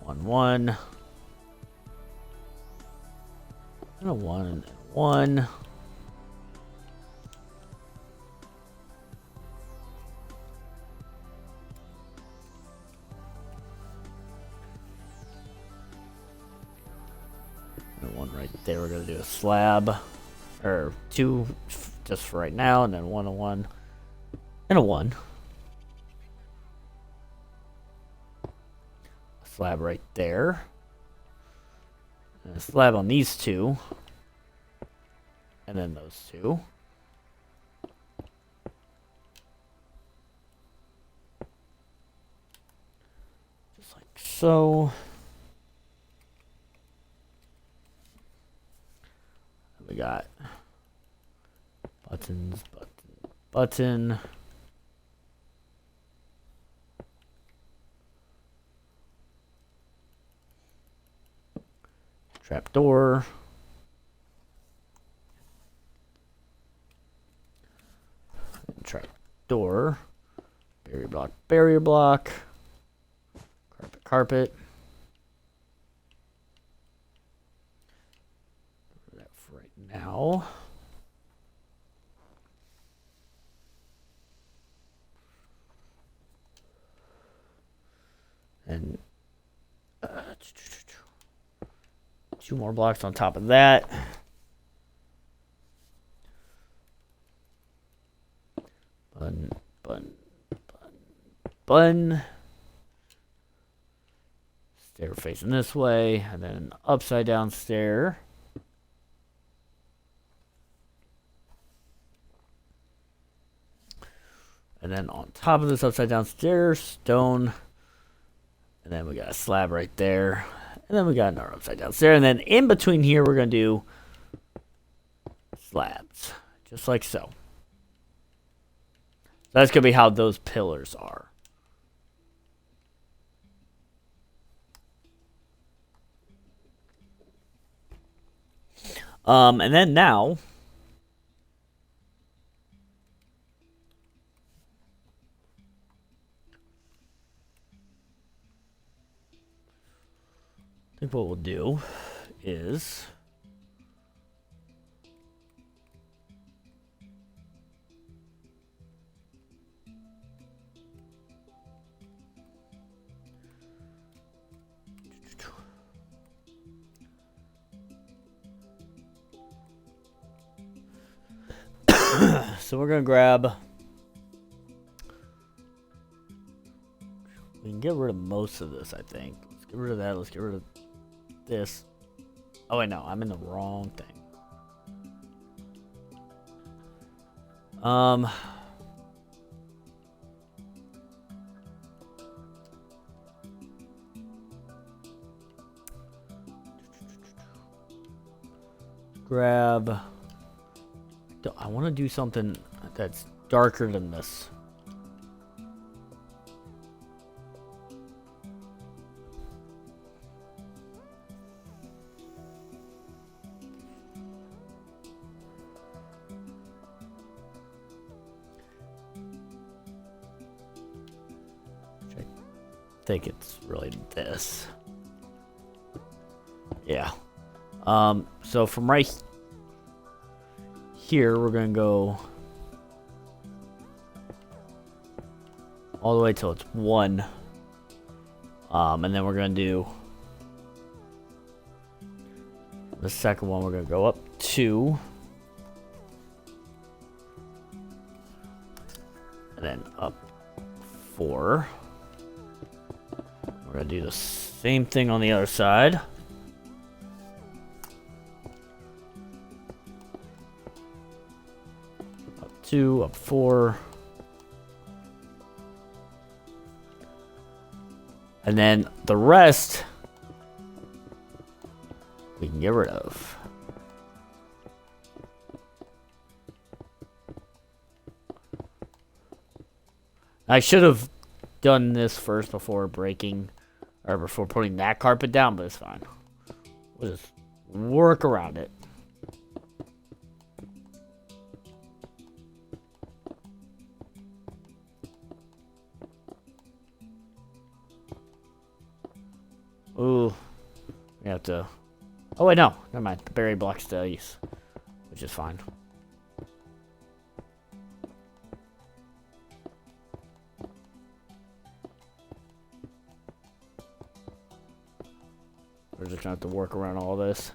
1, 1, and a 1, and a 1. One right there. We're gonna do a slab, or 2 just for right now, and then 1, a 1, and a 1. A slab right there, and a slab on these 2, and then those 2. Just like so. We got buttons, button. Trap door. Trap door. Barrier block, barrier block. Carpet, carpet. Now, and 2 more blocks on top of that. Bun. Stair facing this way, and then an upside down stair. And then on top of this upside down stairs, stone. And then we got a slab right there. And then we got another upside down stair. And then in between here, we're going to do slabs. Just like so. That's going to be how those pillars are. And then now, I think what we'll do is so we're gonna grab. We can get rid of most of this, I think. Let's get rid of that. Let's get rid of this. Oh wait, no, I'm in the wrong thing. Grab. I want to do something that's darker than this. I think it's really this. Yeah. So from right here, we're gonna go all the way till it's 1. And then we're gonna do the second one. We're gonna go up 2, and then up 4. We're gonna do the same thing on the other side. Up 2, up 4. And then the rest we can get rid of. I should have done this first before breaking, or before putting that carpet down, but it's fine. We'll just work around it. Ooh, we have to. Oh wait, no, never mind. The berry block stays, which is fine. We're just gonna have to work around all this.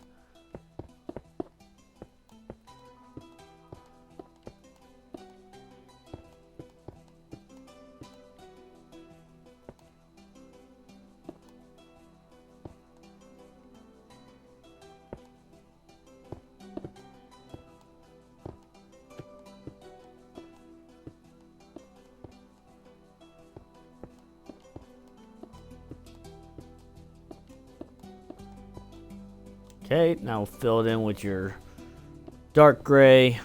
Okay, now fill it in with your dark gray.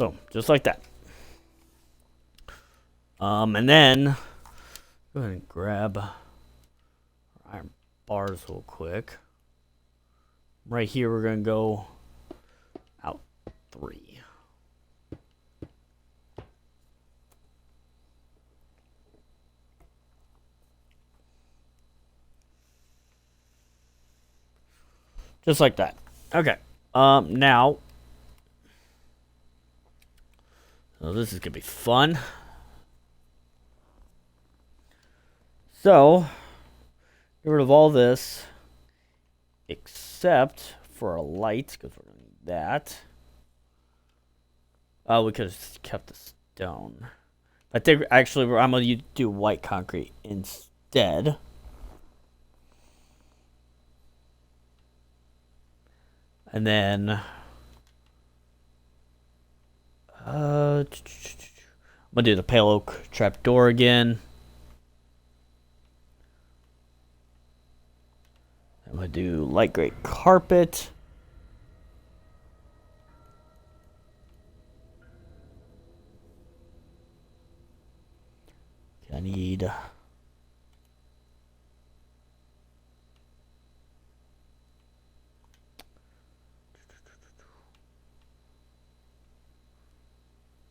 Boom, just like that. And then go ahead and grab our iron bars real quick. Right here, we're gonna go out 3. Just like that. Okay. Now, so this is gonna be fun. So, get rid of all this, except for a light, because we're gonna need that. We could have kept the stone. I think actually I'm gonna do white concrete instead. And then I'm gonna do the pale oak trapdoor again. I'm gonna do light gray carpet. Okay, I need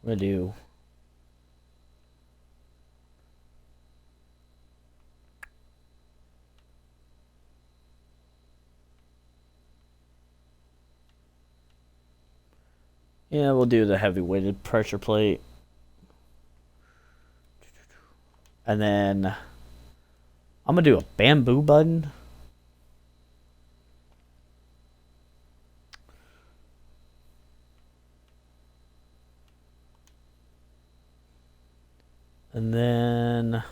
I'm gonna do yeah, we'll do the heavy weighted pressure plate. And then I'm gonna do a bamboo button. And then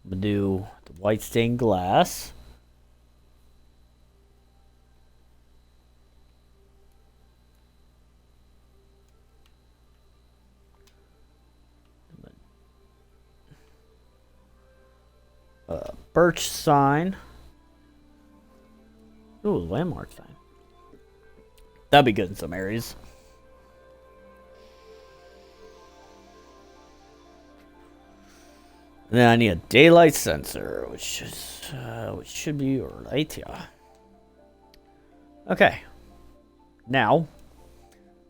I'm gonna do the white stained glass. Birch sign. Ooh, landmark sign. That'd be good in some areas. And then I need a daylight sensor, which should be right here. Okay. Now,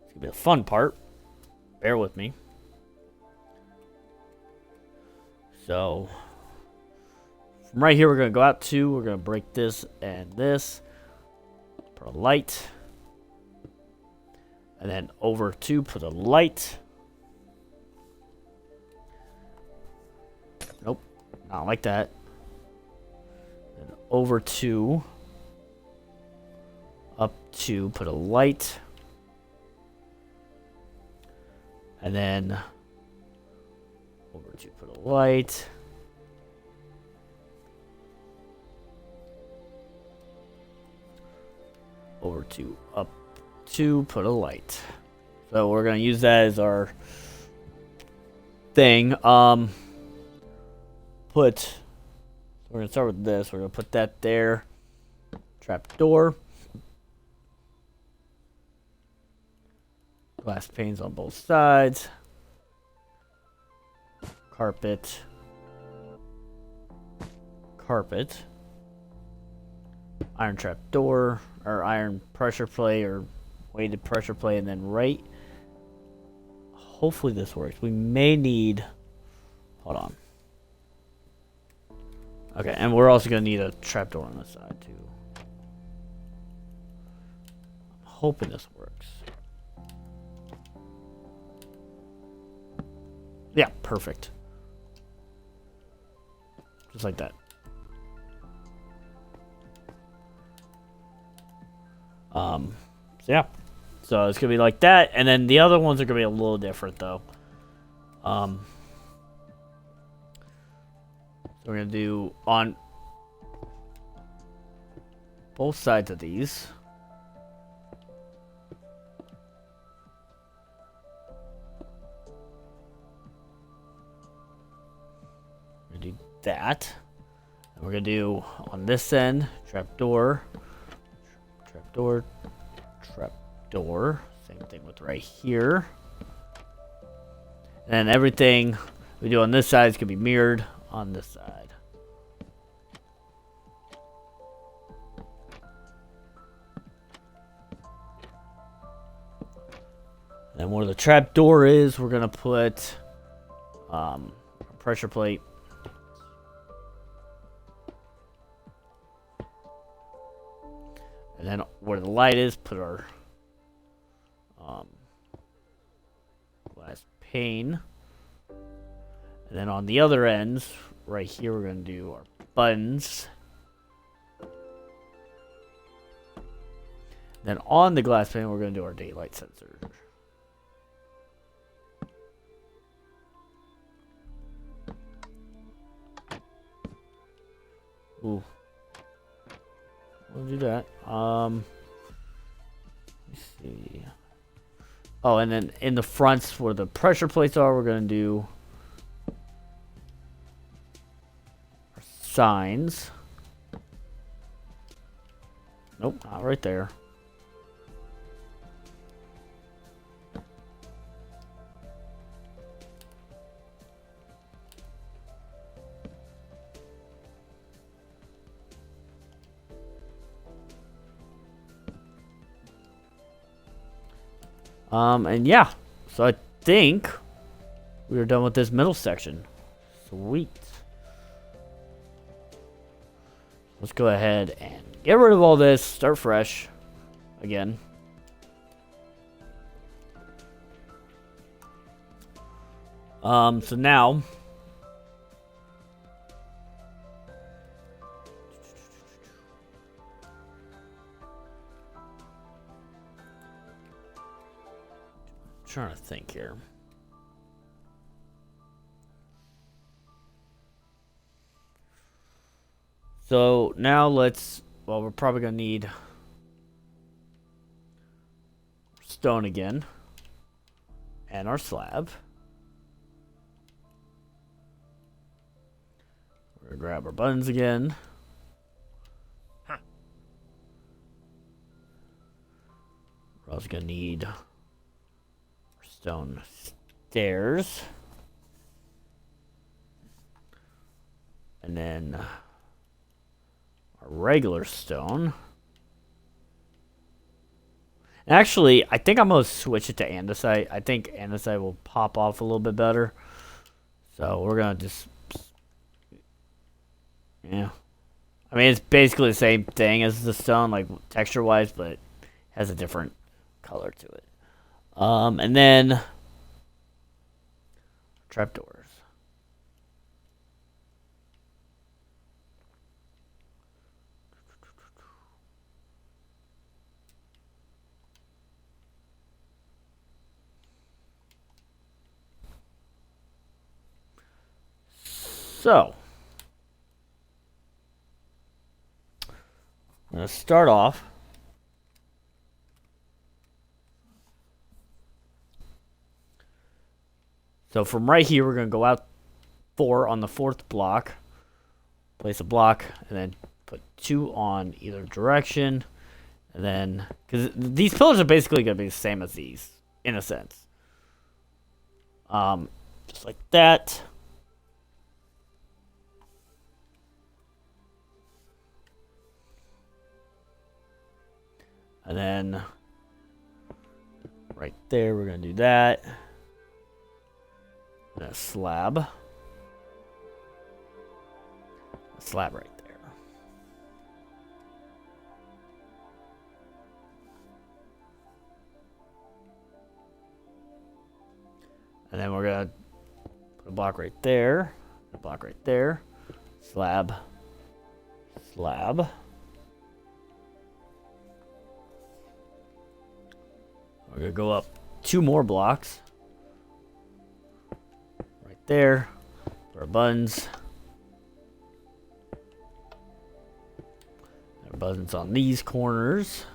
it's gonna be the fun part. Bear with me. So, from right here, we're gonna go out 2. We're gonna break this and this. Put a light. And then over 2, put a light. Nope, not like that. And over 2, up 2, put a light. And then over 2, put a light. Over 2, up 2, put a light. So we're gonna use that as our thing. We're gonna start with this. We're gonna put that there. Trapdoor. Glass panes on both sides. Carpet. Carpet. Iron trapdoor, or iron pressure plate, or weighted pressure plate, and then right. Hopefully this works. We may need. Hold on. Okay, and we're also gonna need a trapdoor on this side too. I'm hoping this works. Yeah, perfect. Just like that. So yeah. So it's gonna be like that, and then the other ones are gonna be a little different though. So we're gonna do on both sides of these. We're gonna do that. And we're gonna do on this end, trapdoor, trapdoor, door. Same thing with right here. And everything we do on this side is going to be mirrored on this side. And where the trap door is, we're going to put a pressure plate. And then where the light is, put our glass pane. And then on the other ends, right here, we're going to do our buttons. Then on the glass pane, we're going to do our daylight sensor. Ooh. We'll do that. Let's see. Oh, and then in the fronts where the pressure plates are, we're going to do our signs. Nope, not right there. And yeah, so I think we are done with this middle section. Sweet. Let's go ahead and get rid of all this, start fresh again. So now trying to think here. So now well, we're probably gonna need stone again and our slab. We're gonna grab our buttons again. We're also gonna need stone stairs. And then our regular stone. Actually, I think I'm going to switch it to andesite. I think andesite will pop off a little bit better. So we're going to just... Yeah. I mean, it's basically the same thing as the stone, like texture-wise, but it has a different color to it. And then trapdoors. So I'm going to start off. So from right here, we're going to go out 4 on the 4th block. Place a block, and then put 2 on either direction. And then, because these pillars are basically going to be the same as these, in a sense. Just like that. And then, right there, we're going to do that. And a slab. A slab right there. And then we're going to put a block right there. A block right there. Slab. Slab. We're going to go up 2 more blocks. Right there. Put our buttons. Our buttons on these corners.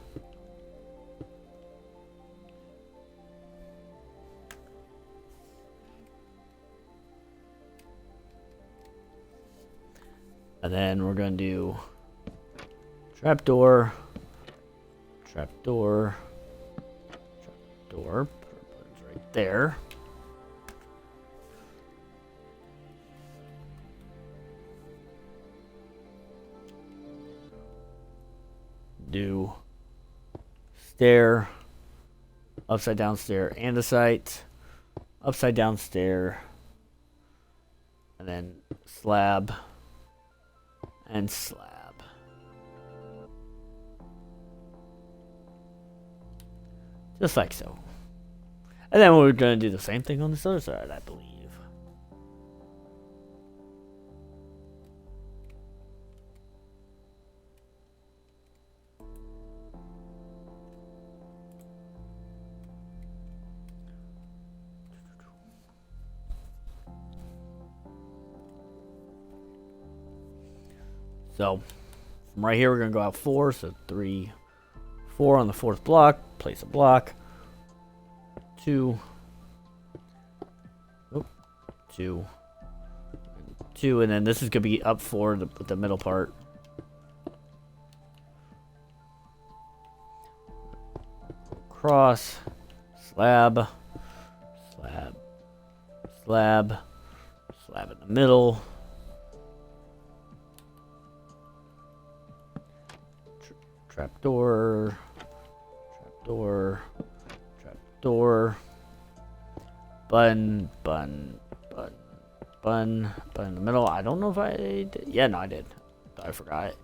And then we're going to do trapdoor, trapdoor, Trapdoor. Put our buttons right there. Do stair, upside down stair, andesite, upside down stair, and then slab and slab. Just like so. And then we're going to do the same thing on this other side, I believe. So, from right here, we're going to go out 4. So, 3, 4 on the 4th block. Place a block. 2. 2. 2. And then this is going to be up 4 with the middle part. Cross. Slab. Slab. Slab. Slab in the middle. Trapdoor, trapdoor, trapdoor, button in the middle. I don't know if I did. Yeah, no, I did. I forgot it.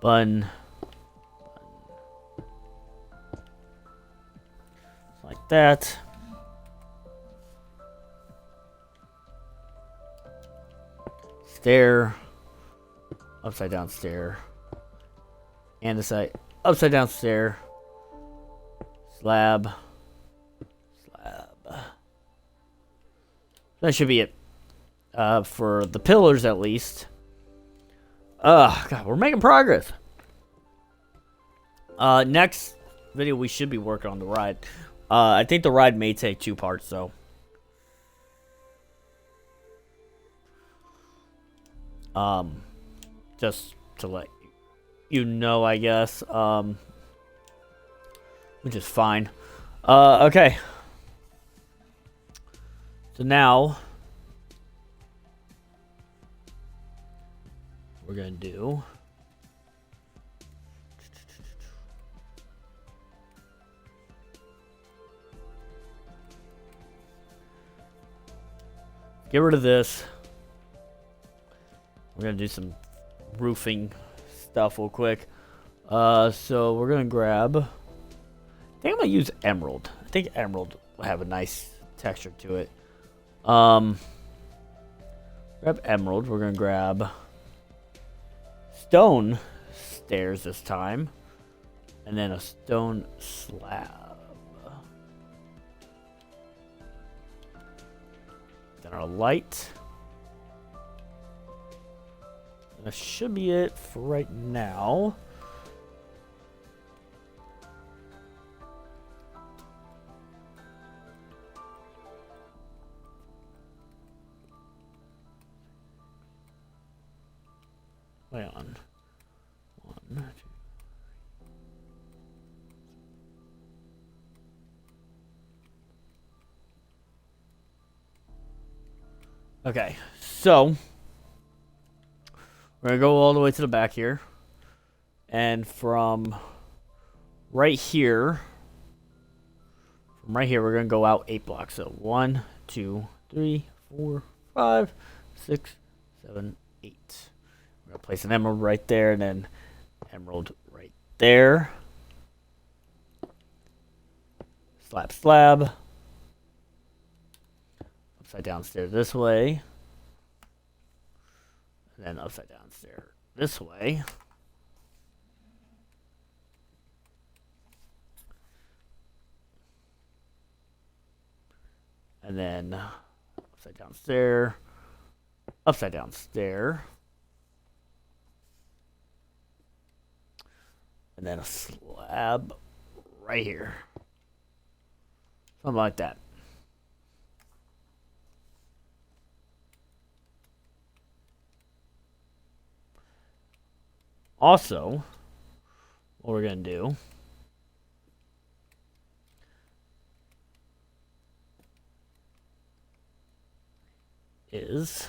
Button. Like that. Stair. Upside down stair. Andesite. Upside down stair. Slab. Slab. That should be it. For the pillars, at least. God, we're making progress. Next video, we should be working on the ride. I think the ride may take 2 parts, though. Just to let you know, I guess. Which is fine. Okay. So now we're gonna do get rid of this. We're gonna do some roofing stuff real quick. So we're gonna grab. I think I'm gonna use emerald. I think emerald will have a nice texture to it. Grab emerald. We're gonna grab stone stairs this time, and then a stone slab. Then our light. That should be it for right now. Wait on. 1, 2. Okay, so we're gonna go all the way to the back here, and from right here, we're gonna go out 8 blocks. So 1, 2, 3, 4, 5, 6, 7, 8. We're gonna place an emerald right there, and then emerald right there. Slab, slab. Upside down stair this way. And then upside down stair this way. And then upside down stair. Upside down stair. And then a slab right here. Something like that. Also, what we're going to do is.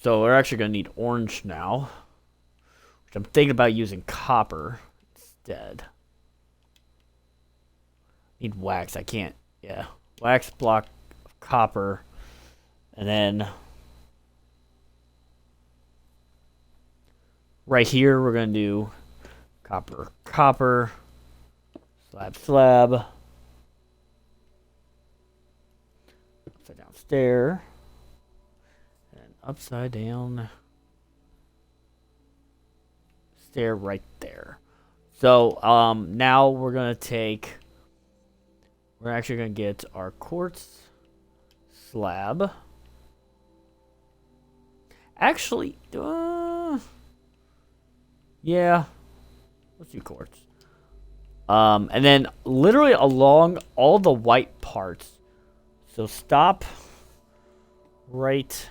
So we're actually going to need orange now, which I'm thinking about using copper instead. Need wax. I can't. Yeah. Wax, block of copper. And then right here, we're going to do copper, copper, slab, slab. Upside down stair. And upside down stair right there. So now we're going to take... We're actually going to get our quartz slab. Actually, yeah, let's do quartz. And then literally along all the white parts. So stop right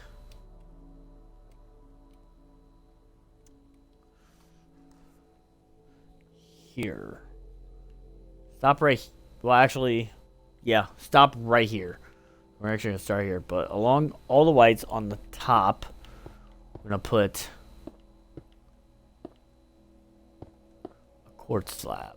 here. Stop right. Well, actually, yeah, stop right here. We're actually going to start here. But along all the whites on the top, we're going to put a quartz slab.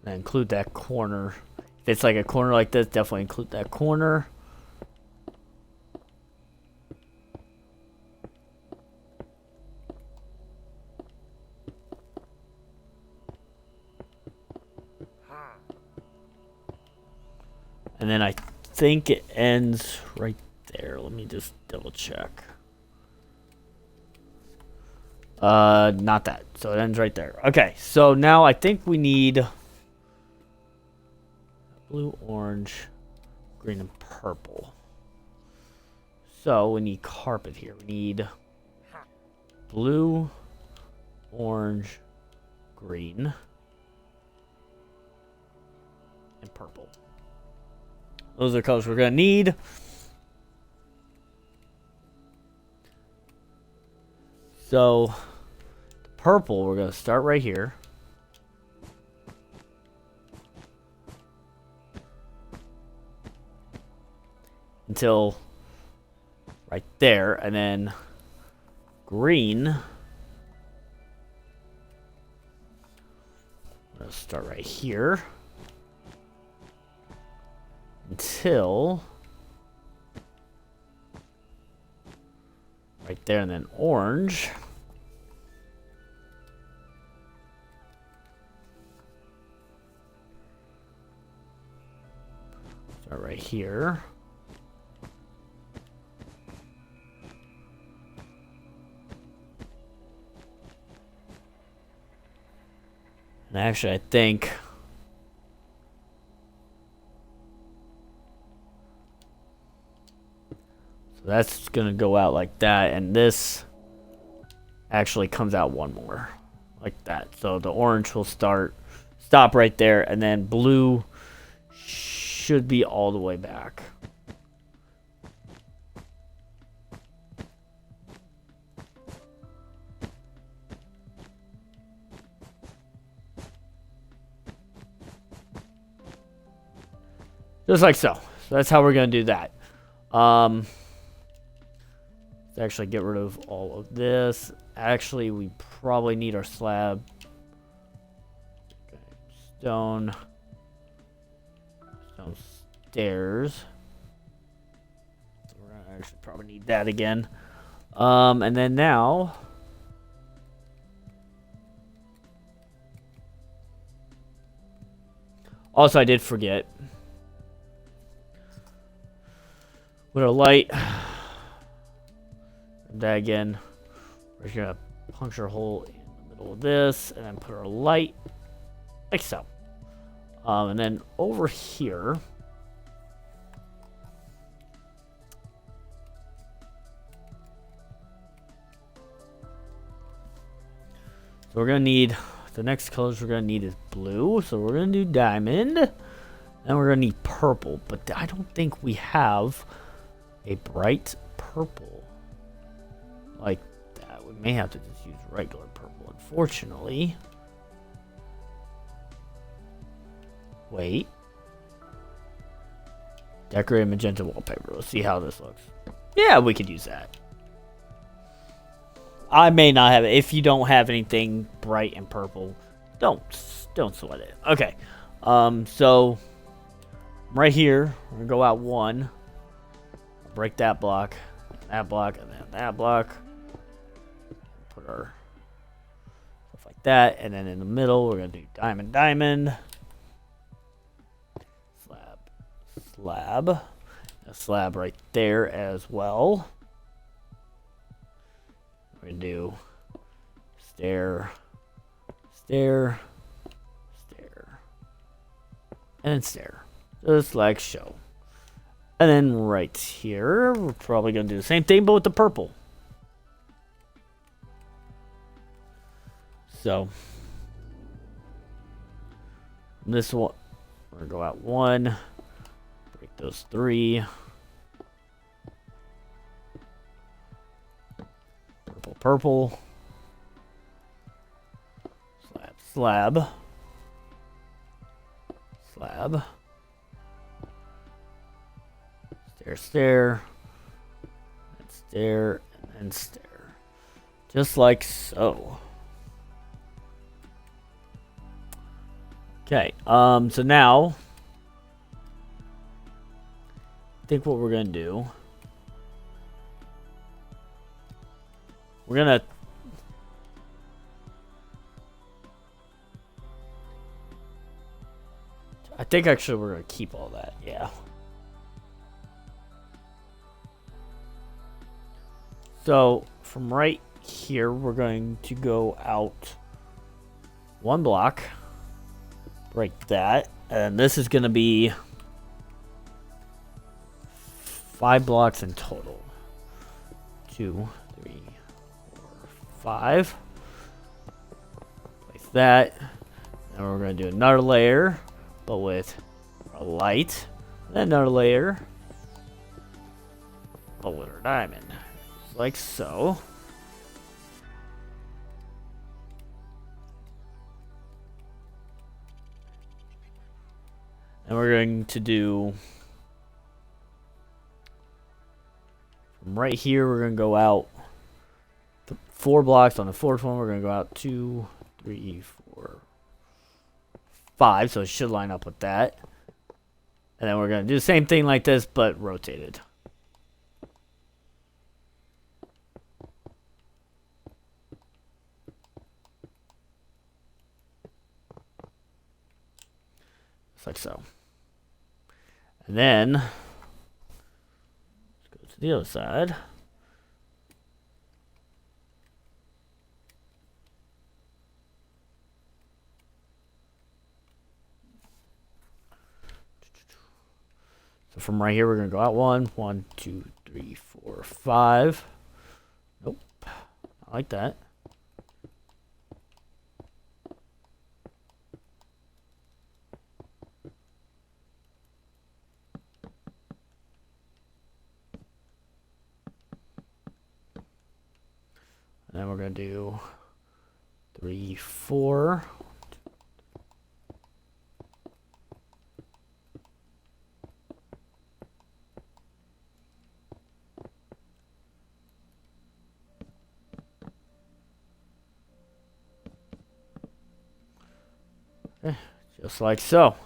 And include that corner. If it's like a corner like this, definitely include that corner. And then I think it ends right there. Let me just double check. Not that. So it ends right there. Okay, so now I think we need blue, orange, green, and purple. So we need carpet here. We need blue, orange, green, and purple. Those are the colors we're going to need. So, purple, we're going to start right here. Until right there. And then green. I'm going to start right here. Until right there, and then orange. Start right here. And actually, I think that's going to go out like that, and this actually comes out one more, like that. So the orange will stop right there, and then blue should be all the way back. Just like so. So that's how we're going to do that. Let's actually get rid of all of this. Actually, we probably need our slab. Okay. Stone stairs. We're going to actually probably need that again. And then now... Also, I did forget. With a light, that again, we're just gonna puncture a hole in the middle of this, and then put our light, like so. And then over here, so we're gonna need the next colors we're gonna need is blue. So we're gonna do diamond. And we're gonna need purple, but I don't think we have a bright purple like that. We may have to just use regular purple, unfortunately. Wait. Decorate magenta wallpaper. Let's see how this looks. Yeah, we could use that. I may not have it. If you don't have anything bright and purple, don't sweat it. Okay. So right here, we're gonna go out one. Break that block, and then that block. Put our stuff like that, and then in the middle, we're gonna do diamond, diamond. Slab. A slab right there as well. We're gonna do stair, stair, stair, and then stair. Just like so. And then right here, we're probably gonna do the same thing, but with the purple. So this one, we're gonna go out one. Those three. Purple, purple. Slab, slab. Slab. Stair, stair. And stair, and stair. Just like so. Okay, so now I think what we're gonna do, we're gonna I think actually we're gonna keep all that, yeah. So from right here we're going to go out one block, break that, and this is gonna be 5 blocks in total. 2, 3, 4, 5. Place that. And we're going to do another layer, but with a light. Then another layer, but with our diamond. Like so. And we're going to do from right here, we're going to go out 4 blocks. On the fourth one, we're going to go out 2, 3, 4, 5. So it should line up with that. And then we're going to do the same thing like this, but rotated. Just like so. And then let's go to the other side. So from right here, we're going to go out 1, 2, 3, 4, 5. Nope. I like that. And then we're going to do 3, 4. Okay, just like so.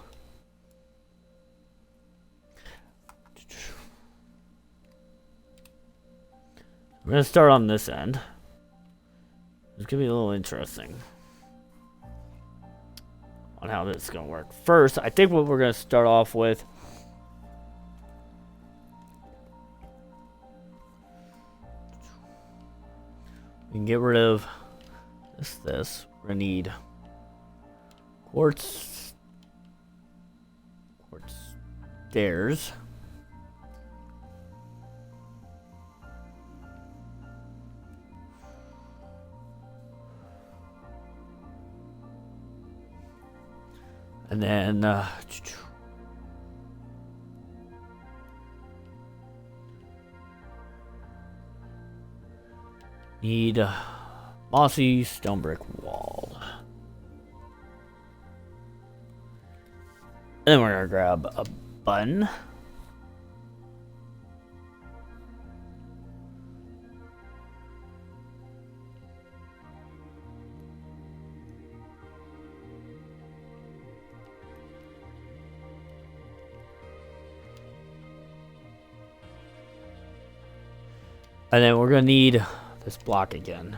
We're going to start on this end. It's going to be a little interesting on how this is going to work. First, I think what we're going to start off with, we can get rid of this. We're going to need quartz stairs. And then need a mossy stone brick wall. And then we're gonna grab a bun. And then we're gonna need this block again.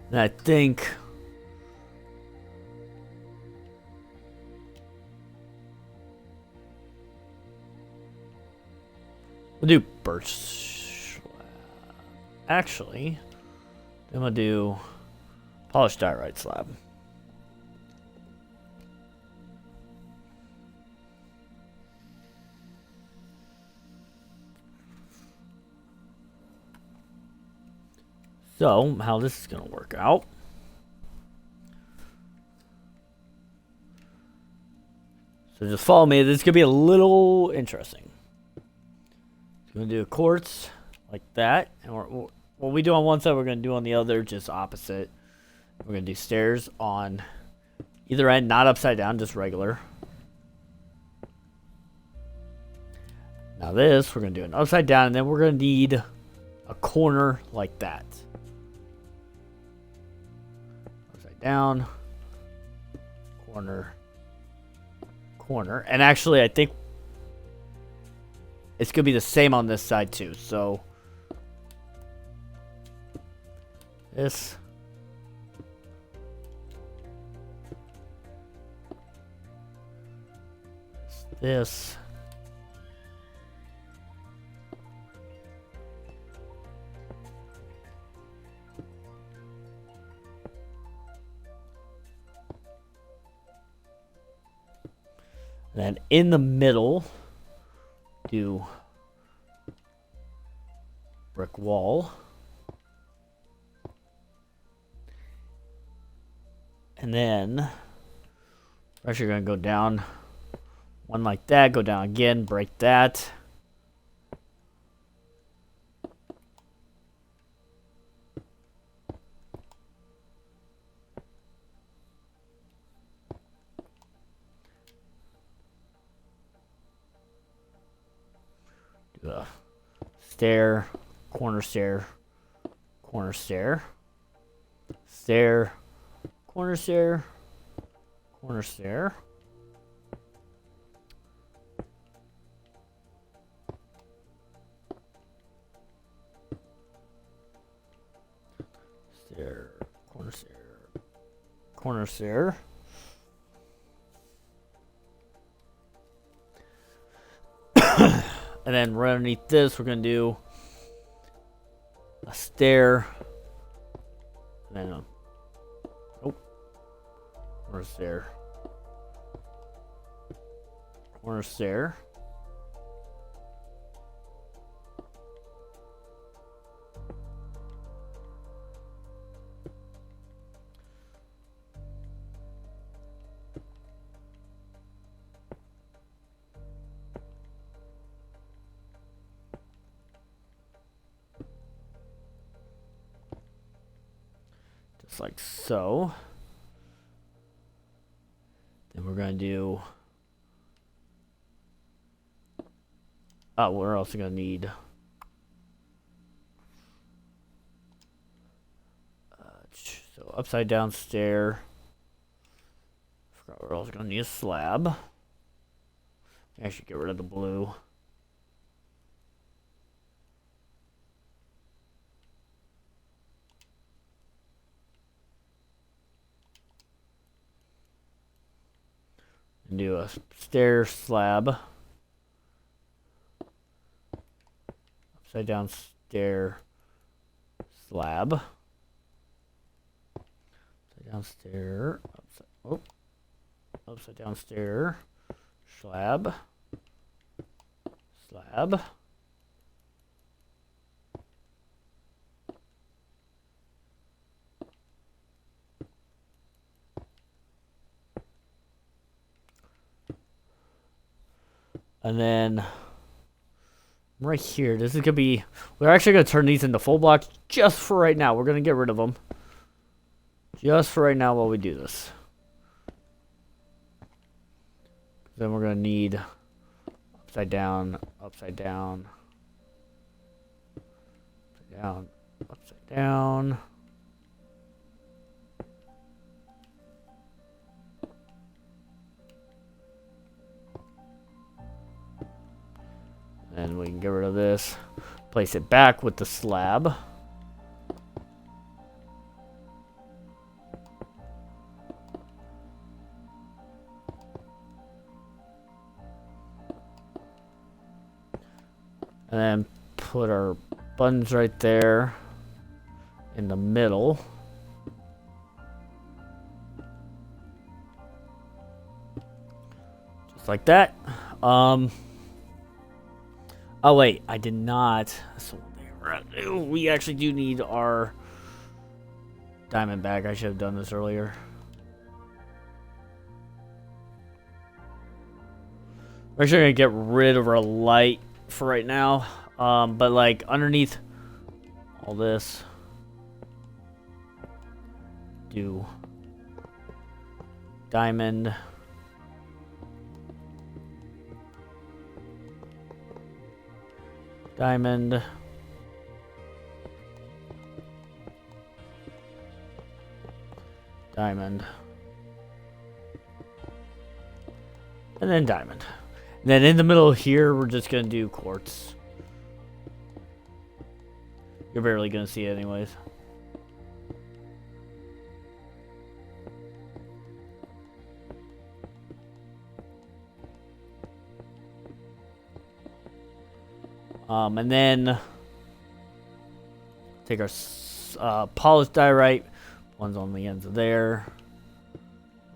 And I think we'll do birch. Actually, I'm gonna do polished diorite slab. So, how this is going to work out. So just follow me. This is going to be a little interesting. We're going to do a quartz like that. And what we do on one side, we're going to do on the other, just opposite. We're going to do stairs on either end, not upside down, just regular. Now this, we're going to do an upside down, and then we're going to need a corner like that. Down, corner, corner. And actually, I think it's going to be the same on this side too. So, this. This. Then in the middle, do brick wall. And then we're actually going to go down one like that, go down again, break that. Stair, corner stair, corner stair, stair, corner stair, corner stair. Stair, corner stair, corner stair. And then right underneath this, we're going to do a stair. And then corner stair. Corner stair. Just like so. Then we're going to do... Oh, we're also going to need... so upside down stair. Forgot we're also going to need a slab. I should get rid of the blue. And do a stair slab. Upside down stair slab. Upside down stair. Upside down stair slab. Slab. And then right here, this is gonna be. We're actually gonna turn these into full blocks just for right now. We're gonna get rid of them just for right now while we do this. Then we're gonna need upside down, upside down, upside down, upside down. And we can get rid of this. Place it back with the slab. And then put our buttons right there in the middle. Just like that. Oh wait, I did not. So we actually do need our diamond back. I should have done this earlier. We're actually gonna get rid of our light for right now. But like underneath all this, do diamond. Diamond. Diamond. And then diamond. And then in the middle here, we're just going to do quartz. You're barely going to see it anyways. And then take our polished diorite, ones on the ends of there,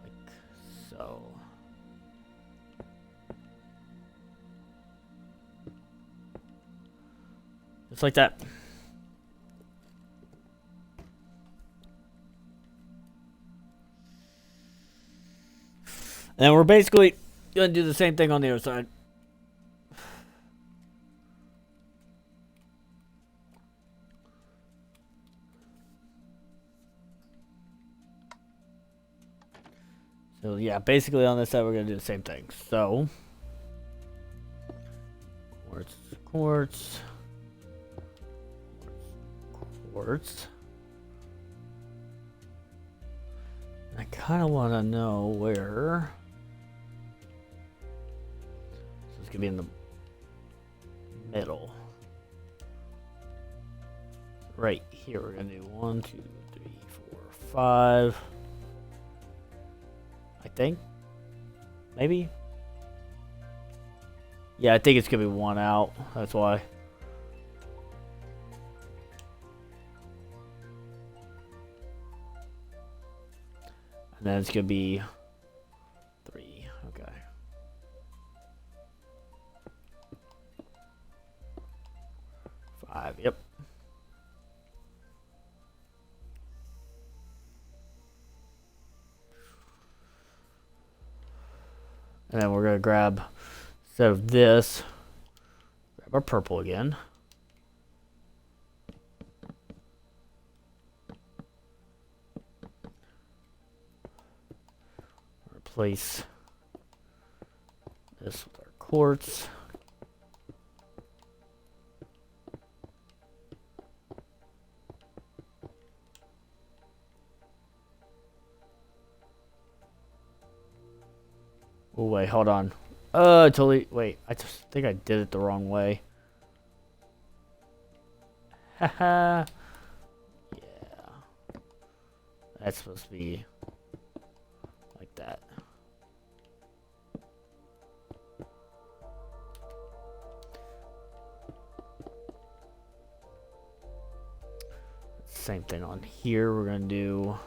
like so. Just like that. And then we're basically gonna do the same thing on the other side. So yeah, basically on this side we're gonna do the same thing. So quartz, quartz, quartz. And I kind of want to know where. So it's gonna be in the middle. Right here, we're gonna do 1, 2, 3, 4, 5. I think. Maybe. Yeah, I think it's gonna be one out. That's why. And then it's gonna be 3. Okay. Five. Yep. And then we're gonna grab, instead of this, grab our purple again. Replace this with our quartz. Oh wait, hold on. Totally. Wait, I just think I did it the wrong way. Haha. Yeah. That's supposed to be like that. Same thing on here. We're gonna do.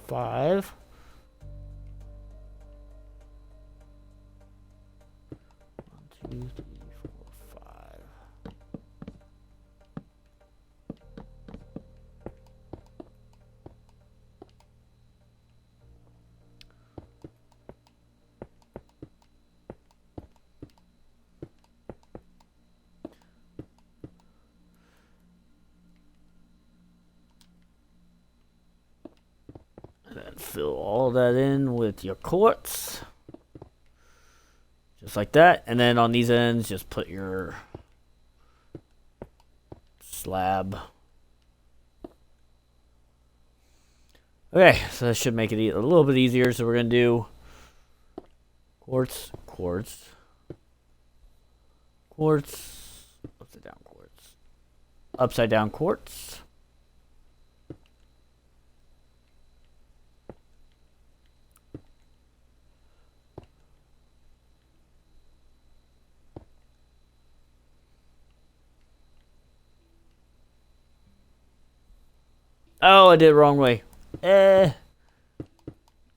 Five. 1, 2, 3, 4, And fill all that in with your quartz. Just like that. And then on these ends, just put your slab. Okay, so that should make it a little bit easier. So we're going to do quartz, quartz, quartz, upside down quartz, upside down quartz. Oh, I did it the wrong way.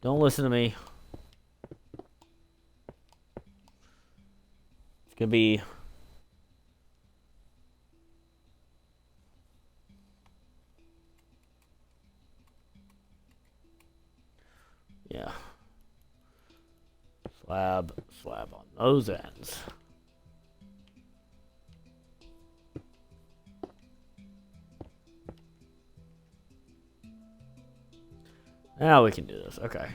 Don't listen to me. It's gonna be yeah. Slab on those ends. Now we can do this. Okay.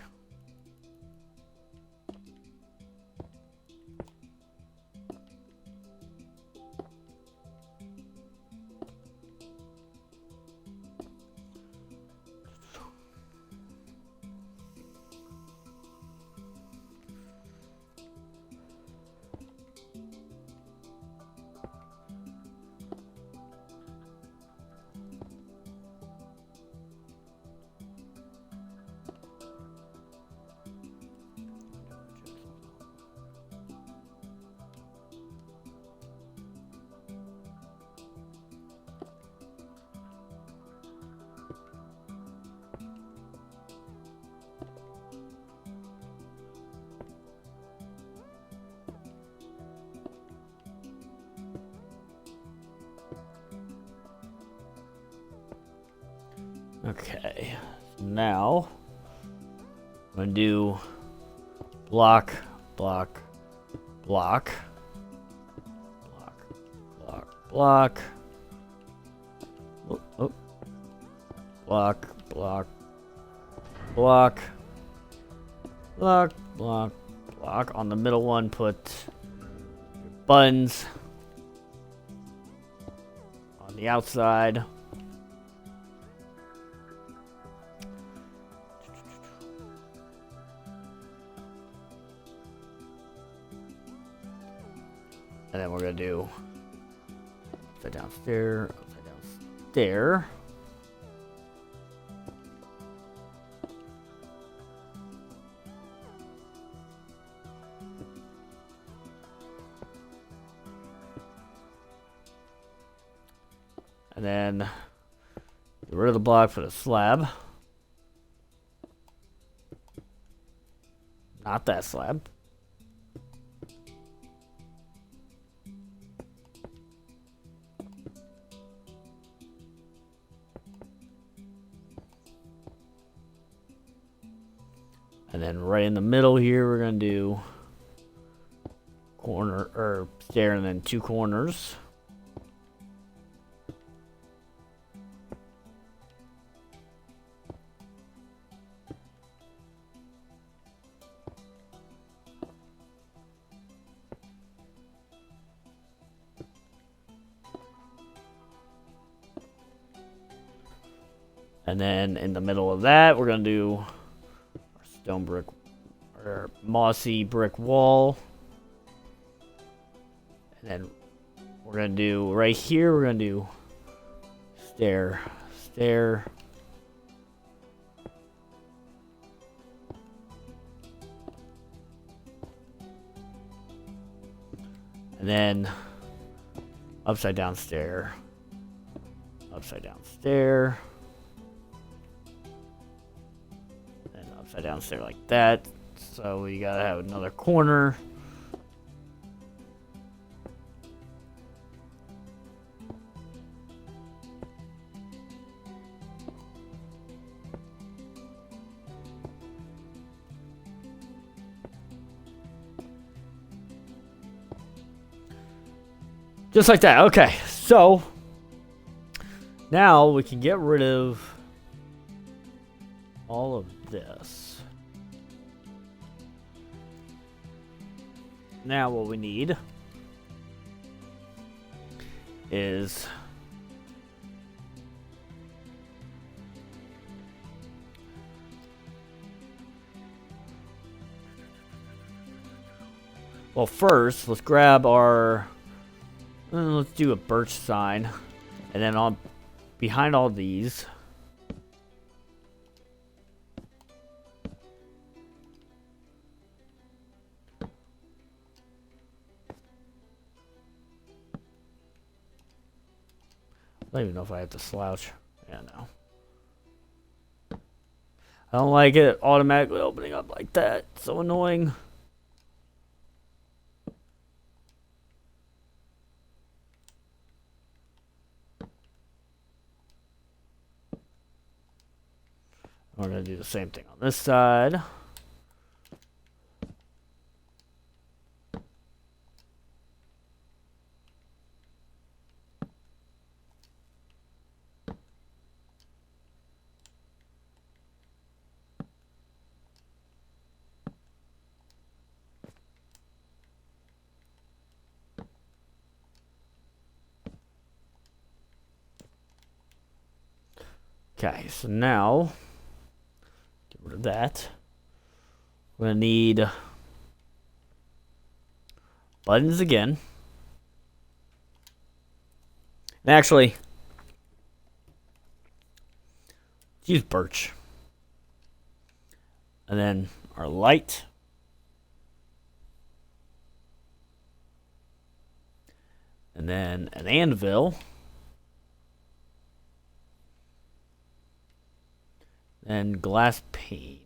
Okay, now I'm gonna do block, block, block, block, block, block. Oh, oh. Block, block, block, block, block, block. On the middle one, put your buttons. On the outside. And then we're gonna do upside down stair, upside down stair. And then get rid of the block for the slab. Not that slab. And then right in the middle here, we're going to do corner or stair and then two corners. And then in the middle of that, we're going to do our stone brick or mossy brick wall. And then we're going to do right here, we're going to do stair, stair. And then upside down stair, upside down stair. Upside down stair like that. So we gotta have another corner. Just like that. Okay, so now we can get rid of all of this. Now what we need is well, first let's grab our let's do a birch sign, and then on behind all these I don't even know if I have to slouch. Yeah, no. I don't like it automatically opening up like that. It's so annoying. We're going to do the same thing on this side. Okay, so now get rid of that. We're gonna need buttons again. And actually, let's use birch. And then our light. And then an anvil. And glass pane.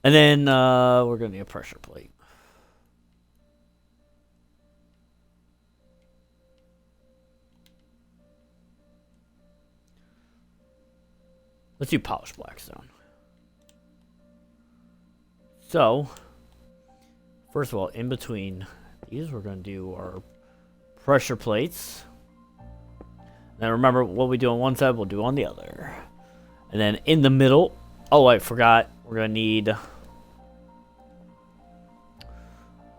And then we're going to need a pressure plate. Let's do polished blackstone. So, first of all, in between these, we're going to do our pressure plates. Now remember, what we do on one side, we'll do on the other. And then in the middle, oh, I forgot, we're going to need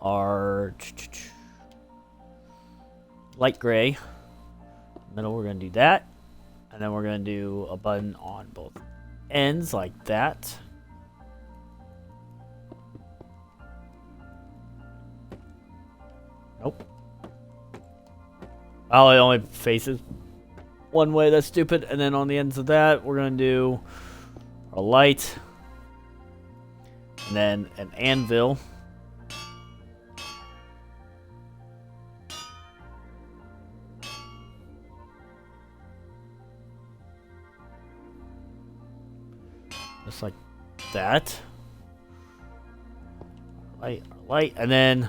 our light gray. Middle, we're going to do that. And then we're going to do a button on both ends like that. Nope. Oh, it only faces one way. That's stupid. And then on the ends of that, we're going to do a light. And then an anvil. Just like that. Light. And then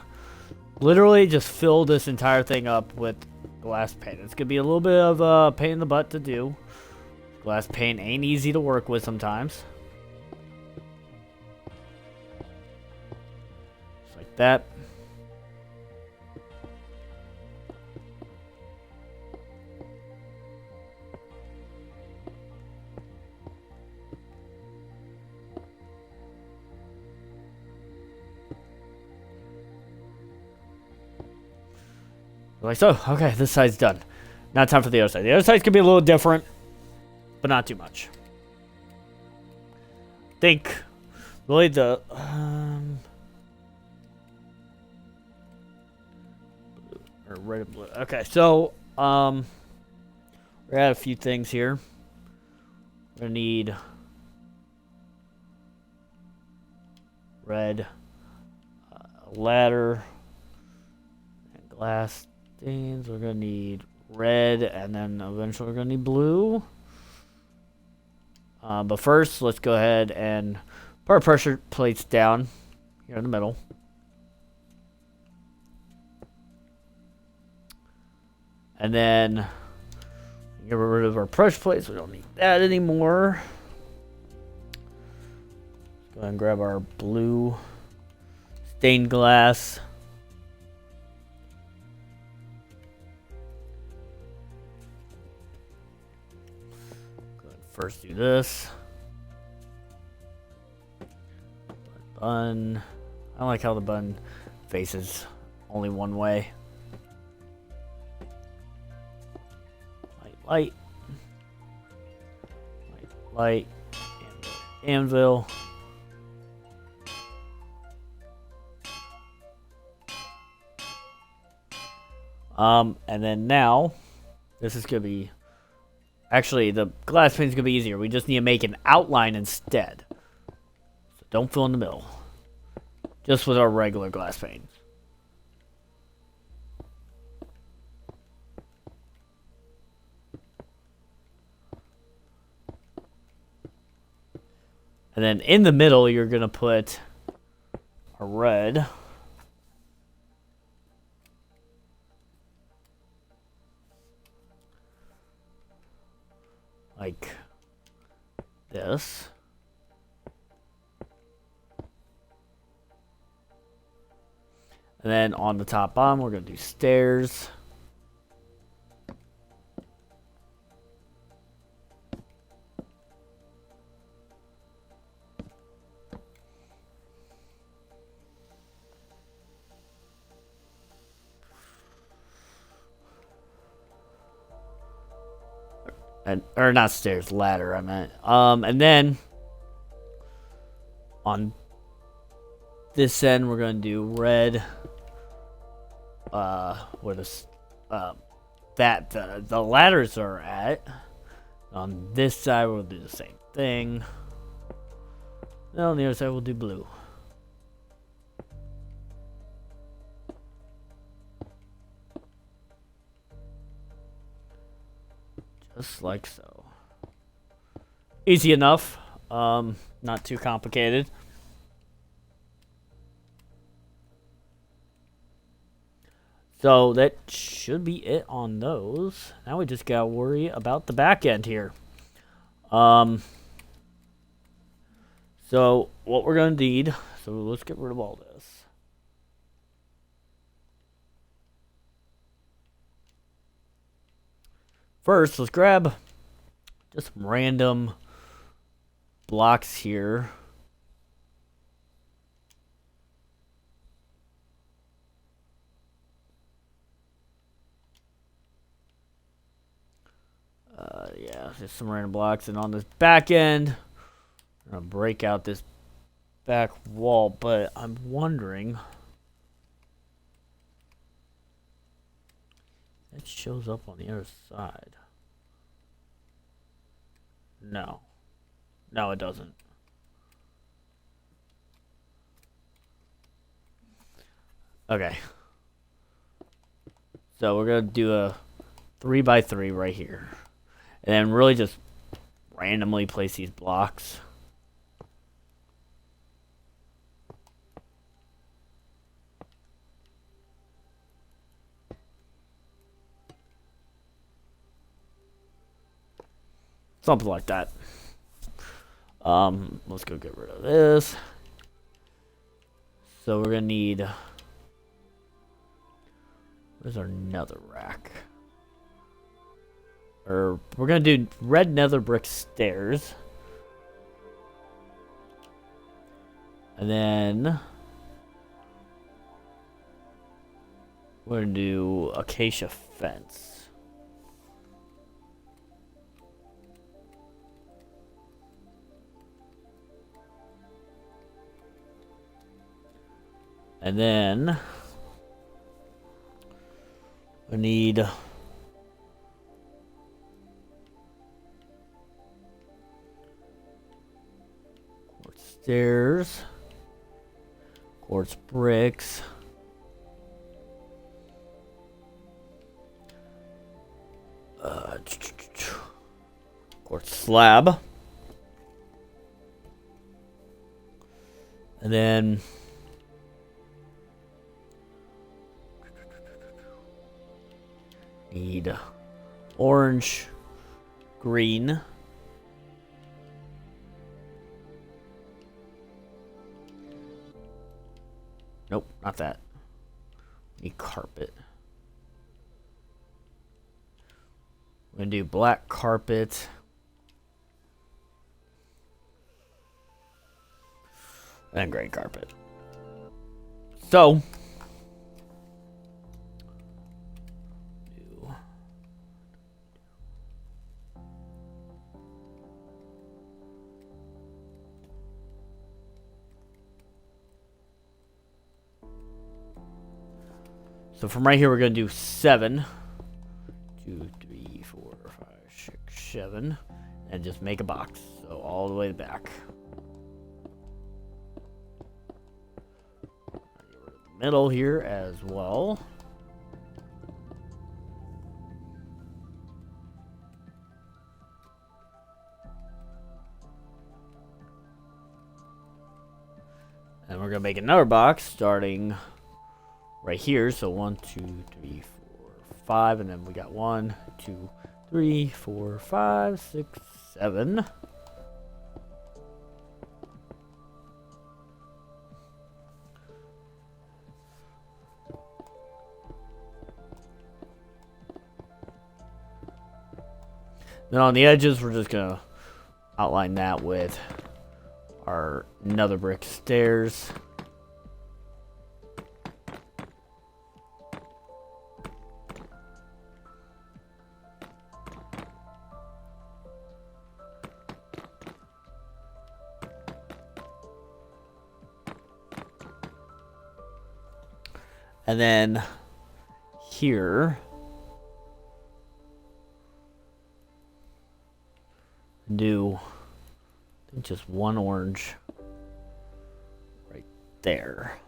literally just fill this entire thing up with glass paint. It's going to be a little bit of a pain in the butt to do. Glass paint ain't easy to work with sometimes. Just like that. Like so. Okay, this side's done. Now time for the other side. The other side's gonna be a little different, but not too much. I think really the or red and blue. Okay, so we're gonna add a few things here. We're gonna need red ladder and glass. We're gonna need red, and then eventually we're gonna need blue. But first, let's go ahead and put our pressure plates down here in the middle. And then get rid of our pressure plates. We don't need that anymore. Let's go ahead and grab our blue stained glass. first do this. Bun. I don't like how the bun faces only one way. Light. Light. Anvil. And then now, this is gonna be, actually the glass paint's gonna be easier. We just need to make an outline instead. So don't fill in the middle. Just with our regular glass paint. And then in the middle, you're gonna put a red. Like this. And then on the top bottom, we're going to do stairs. Or not stairs, ladder, I meant. And then on this end, we're going to do red. Where the ladders are at. On this side, we'll do the same thing. Then on the other side, we'll do blue. Just like so. Easy enough. Not too complicated. So that should be it on those. Now we just gotta worry about the back end here. So what we're gonna need, so let's get rid of all this. First, let's grab just some random blocks here. Yeah, just some random blocks. And on this back end, I'm going to break out this back wall. But I'm wondering, it shows up on the other side. No. No, it doesn't. Okay. So we're going to do a 3x3 right here. And then really just randomly place these blocks. Something like that. Let's go get rid of this. So we're gonna need, where's our nether rack? Or we're gonna do red nether brick stairs. And then we're gonna do acacia fence. And then we need quartz stairs, quartz bricks, quartz slab, and then need orange, green, nope, not that. Need carpet. We're gonna do black carpet. and green carpet. So, from right here, we're going to do 7. 2, 3, 4, 5, 6, 7. And just make a box. So all the way back. Middle here as well. And we're going to make another box starting right here. So 1, 2, 3, 4, 5. And then we got 1, 2, 3, 4, 5, 6, 7. Then on the edges, we're just going to outline that with our another brick stairs. And then here, do just one orange right there.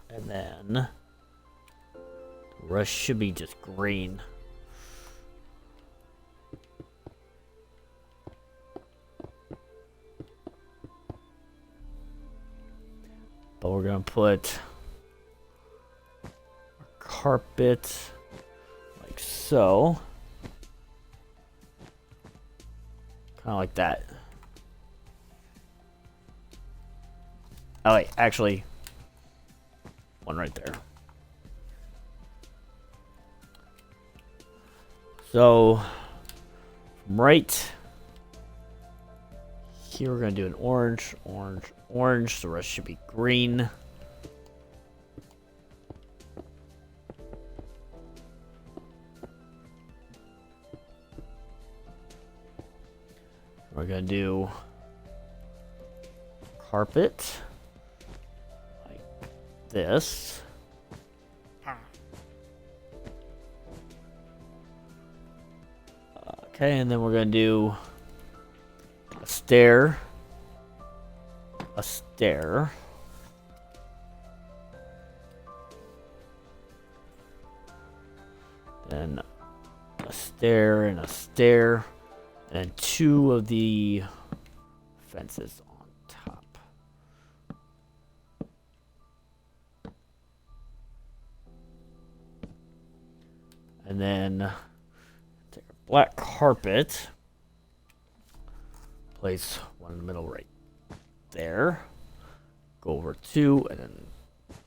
And then the rest should be just green. But we're going to put carpet like so. Kind of like that. Oh wait, actually, one right there. So, right here we're gonna do an orange, orange, orange. The rest should be green. We're gonna do carpet like this. Okay, and then we're gonna do a stair, then a stair and a stair. And 2 of the fences on top. And then take a black carpet. Place one in the middle right there. Go over 2 and then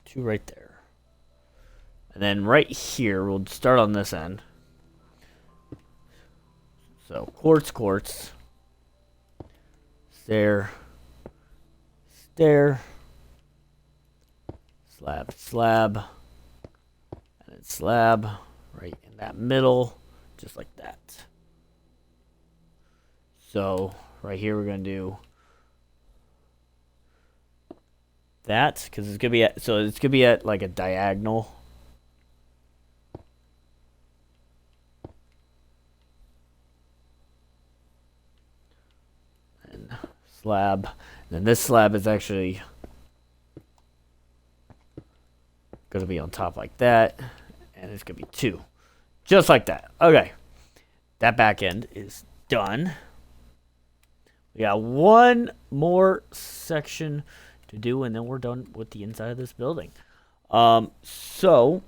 2 right there. And then right here, we'll start on this end. So, quartz, stair, slab, and then slab right in that middle, just like that. So, right here we're going to do that, because it's going to be at, so it's going to be at like a diagonal. Slab. And then this slab is actually going to be on top like that. And it's going to be 2. Just like that. Okay. That back end is done. We got one more section to do, and then we're done with the inside of this building. So,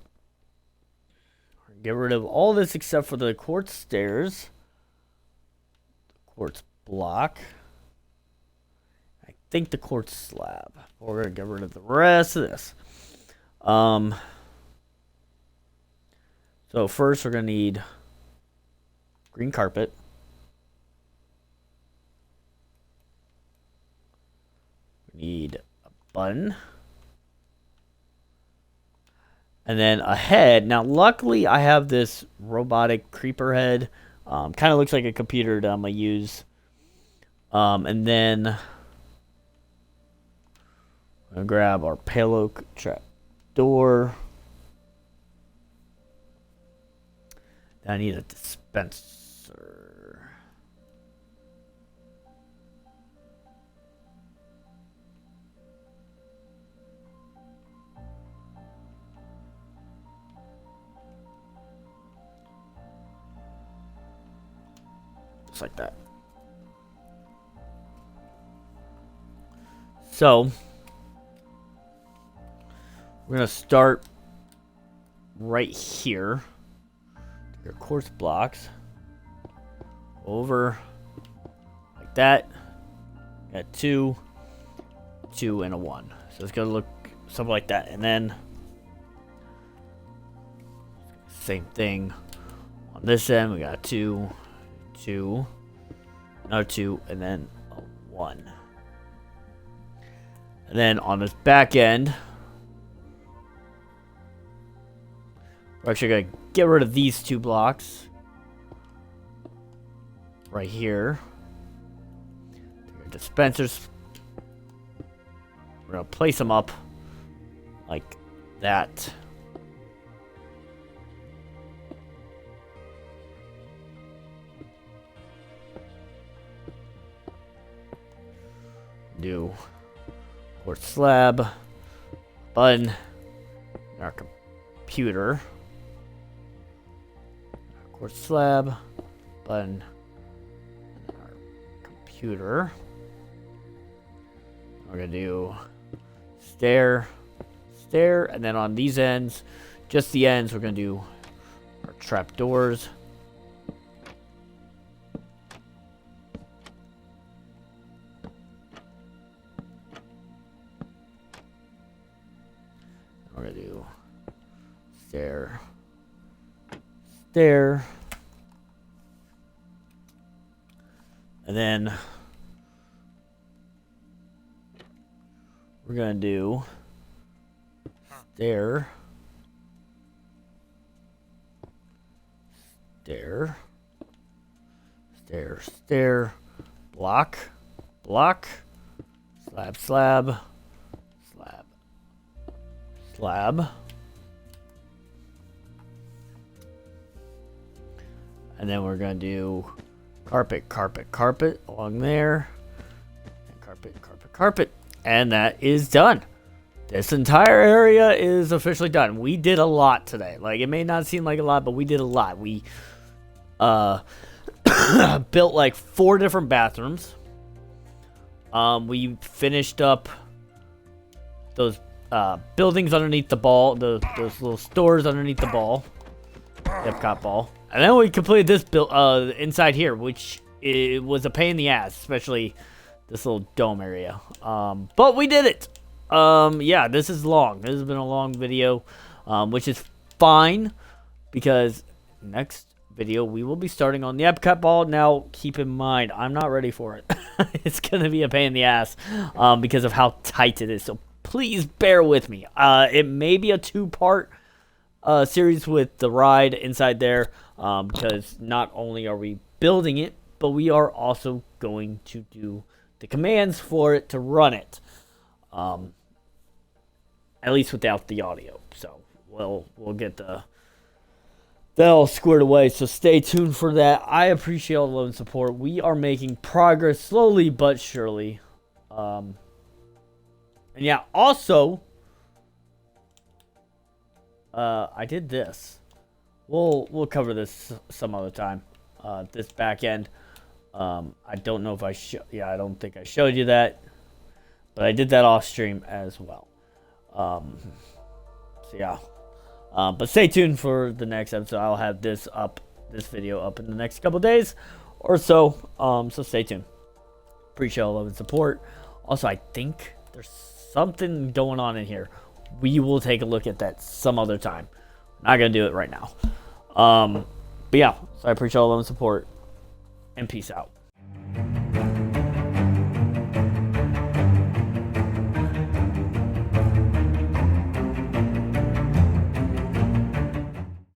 get rid of all this except for the quartz stairs. The quartz block. I think the quartz slab. We're going to get rid of the rest of this. So first we're going to need green carpet. We need button. And then a head. Now, luckily, I have this robotic creeper head. Kind of looks like a computer that I'm going to use. And then I'm going to grab our payload trap door. I need a dispenser. Just like that. So we're gonna start right here. Your quartz blocks over like that. Got 2, 2, and a 1. So it's gonna look something like that, and then same thing on this end. We got 2, 2, another 2, and then a 1. And then on this back end, we're actually going to get rid of these 2 blocks right here. Dispensers. We're going to place them up like that. Do quartz slab, button, our computer. Quartz slab, button, and our computer. We're gonna do stair, stair, and then on these ends, just the ends, we're gonna do our trap doors. We're gonna do stair, stair, and then we're gonna do stair, stair, stair, stair, block, block, slab, slab, slab, slab, and then we're gonna do carpet, carpet, carpet along there, and carpet, carpet, carpet, and that is done. This entire area is officially done. We did a lot today. Like, it may not seem like a lot, but we did a lot. We built like 4 different bathrooms. We finished up those buildings underneath the ball, those little stores underneath the ball, the epcot ball, and then we completed this build inside here, which it was a pain in the ass, especially this little dome area. But we did it. Yeah, this is long. This has been a long video, which is fine because next video we will be starting on the epcot ball. Now, keep in mind, I'm not ready for it. It's gonna be a pain in the ass because of how tight it is. So please bear with me. It may be a 2-part series with the ride inside there, because not only are we building it, but we are also going to do the commands for it to run it. At least without the audio. So we'll get that all squared away. So stay tuned for that. I appreciate all the love and support. We are making progress slowly but surely. And yeah, also, I did this. We'll cover this some other time. This back end. I don't know if I I don't think I showed you that, but I did that off stream as well. So yeah. But stay tuned for the next episode. I'll have this video up in the next couple days or so. So stay tuned. Appreciate all love and support. Also, I think there's something going on in here. We will take a look at that some other time. Not gonna do it right now. But yeah, so I appreciate all love and support, and peace out.